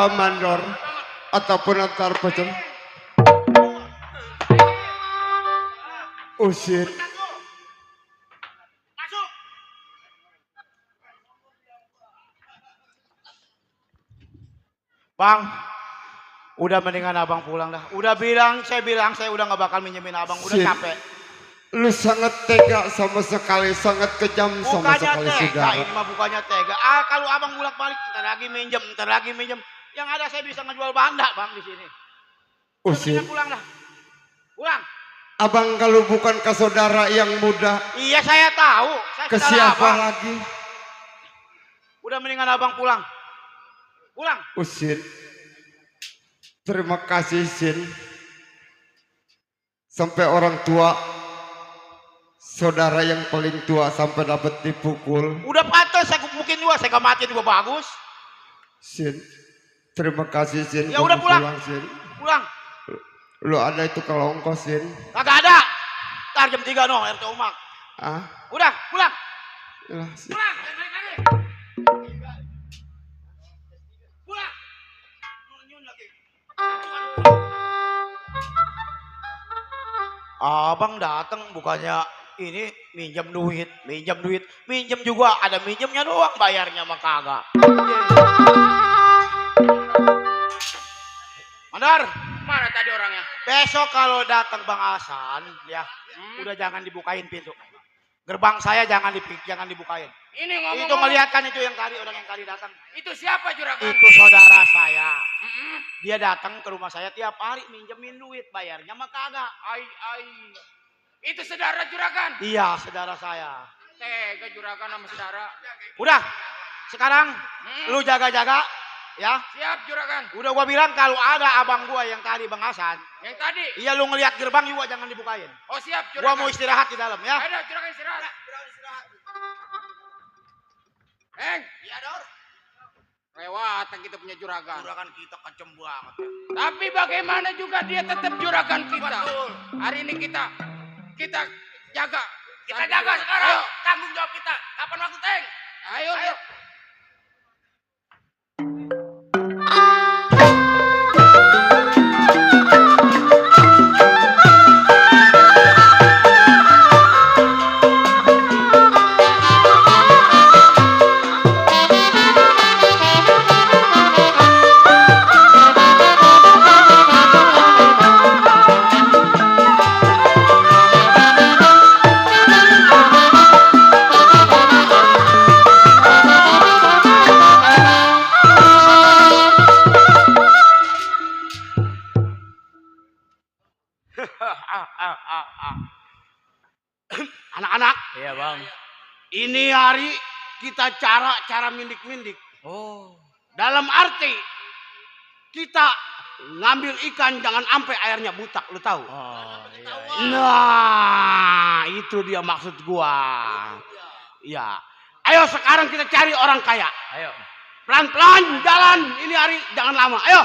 Pak Mandor ataupun antar pecel. Usir. Bang, udah mendingan abang pulang dah. Udah saya bilang saya udah nggak bakal minjemin abang. Udah Sin, capek. lu sangat tega sama sekali, sangat kejam sama Bukannya sekali tega, saudara. ini mah bukannya tega. Kalau abang bolak balik, ntar lagi minjem. Yang ada saya bisa ngejual banda bang di sini. Udah Usir. mendingan pulang dah. Pulang. Abang kalau bukan ke saudara yang muda, Iya saya tahu. Saya ke saudara siapa abang. lagi? Udah mendingan abang pulang. Pulang. Usir. Terima kasih Sin. Sampai orang tua, saudara yang paling tua sampai dapat dipukul. Udah patah saya gebukin juga. Saya gak mati juga bagus. Sin, terima kasih Sin. Ya udah Kamu pulang. Sin. Pulang. Lu ada itu kalau ongkos Sin. Kagak ada. Ntar jam 3 no RT Umak. Ah, Udah pulang. lah, Sin. Pulang. Balik. Pulang. Nyun lagi. Abang datang bukannya ini minjem duit, minjem juga ada minjemnya doang, bayarnya mah kagak. Mandar, Mana tadi orangnya? besok kalau datang Bang Hasan, ya, udah jangan dibukain pintu. Gerbang saya jangan dibukain. Ini ngomong. Itu melihatkan itu yang tadi orang yang tadi datang. Itu siapa juragan? Itu saudara saya. Mm-mm. Dia datang ke rumah saya tiap hari minjemin duit, bayarnya mah kagak. Ai. Itu saudara juragan. Iya, saudara saya. Tega juragan sama saudara. Udah, sekarang lu jaga-jaga, ya. Siap juragan. Udah gua bilang kalau ada abang gua yang tadi Bang Hasan, Yang tadi. iya lu ngelihat gerbang juga jangan dibukain. Oh siap Gua juragan. mau istirahat di dalam ya. Ayo juragan istirahat. Iya, Dor. Lewatan kita punya juragan. Juragan kita kencem banget. Tapi bagaimana juga dia tetap juragan kita. Betul. Hari ini kita jaga. Kita jaga sekarang. Ayo. Tanggung jawab kita. Kapan waktu, Teng? Ayo. Anak-anak, Iya bang. ini hari kita cara mindik-mindik. Oh. Dalam arti kita ngambil ikan jangan sampai airnya butak, lu tahu? Oh iya. Nah, itu dia maksud gua. Ya. Ayo sekarang kita cari orang kaya. Ayo. Pelan-pelan jalan, ini hari jangan lama. Ayo.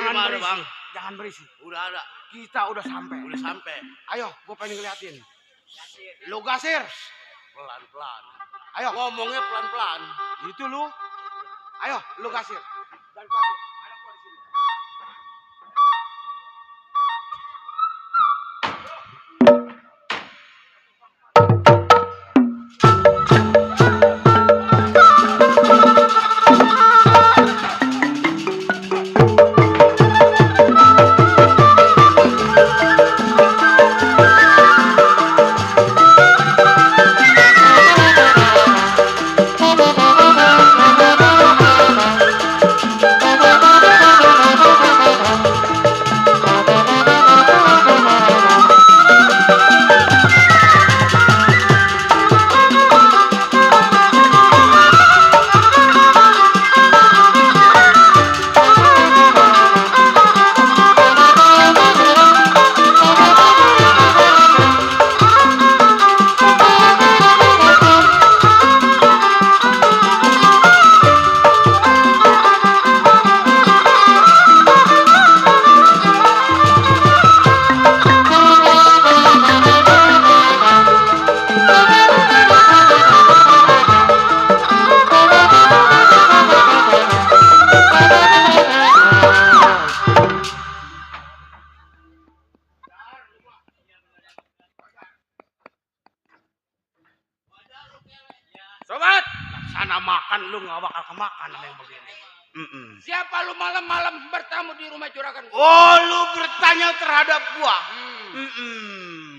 Jangan mana, berisik. Bang? Jangan berisik. Udah ada. Kita udah sampai. Udah sampai. Ayo, gue pengen ngeliatin. Lu gasir. Pelan-pelan. Ayo. Ngomongnya pelan-pelan. Itu lu. Ayo, lu gasir. Dan gasir. Ada gua di sini. Sobat, Sana makan lu nggak bakal kemakan sama yang begini. siapa lu malam-malam bertamu di rumah juragan? Oh, lu bertanya terhadap gua.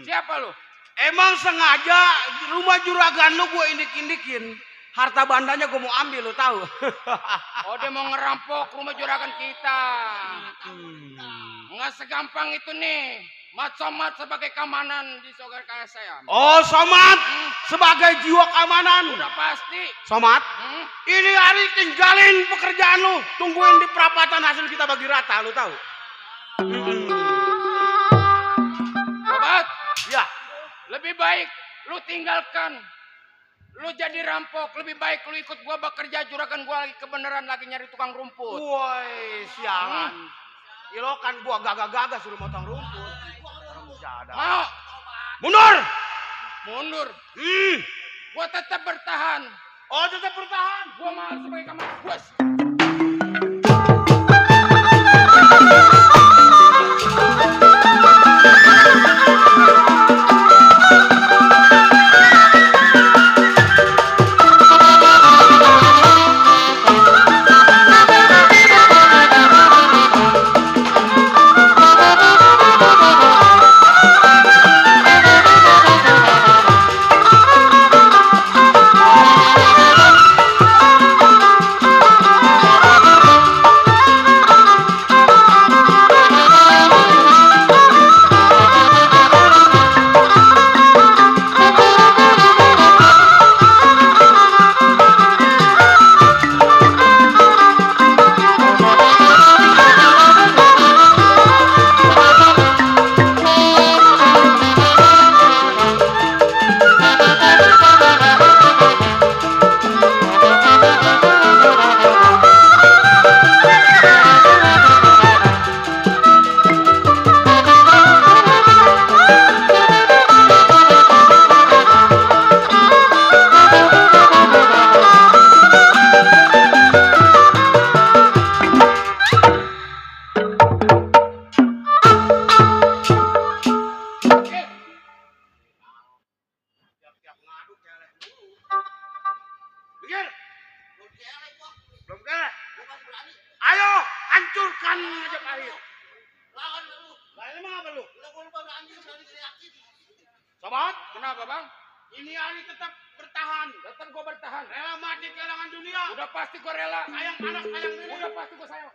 Siapa lu? Emang sengaja di rumah juragan lu gua indik-indikin. Harta bandanya gua mau ambil, lu tahu. Oh, dia mau ngerampok rumah juragan kita. Nggak segampang itu nih. Mat Somad sebagai keamanan di saudara kaya saya. Oh, Somad sebagai jiwa keamanan. Udah pasti. Somad, ini hari tinggalin pekerjaan lu. Tungguin di perapatan hasil kita bagi rata, lu tahu. Sobat, Ya, lebih baik lu tinggalkan. Lu jadi rampok, lebih baik lu ikut gua bekerja. Juragan gua lagi kebenaran lagi nyari tukang rumput. woi, sialan. Ilokan gua gagah-gagah suruh motong rumput. Mau? Mundur. Mundur. Gua tetap bertahan. Oh, tetap bertahan. Gua mau sebagai keamanan. Bos. Pikir. Belum kalah. Ayo, hancurkan Majapahit. Lawan lu. Lah emang apa lu? Sobat, Kenapa, Bang? ini hari tetap bertahan. Tetap gua bertahan. Rela mati kehilangan dunia. Udah pasti gua rela. Sayang anak, sayang diri. Udah pasti gua sayang.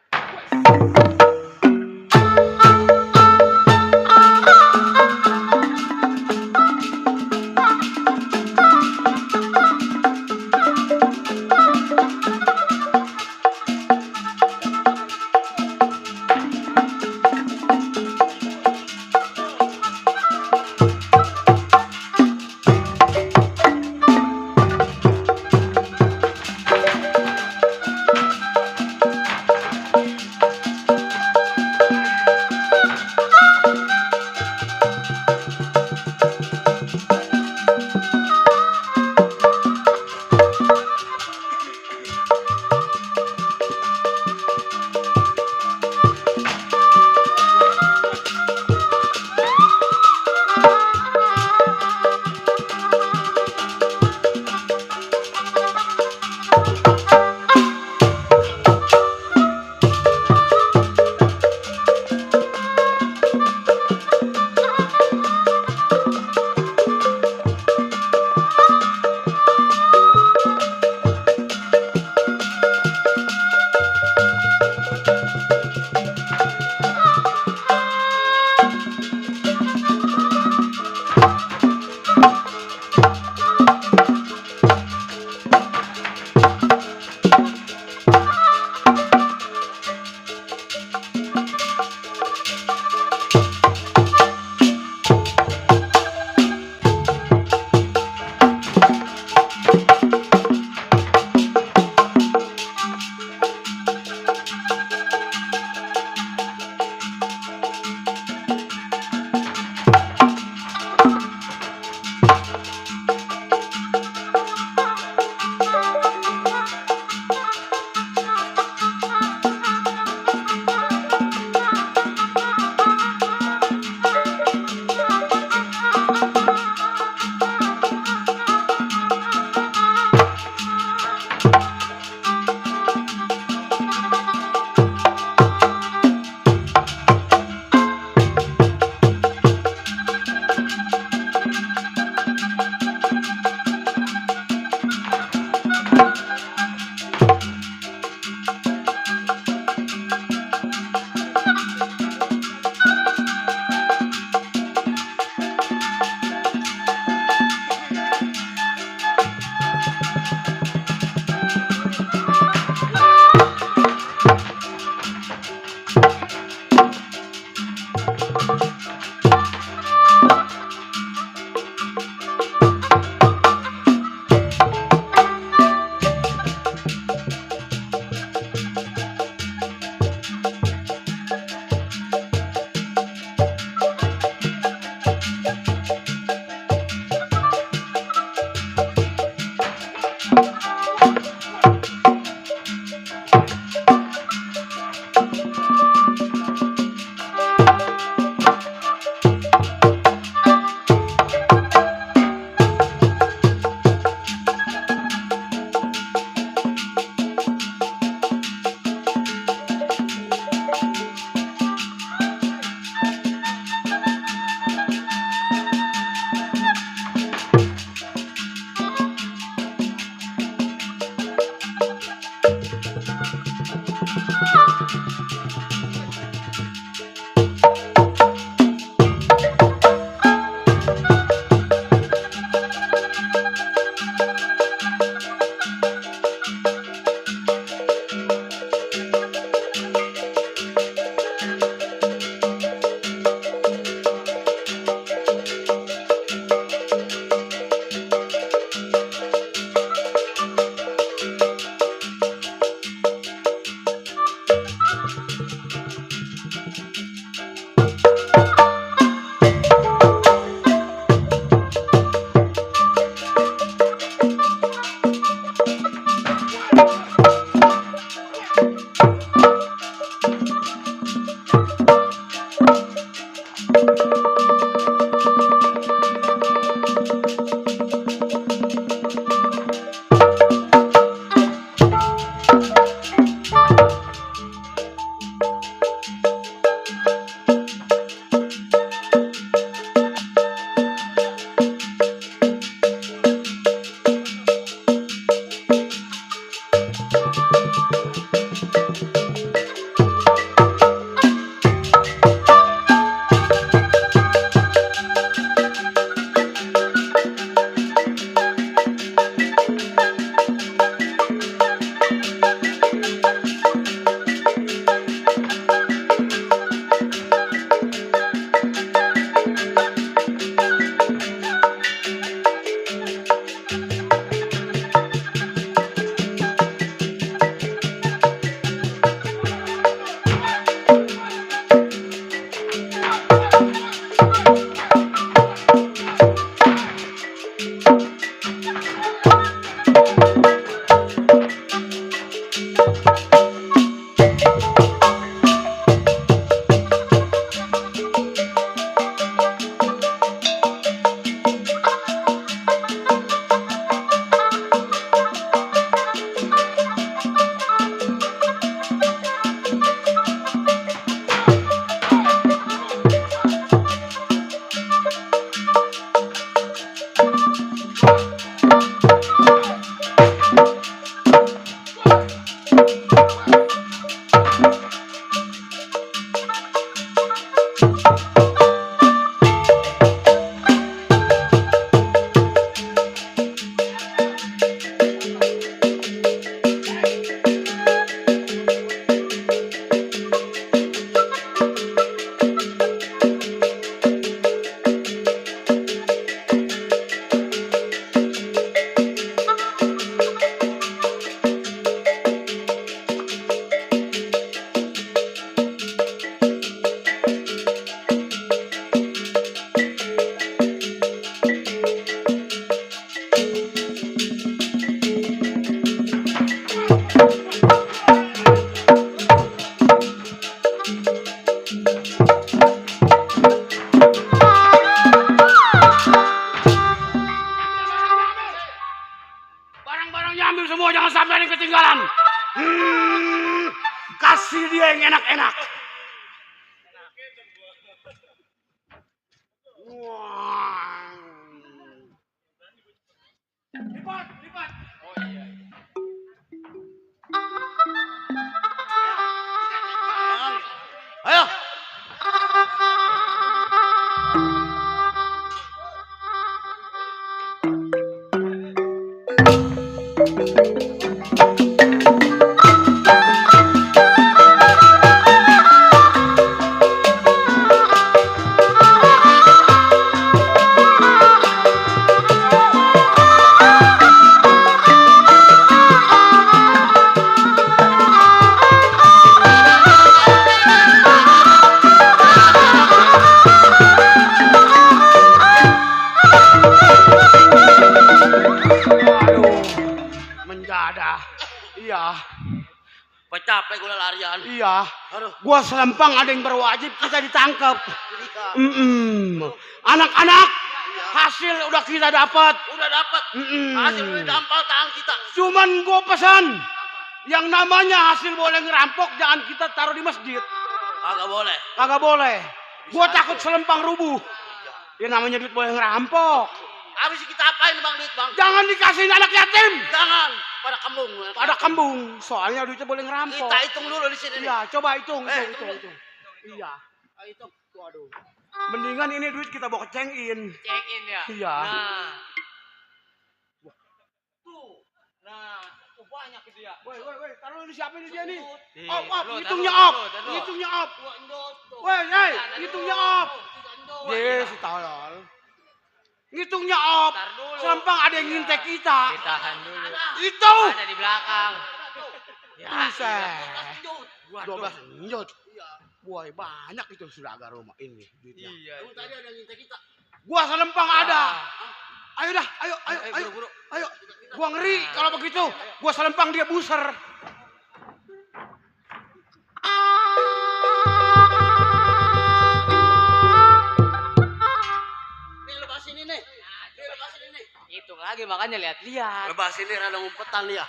Mendadak. Iya. Capek gue larian. Iya. Gua selempang ada yang berwajib kita ditangkap. Anak-anak, hasil udah kita dapat. Udah dapat. Hasil udah dampal tangan kita. Cuman gua pesan, yang namanya hasil boleh ngerampok jangan kita taruh di masjid. Kagak boleh. Kagak boleh. Gua takut selempang rubuh. Ya namanya duit boleh ngerampok. Habis kita apain bang duit bang? Jangan dikasihin anak yatim. Jangan. Pada kembung. Pada kembung. Soalnya duitnya boleh ngerampok. Kita hitung dulu di sini. Iya, coba hitung. hitung. Iya. Hitung. Waduh. Mendingan ini duit kita bawa ke cengin. Cengin ya. Iya. Nah. Nah, banyak itu ya. Woi, taruh ini siapa ini dia nih? Nih, Op, lu, hitungnya taruh, op. taruh. Hitungnya op. Woi, hitungnya op. Yes, tolol. Ngitungnya op. Ntar dulu. Selempang ada yang ngintek kita. Ditahan dulu. Itu. Ada di belakang. Ya, Buset. 12 njut. Woi, banyak itu sudah agak rumah ini duitnya. Iya. Tadi ada yang ngintek kita. Gua selempang ada. Ayo dah, ayo. buru-buru. Ayo. Gua ngeri kalau begitu. Gua selempang dia buser. Nih lepasin ini. Lepasin ini. Hitung lagi makanya lihat-lihat. Lepasin ini rada ngumpetan dia.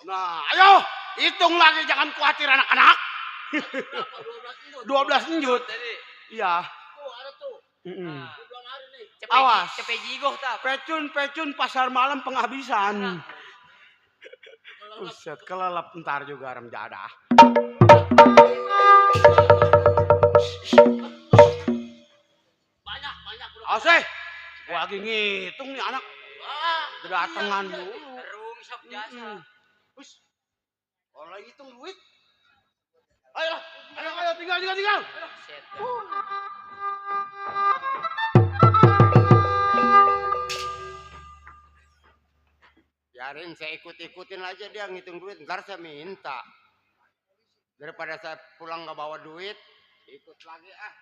Nah, ayo. Hitung lagi jangan khawatir anak-anak. 12 njut. Tadi. Iya. Tuh ada tuh. Belum hari nih. Awas. Cepet jigoh tap. Pecun pasar malam penghabisan. Buset, kelelep ntar juga rem jadah. Banyak. Awas gua lagi ngitung nih anak. Kedatangan dulu. Terung sok jasa. Kalau hitung duit. Ayo, tinggal. Set. Biarin saya ikut-ikutin aja dia ngitung duit. Ntar saya minta. Daripada saya pulang nggak bawa duit, ikut lagi ah.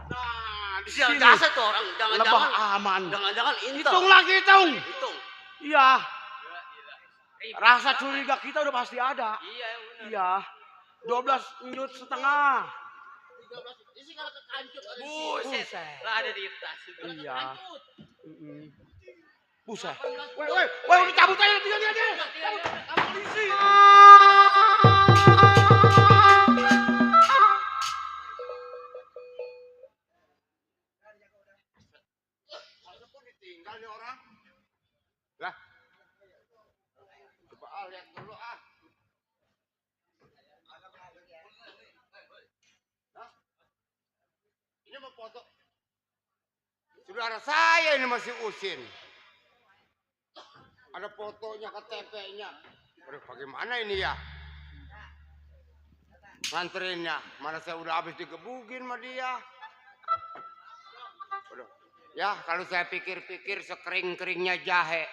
Nah, di Sial sini jasa tuh orang. lebah Jangan-jangan. aman. Jangan-jangan intel. Hitung lagi, hitung. Hitung. Iya. Rasa curiga kita udah pasti ada. Iya, yang benar. Iya. 12 njut setengah. 13. Ini kalau kekancut ada di sini. Buset. Buset. Lah ada di tas itu. Iya. Buset. Woi, udah cabut aja, tinggal dia aja. Cabut polisi. Masa pun ditinggal nih orang. Lah. Coba lihat dulu ah. Hah? Ini mau foto. Saudara saya ini masih usin. Ada fotonya KTP-nya. Aduh, bagaimana ini ya? Nganterinnya. Mana saya udah habis digebugin sama dia. Aduh. Ya, kalau saya pikir-pikir sekering-keringnya jahe.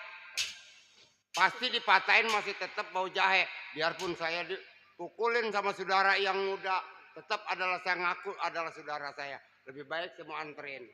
Pasti dipatahin masih tetap bau jahe. Biarpun saya dipukulin sama saudara yang muda. Tetap adalah saya ngaku adalah saudara saya. Lebih baik saya mau anterin.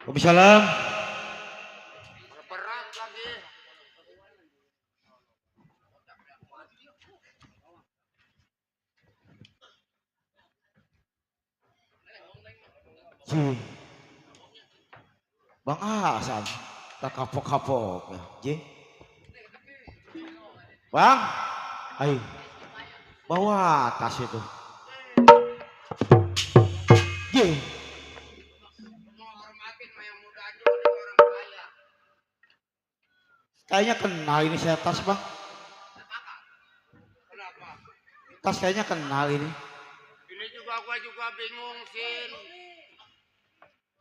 Waalaikumsalam. Berat lagi. Ji. Bang Hasan, tak kapok-kapok ya, Ji. Bang, ayo, bawa tas itu. Ji. Kayaknya kenal ini saya tas bang. Tas kayaknya kenal ini. Ini gua juga bingung, Sin.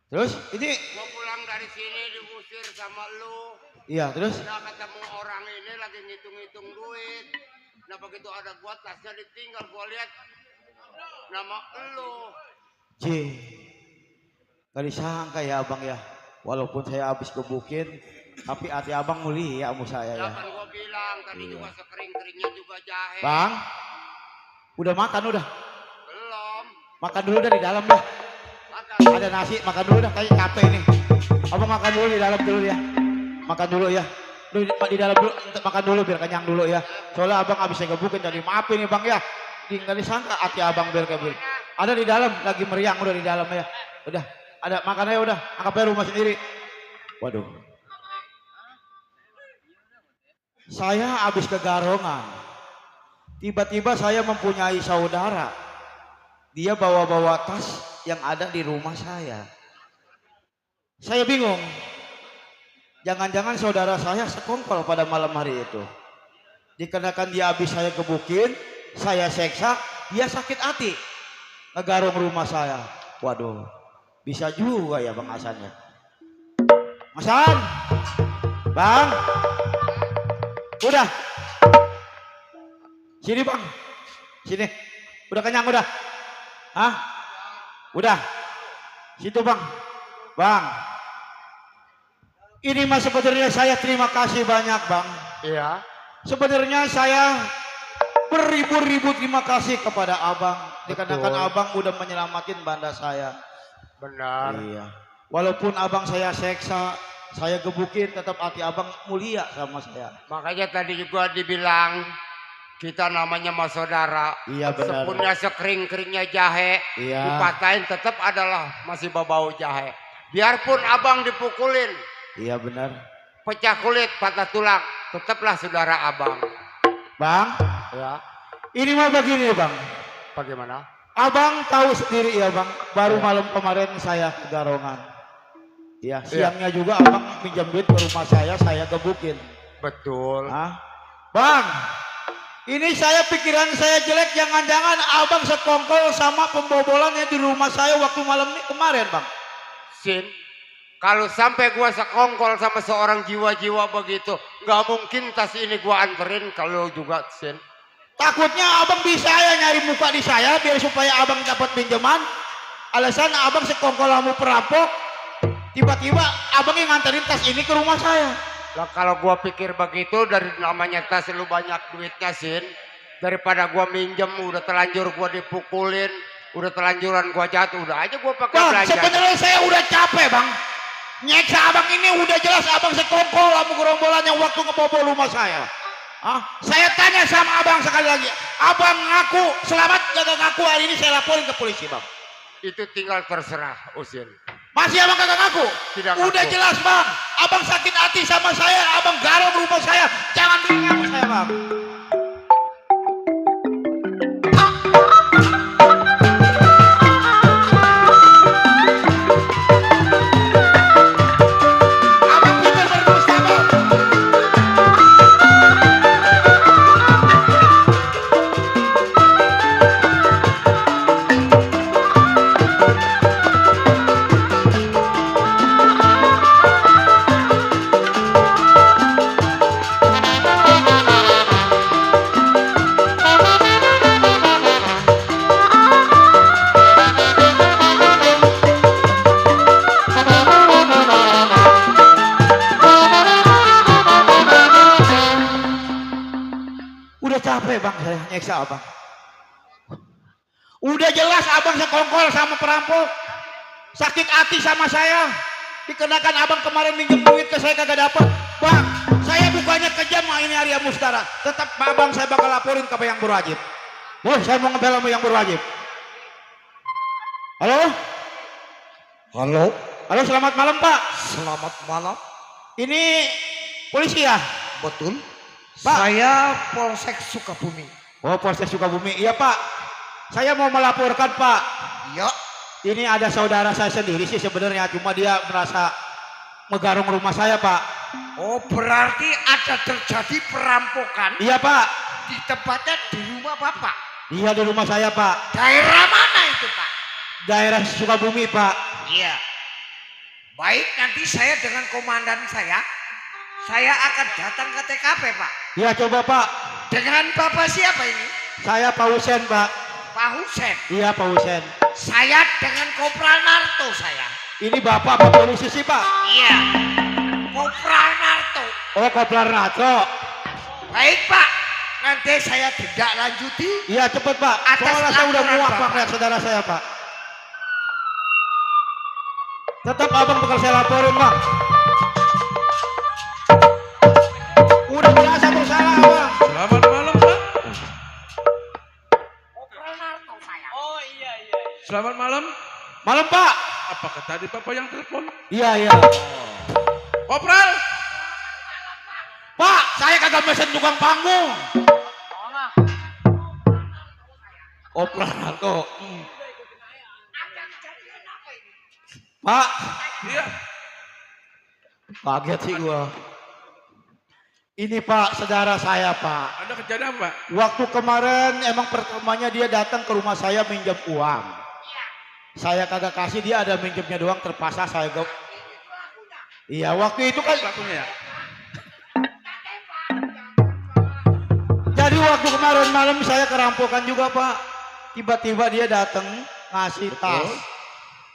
Terus ini? Gua pulang dari sini diusir sama lu. Iya terus? Udah ketemu orang ini lagi ngitung-ngitung duit. Nah begitu ada gua tasnya ditinggal, gua lihat nama lu. Ci, gak disangka ya abang ya. Walaupun saya habis gebukin, tapi hati abang mulia sama saya ya. Kan gua bilang tadi Iya. juga sekering-keringnya juga jahe. Bang, udah makan udah? Belum. Makan dulu dah di dalam dah. Ada nasi, makan dulu dah. Kayaknya capek nih. Abang makan dulu di dalam dulu ya. Makan dulu ya. Di dalam dulu, makan dulu biar kenyang dulu ya. Soalnya abang habis saya gebukin jadi maafin nih bang ya. Nggak disangka hati abang biar kabur. Ada di dalam, lagi meriang udah di dalam ya. Udah, ada makannya udah. Anggap aja rumah sendiri. Waduh. Saya habis ke Garongan. Tiba-tiba saya mempunyai saudara. Dia bawa-bawa tas yang ada di rumah saya. Saya bingung. Jangan-jangan saudara saya sekongkol pada malam hari itu. Dikarenakan dia habis saya gebukin, saya seksa, dia sakit hati. Ngegarong rumah saya. Waduh, bisa juga ya Bang Hasan ya. Mas Hasan, Bang, udah. Sini Bang, sini. Udah kenyang udah? Hah? Udah. Situ Bang. Bang. Ini mas sebenarnya saya terima kasih banyak Bang. Iya. Sebenarnya saya beribu-ribu terima kasih kepada Abang. Dikarenakan Abang udah menyelamatin banda saya. Benar. Iya. Walaupun Abang saya seksa, saya gebukin, tetap hati Abang mulia sama saya. Makanya tadi juga dibilang kita namanya mas saudara. Iya benar. Sepunnya sekering-keringnya jahe, Iya. dipatahin tetap adalah masih bau jahe. Biarpun abang dipukulin, Iya benar. pecah kulit, patah tulang, tetaplah saudara abang. Bang, Ya. ini mah begini Bang. Bagaimana? Abang tahu sendiri ya Bang, baru malam kemarin saya ke Garongan. Ya, siangnya juga Abang pinjam duit ke rumah saya gebukin. Betul. Hah? Bang, ini pikiran saya jelek, jangan-jangan Abang sekongkol sama pembobolannya di rumah saya waktu malam ini kemarin Bang. Sin, kalau sampai gua sekongkol sama seorang jiwa-jiwa begitu, nggak mungkin tas ini gua anterin kalau juga Sin. Takutnya Abang bisa ya nyari muka di saya biar supaya Abang dapat pinjaman. Alasan Abang sekongkol sama perampok. Tiba-tiba Abang yang nganterin tas ini ke rumah saya. Lah kalau gua pikir begitu dari namanya tas lu banyak duitnya Sin, daripada gua minjem udah terlanjur gua dipukulin, udah terlanjuran gua jatuh, udah aja gua pakai Bang, belanja. sebenarnya saya udah capek Bang. Nyeksa Abang ini udah jelas Abang sekongkol sama gerombolan yang waktu ngebobol rumah saya. Hah? Saya tanya sama Abang sekali lagi. Abang ngaku selamat, kagak ngaku, hari ini saya laporin ke polisi Bang. Itu tinggal terserah Usin. Masih Abang kagak ngaku? Tidak Udah ngaku. jelas Bang. Abang sakit hati sama saya, Abang garong rumah saya. Jangan bikin ngaku saya Bang. Abang pikir berdusta Bang. Udah capek Bang saya nyeksa Abang. Udah jelas Abang sekongkol sama perampok. Sakit hati sama saya. Dikenakan abang kemarin minjem duit ke saya kagak dapat. Bang, saya bukannya kejam mah ini Arya Mustara. Tetap abang saya bakal laporin ke yang berwajib. Saya mau ngebela sama yang berwajib. Halo? Halo, Halo, selamat malam Pak. selamat malam. Ini polisi ya? Betul. Pak. Saya Polsek Sukabumi. Oh, Polsek Sukabumi. Iya Pak. Saya mau melaporkan Pak. Ya, Ini ada saudara saya sendiri sih sebenarnya, cuma dia merasa ngegarung rumah saya Pak. oh berarti ada terjadi perampokan Iya Pak. di tempatnya di rumah Bapak. Iya di rumah saya Pak. Daerah mana itu Pak? Daerah Sukabumi Pak. Iya. Baik, nanti saya dengan komandan saya akan datang ke TKP Pak. Iya coba Pak. Dengan Bapak siapa ini? Saya Pak Husen Pak. Pak Husen. Iya Pak Husen. Saya dengan Kopral Narto saya. Ini Bapak apa polisi sih Pak? Iya. Kopral Narto. Oh Koplar Nato. Baik Pak, nanti saya tidak lanjuti. Iya cepet Pak. Atas Soalnya saya udah laporan muak Pak Bapak. lihat saudara saya Pak. Tetap abang bakal saya laporin Bang. Udah biasa bersalah abang. Selamat malam, Pak. Oh iya. Selamat malam. Malam Pak. Apakah tadi Bapak yang telepon? Iya iya. Kopral. Pak, saya kagak mesen tukang panggung. Koplar Nato. Pak, Iya. kaget sih gua. Ini Pak, saudara saya Pak. Ada kejadian, Pak? Waktu kemarin emang pertamanya dia datang ke rumah saya minjem uang. Saya kagak kasih, dia ada minjemnya doang, terpaksa saya go. Iya, waktu itu kan. Pelakunya ya? Jadi waktu kemarin malam saya kerampokan juga Pak. Tiba-tiba dia datang ngasih tas.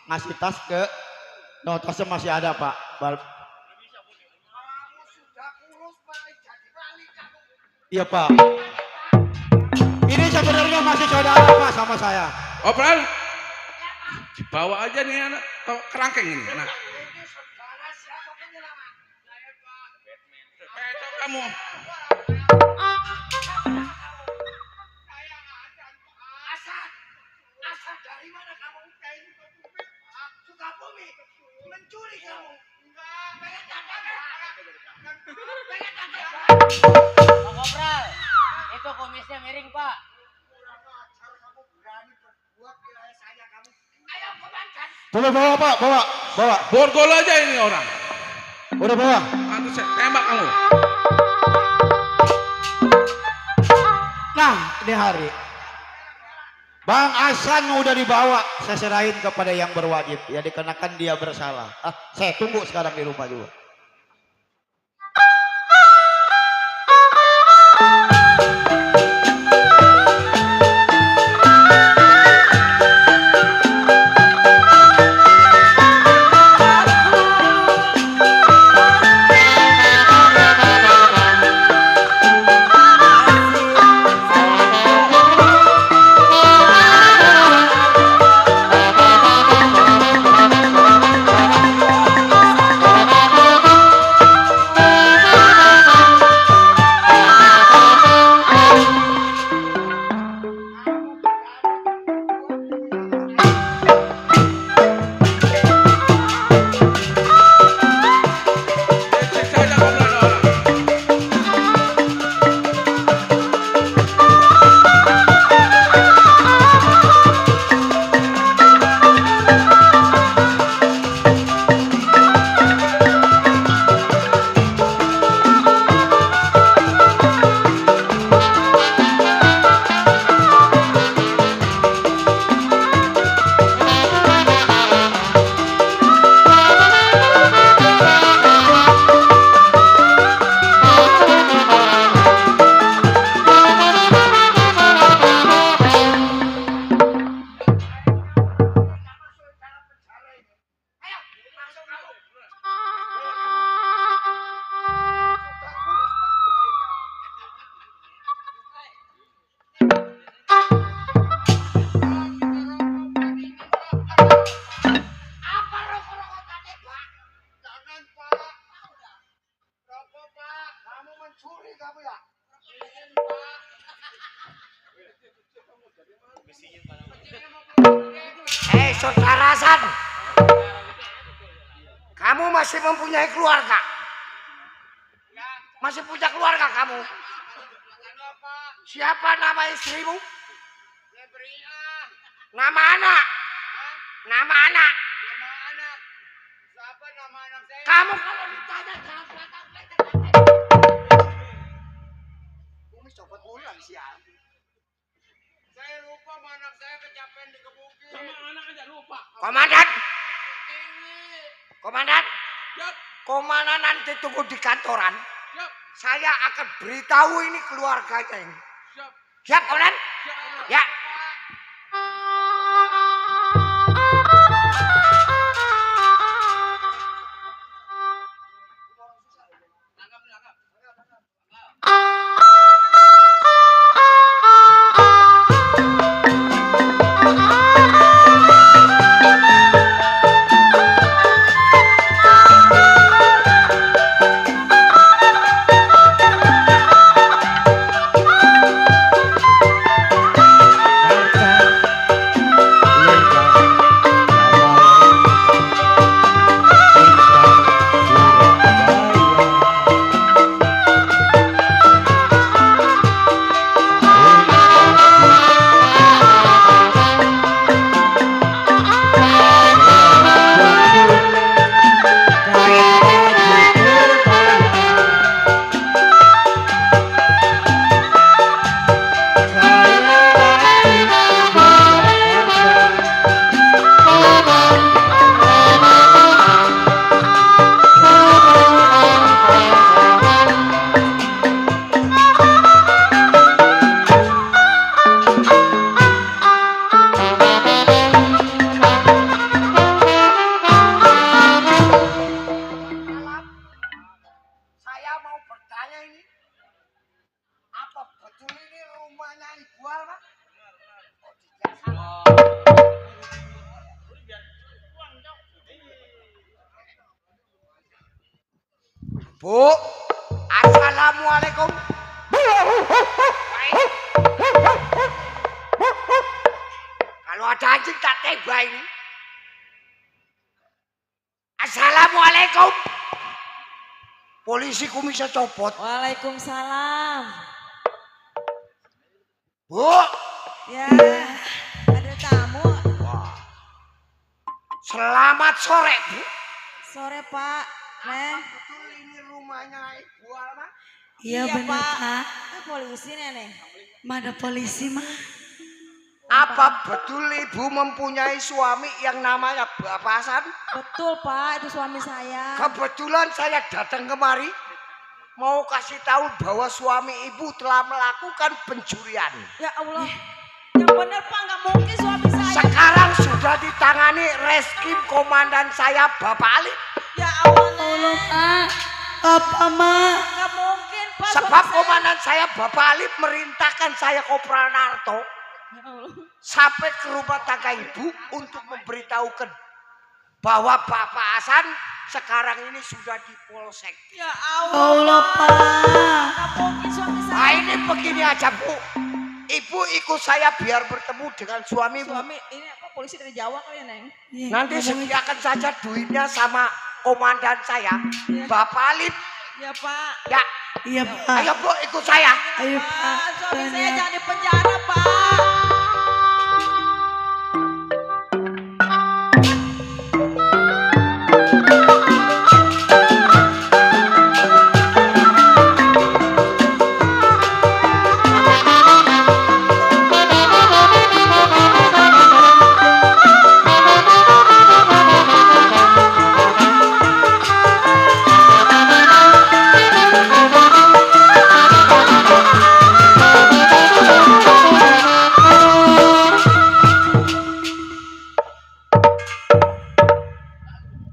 Ngasih tas ke. No, tasnya masih ada Pak. Iya Pak. Ini sebenarnya masih saudara Pak sama saya. Kopral. Dibawa aja nih anak kerangkeng ini. Nah. Itu kamu. Asal dari mana kamu kayak Sukabumi mencuri kamu? Pengen dagang. Pak Kopral, itu kumisnya miring Pak. Coba bawa Pak, bawa. Borgol aja ini orang. Udah bawa. Nanti saya tembak kamu. Nah, ini hari. Bang Hasan udah dibawa, saya serahin kepada yang berwajib. Ya dikenakan dia bersalah. Saya tunggu sekarang di rumah juga. Saudara Hasan, kamu masih mempunyai keluarga? Masih punya keluarga kamu? Siapa nama istrimu? Nama anak? Nama anak? Siapa nama anak saya? Kamu kalau ditanya jangan belakang. Umi copot ulang sih ya. Saya lupa sama anak saya kecapean dikebukin. Sama anak aja lupa. Komandan, Tinggi. komandan, Siap, komandan nanti tunggu di kantoran. siap, Saya akan beritahu ini keluarganya ini. siap, Siap, komandan? siap. Ya. Saya mau bertanya ini, apa betul ini rumahnya Ibu Alma? Bu, assalamualaikum. Baik. Kalau ada anjing tak tega ini. Assalamualaikum. Polisi bisa copot. Waalaikumsalam. Bu, Ya, ada tamu. selamat sore, Bu. Sore Pak. Neng. Betul ini rumahnya Ibu Alma? Iya benar Pak. Itu polisi Neneng. Mana polisi mah? Apa betul Ibu mempunyai suami yang namanya Bapak Hasan? Betul Pak, itu suami saya. Kebetulan saya datang kemari mau kasih tahu bahwa suami Ibu telah melakukan pencurian. Ya Allah. Yang benar Pak, nggak mungkin suami saya. Sekarang sudah ditangani Reskrim Komandan saya Bapak Ali. Ya Allah, Allah Pak. Apa mah? nggak mungkin Pak. Sebab suami saya. Komandan saya Bapak Ali merintahkan saya Kopral Narto Ya Allah. sampai ke rumah tangga Ibu untuk memberitahukan bahwa Bapak Hasan sekarang ini sudah di polsek. Ya Allah. Allah Pak. Nggak mungkin suami Nah saya. ini begini aja Bu, Ibu ikut saya biar bertemu dengan suami Bu. Suami ini apa polisi dari Jawa kali ya Neng? Iya, Nanti ngomongin- sediakan saja duitnya sama komandan saya, Bapak Alif. Ya Pak. Ya, Iya Pak. ayo Bu ikut saya. Ayo Pak. Pak, suami saya Tanya. jangan di penjara Pak.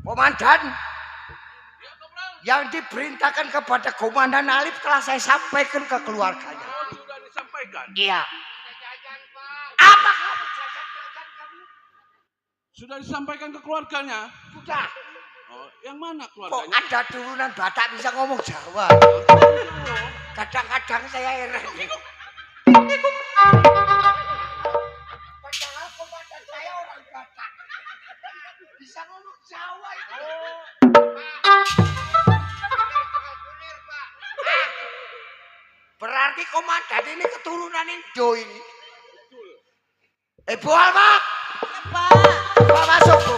Komandan, yang diperintahkan kepada Komandan Alif telah saya sampaikan ke keluarganya. Oh, sudah disampaikan. Iya. Apa kamu jajan-jajan kamu? Sudah disampaikan ke keluarganya. Sudah. Oh, yang mana Kok keluarganya? ada turunan Batak bisa ngomong Jawa? Kadang-kadang saya heran. Padahal komandan saya orang Batak. Nanti komandan ini keturunan Indo ini. Bu Alma. Pak. Coba masuk Bu.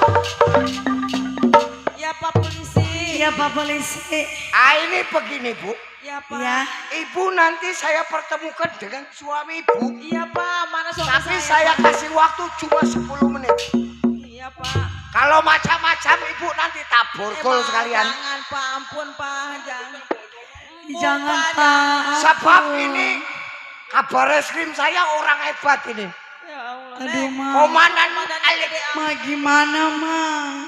Ya Pak Polisi. Iya Pak Polisi. Ini begini Bu. Ya Pak. Ya. Ibu nanti saya pertemukan dengan suami Ibu. Iya Pak, mana suami Tapi saya kasih waktu cuma 10 menit. Iya Pak. Kalau macam-macam Ibu nanti tabur gol Pak, sekalian. Jangan Pak, ampun Pak, jangan. Jangan Pak. Sebab ini kabar reskrim saya orang hebat ini. Ya Allah. Aduh Ma. Komandan Alik. Ma gimana Ma?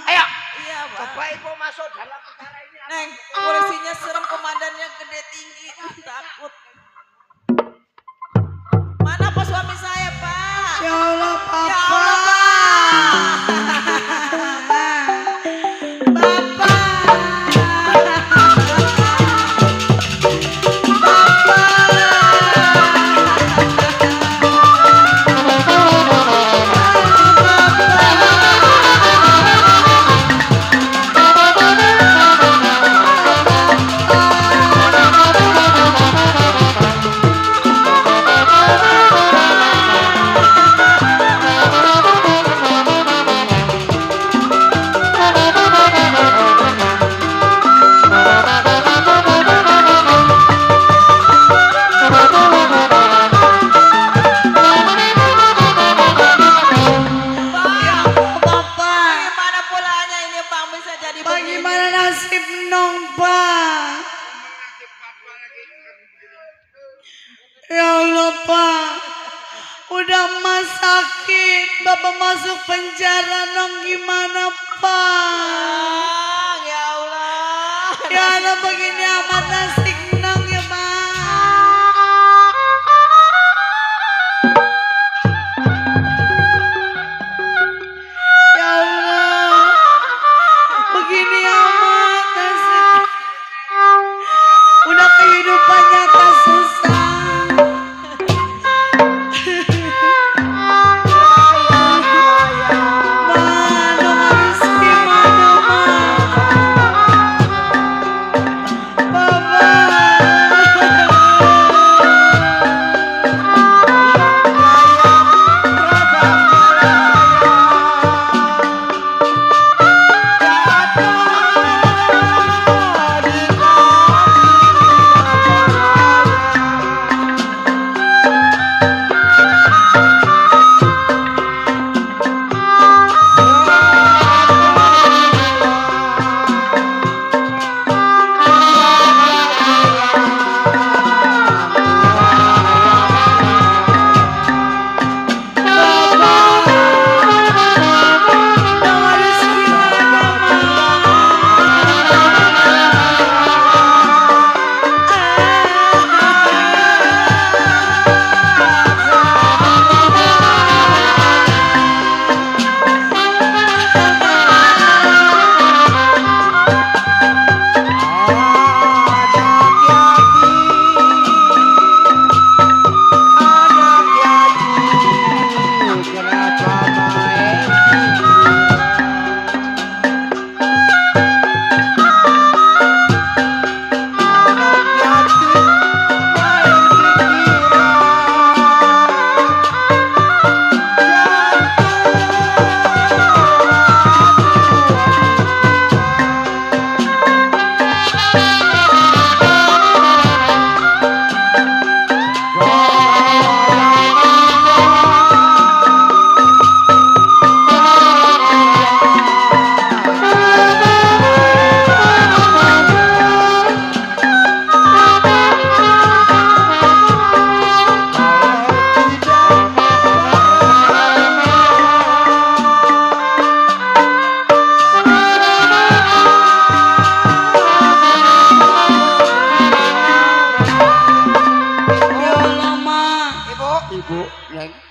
Ayo. Iya Pak. Coba Ibu masuk dalam perkara ini. Neng, polisinya serem, komandannya gede tinggi, takut. Mana Pak suami saya Pak? Ya Allah Papa. Ya Allah Pak. Gimana pulanya ini Bang bisa jadi begini? Bagaimana nasib Nong Pak? Ya Allah Pak. Udah Mas sakit, Bapak masuk penjara Nong gimana Pak? Bang, ya Allah. Ya Allah begini amat nasib Nong ya Pak. Ya Allah. Begini amat nasib. Udah kehidupan nyata susah. Mana harus gimana Ma?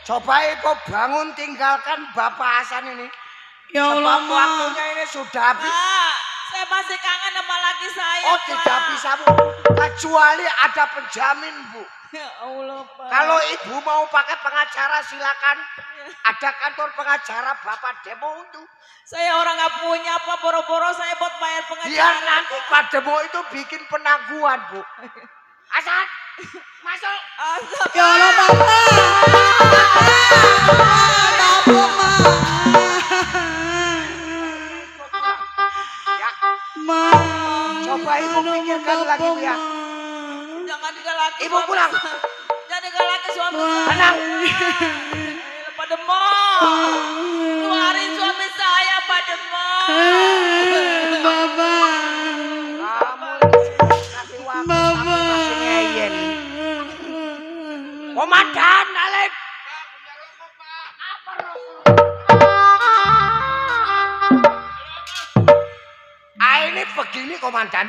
Coba Ibu bangun tinggalkan Bapak Hasan ini. Ya Allah, Sebab Ma. waktunya ini sudah habis. Pak, saya masih kangen sama laki saya. Oh, Pak. tidak bisa Bu. Kecuali ada penjamin Bu. Ya Allah, Pak. Kalau Ibu mau pakai pengacara silakan. Ada kantor pengacara Bapak Demo itu. Saya orang nggak punya apa, boro-boro saya buat bayar pengacara. Biar nanti Pak Demo itu bikin penangguhan Bu. Hasan, Masuk. Ya Allah Bapak. Bapak Ma. Coba ibu pikirkan lagi ya. Jangan digalaki. Ibu pulang. Jangan digalaki suami saya. Tenang. Pak Demon. Keluarin suami saya, Pak Demon. Bapak. Kamu kasih waktu tapi masih ngeyel. Komandan, Alek. Ini begini komandan.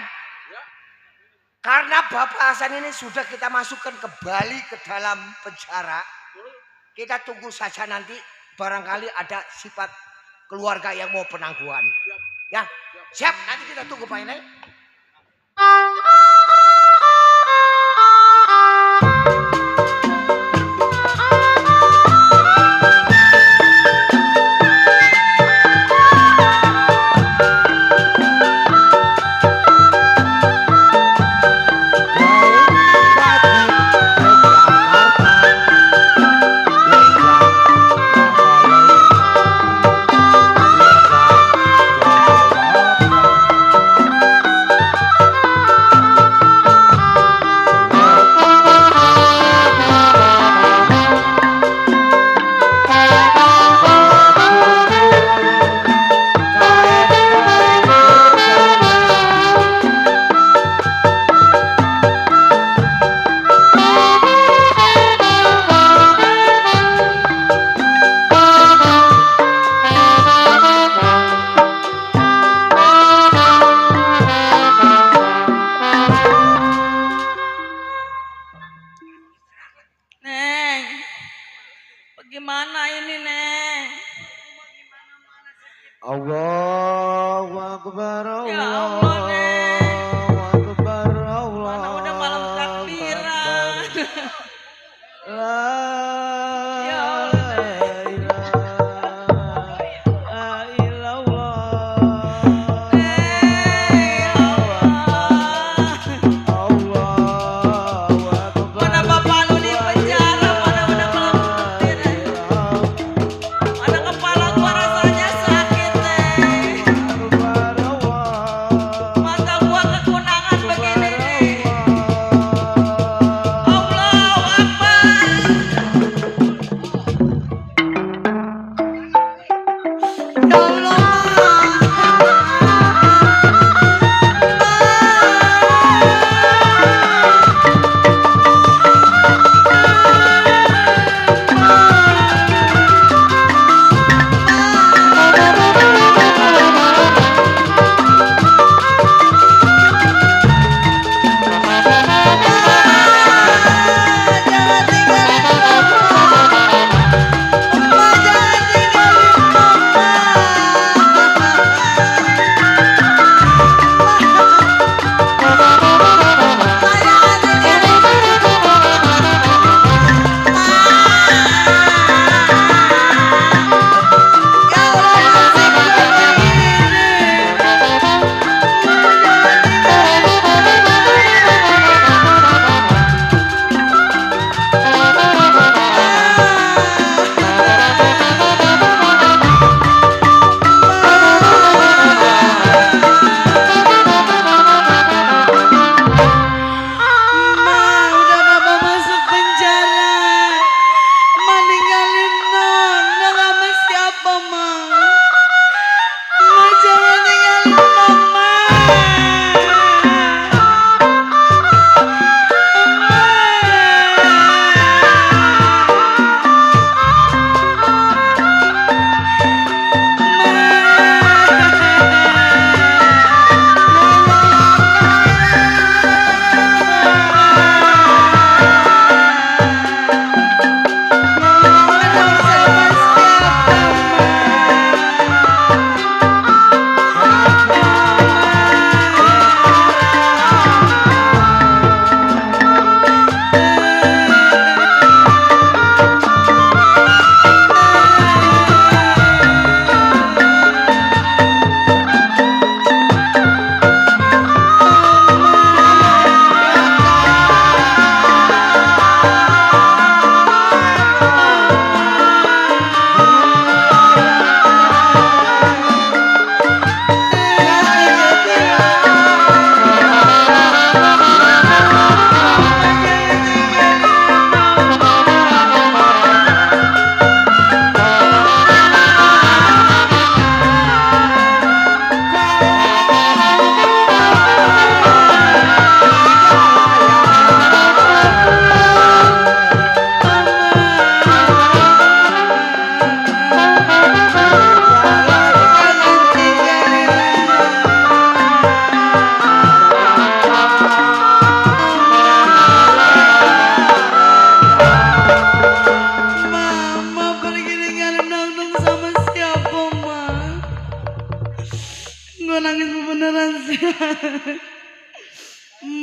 Karena Bapak Hasan ini sudah kita masukkan kembali ke dalam penjara. Kita tunggu saja nanti barangkali ada sifat keluarga yang mau penangguhan. Ya, siap. Nanti kita tunggu Pak Inai.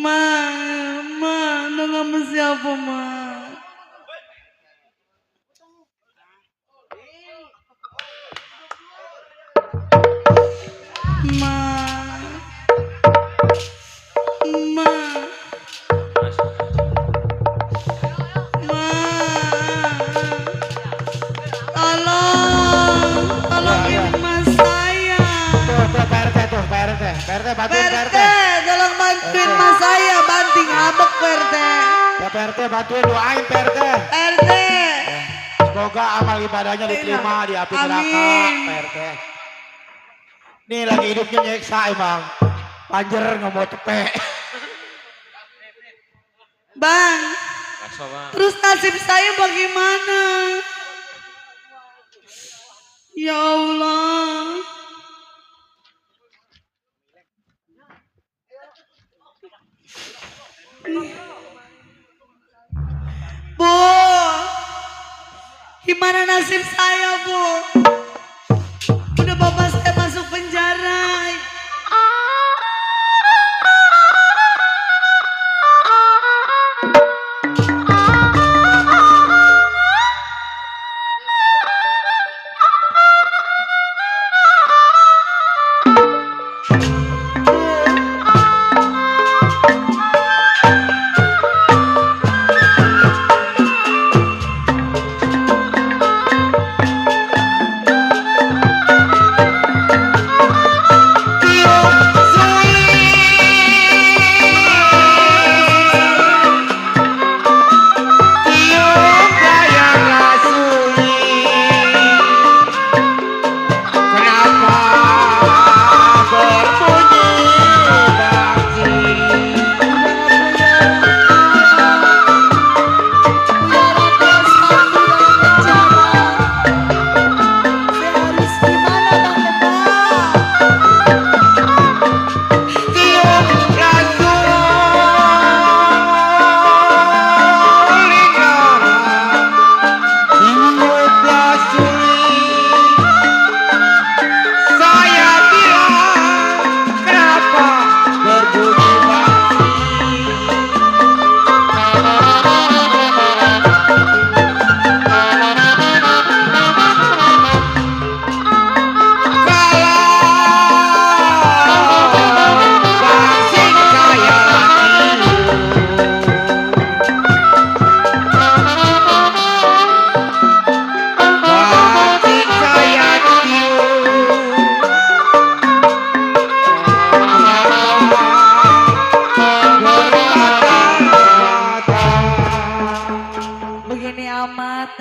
Ma, udah gak sama siapa, Ma. Ma, Ma, Ma, tolongin Mas saya. Tuh, Pak RT, bantuin Pak RT. Tolong bantuin Mas saya, banting abek Pak RT. Ya Pak RT, bantuin doain Pak RT. RT. Semoga amal ibadahnya diterima di api neraka Amin. Pak RT. Nih lagi hidupnya nyeksa emang. Panjer nggak mau cepet. Bang, terus nasib saya bagaimana? Ya Allah. Bu, gimana nasib saya, Bu? Udah bapak saya masuk penjara.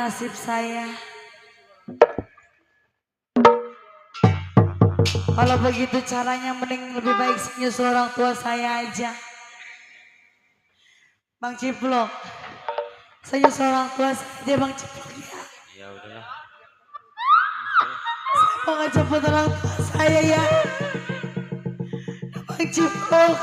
Nasib saya. Kalau begitu caranya mending lebih baik nyusul orang tua saya aja. Bang Ciplok, saya nyusul orang tua saya aja Bang Ciplok ya. Ya udahlah. Saya mau ngejemput orang tua saya ya. Bang Ciplok.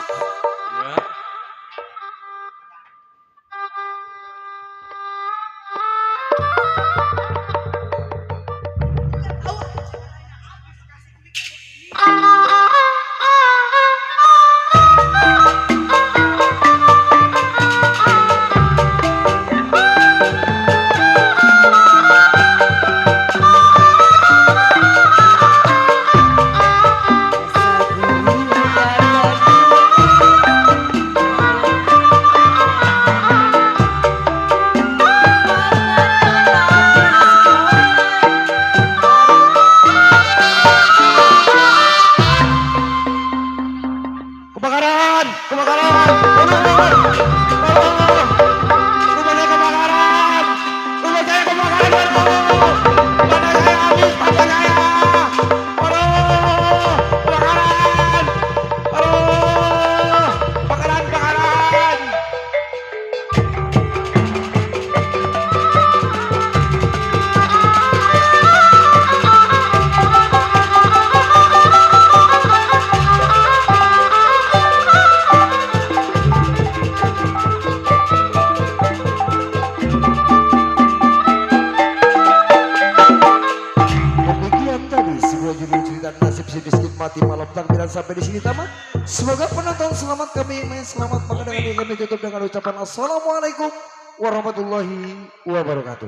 Nasib si miskin mati malam takbiran sampai di sini tamat. Semoga penonton selamat, kami selamat, maka dengan ini kami tutup dengan ucapan assalamualaikum warahmatullahi wabarakatuh.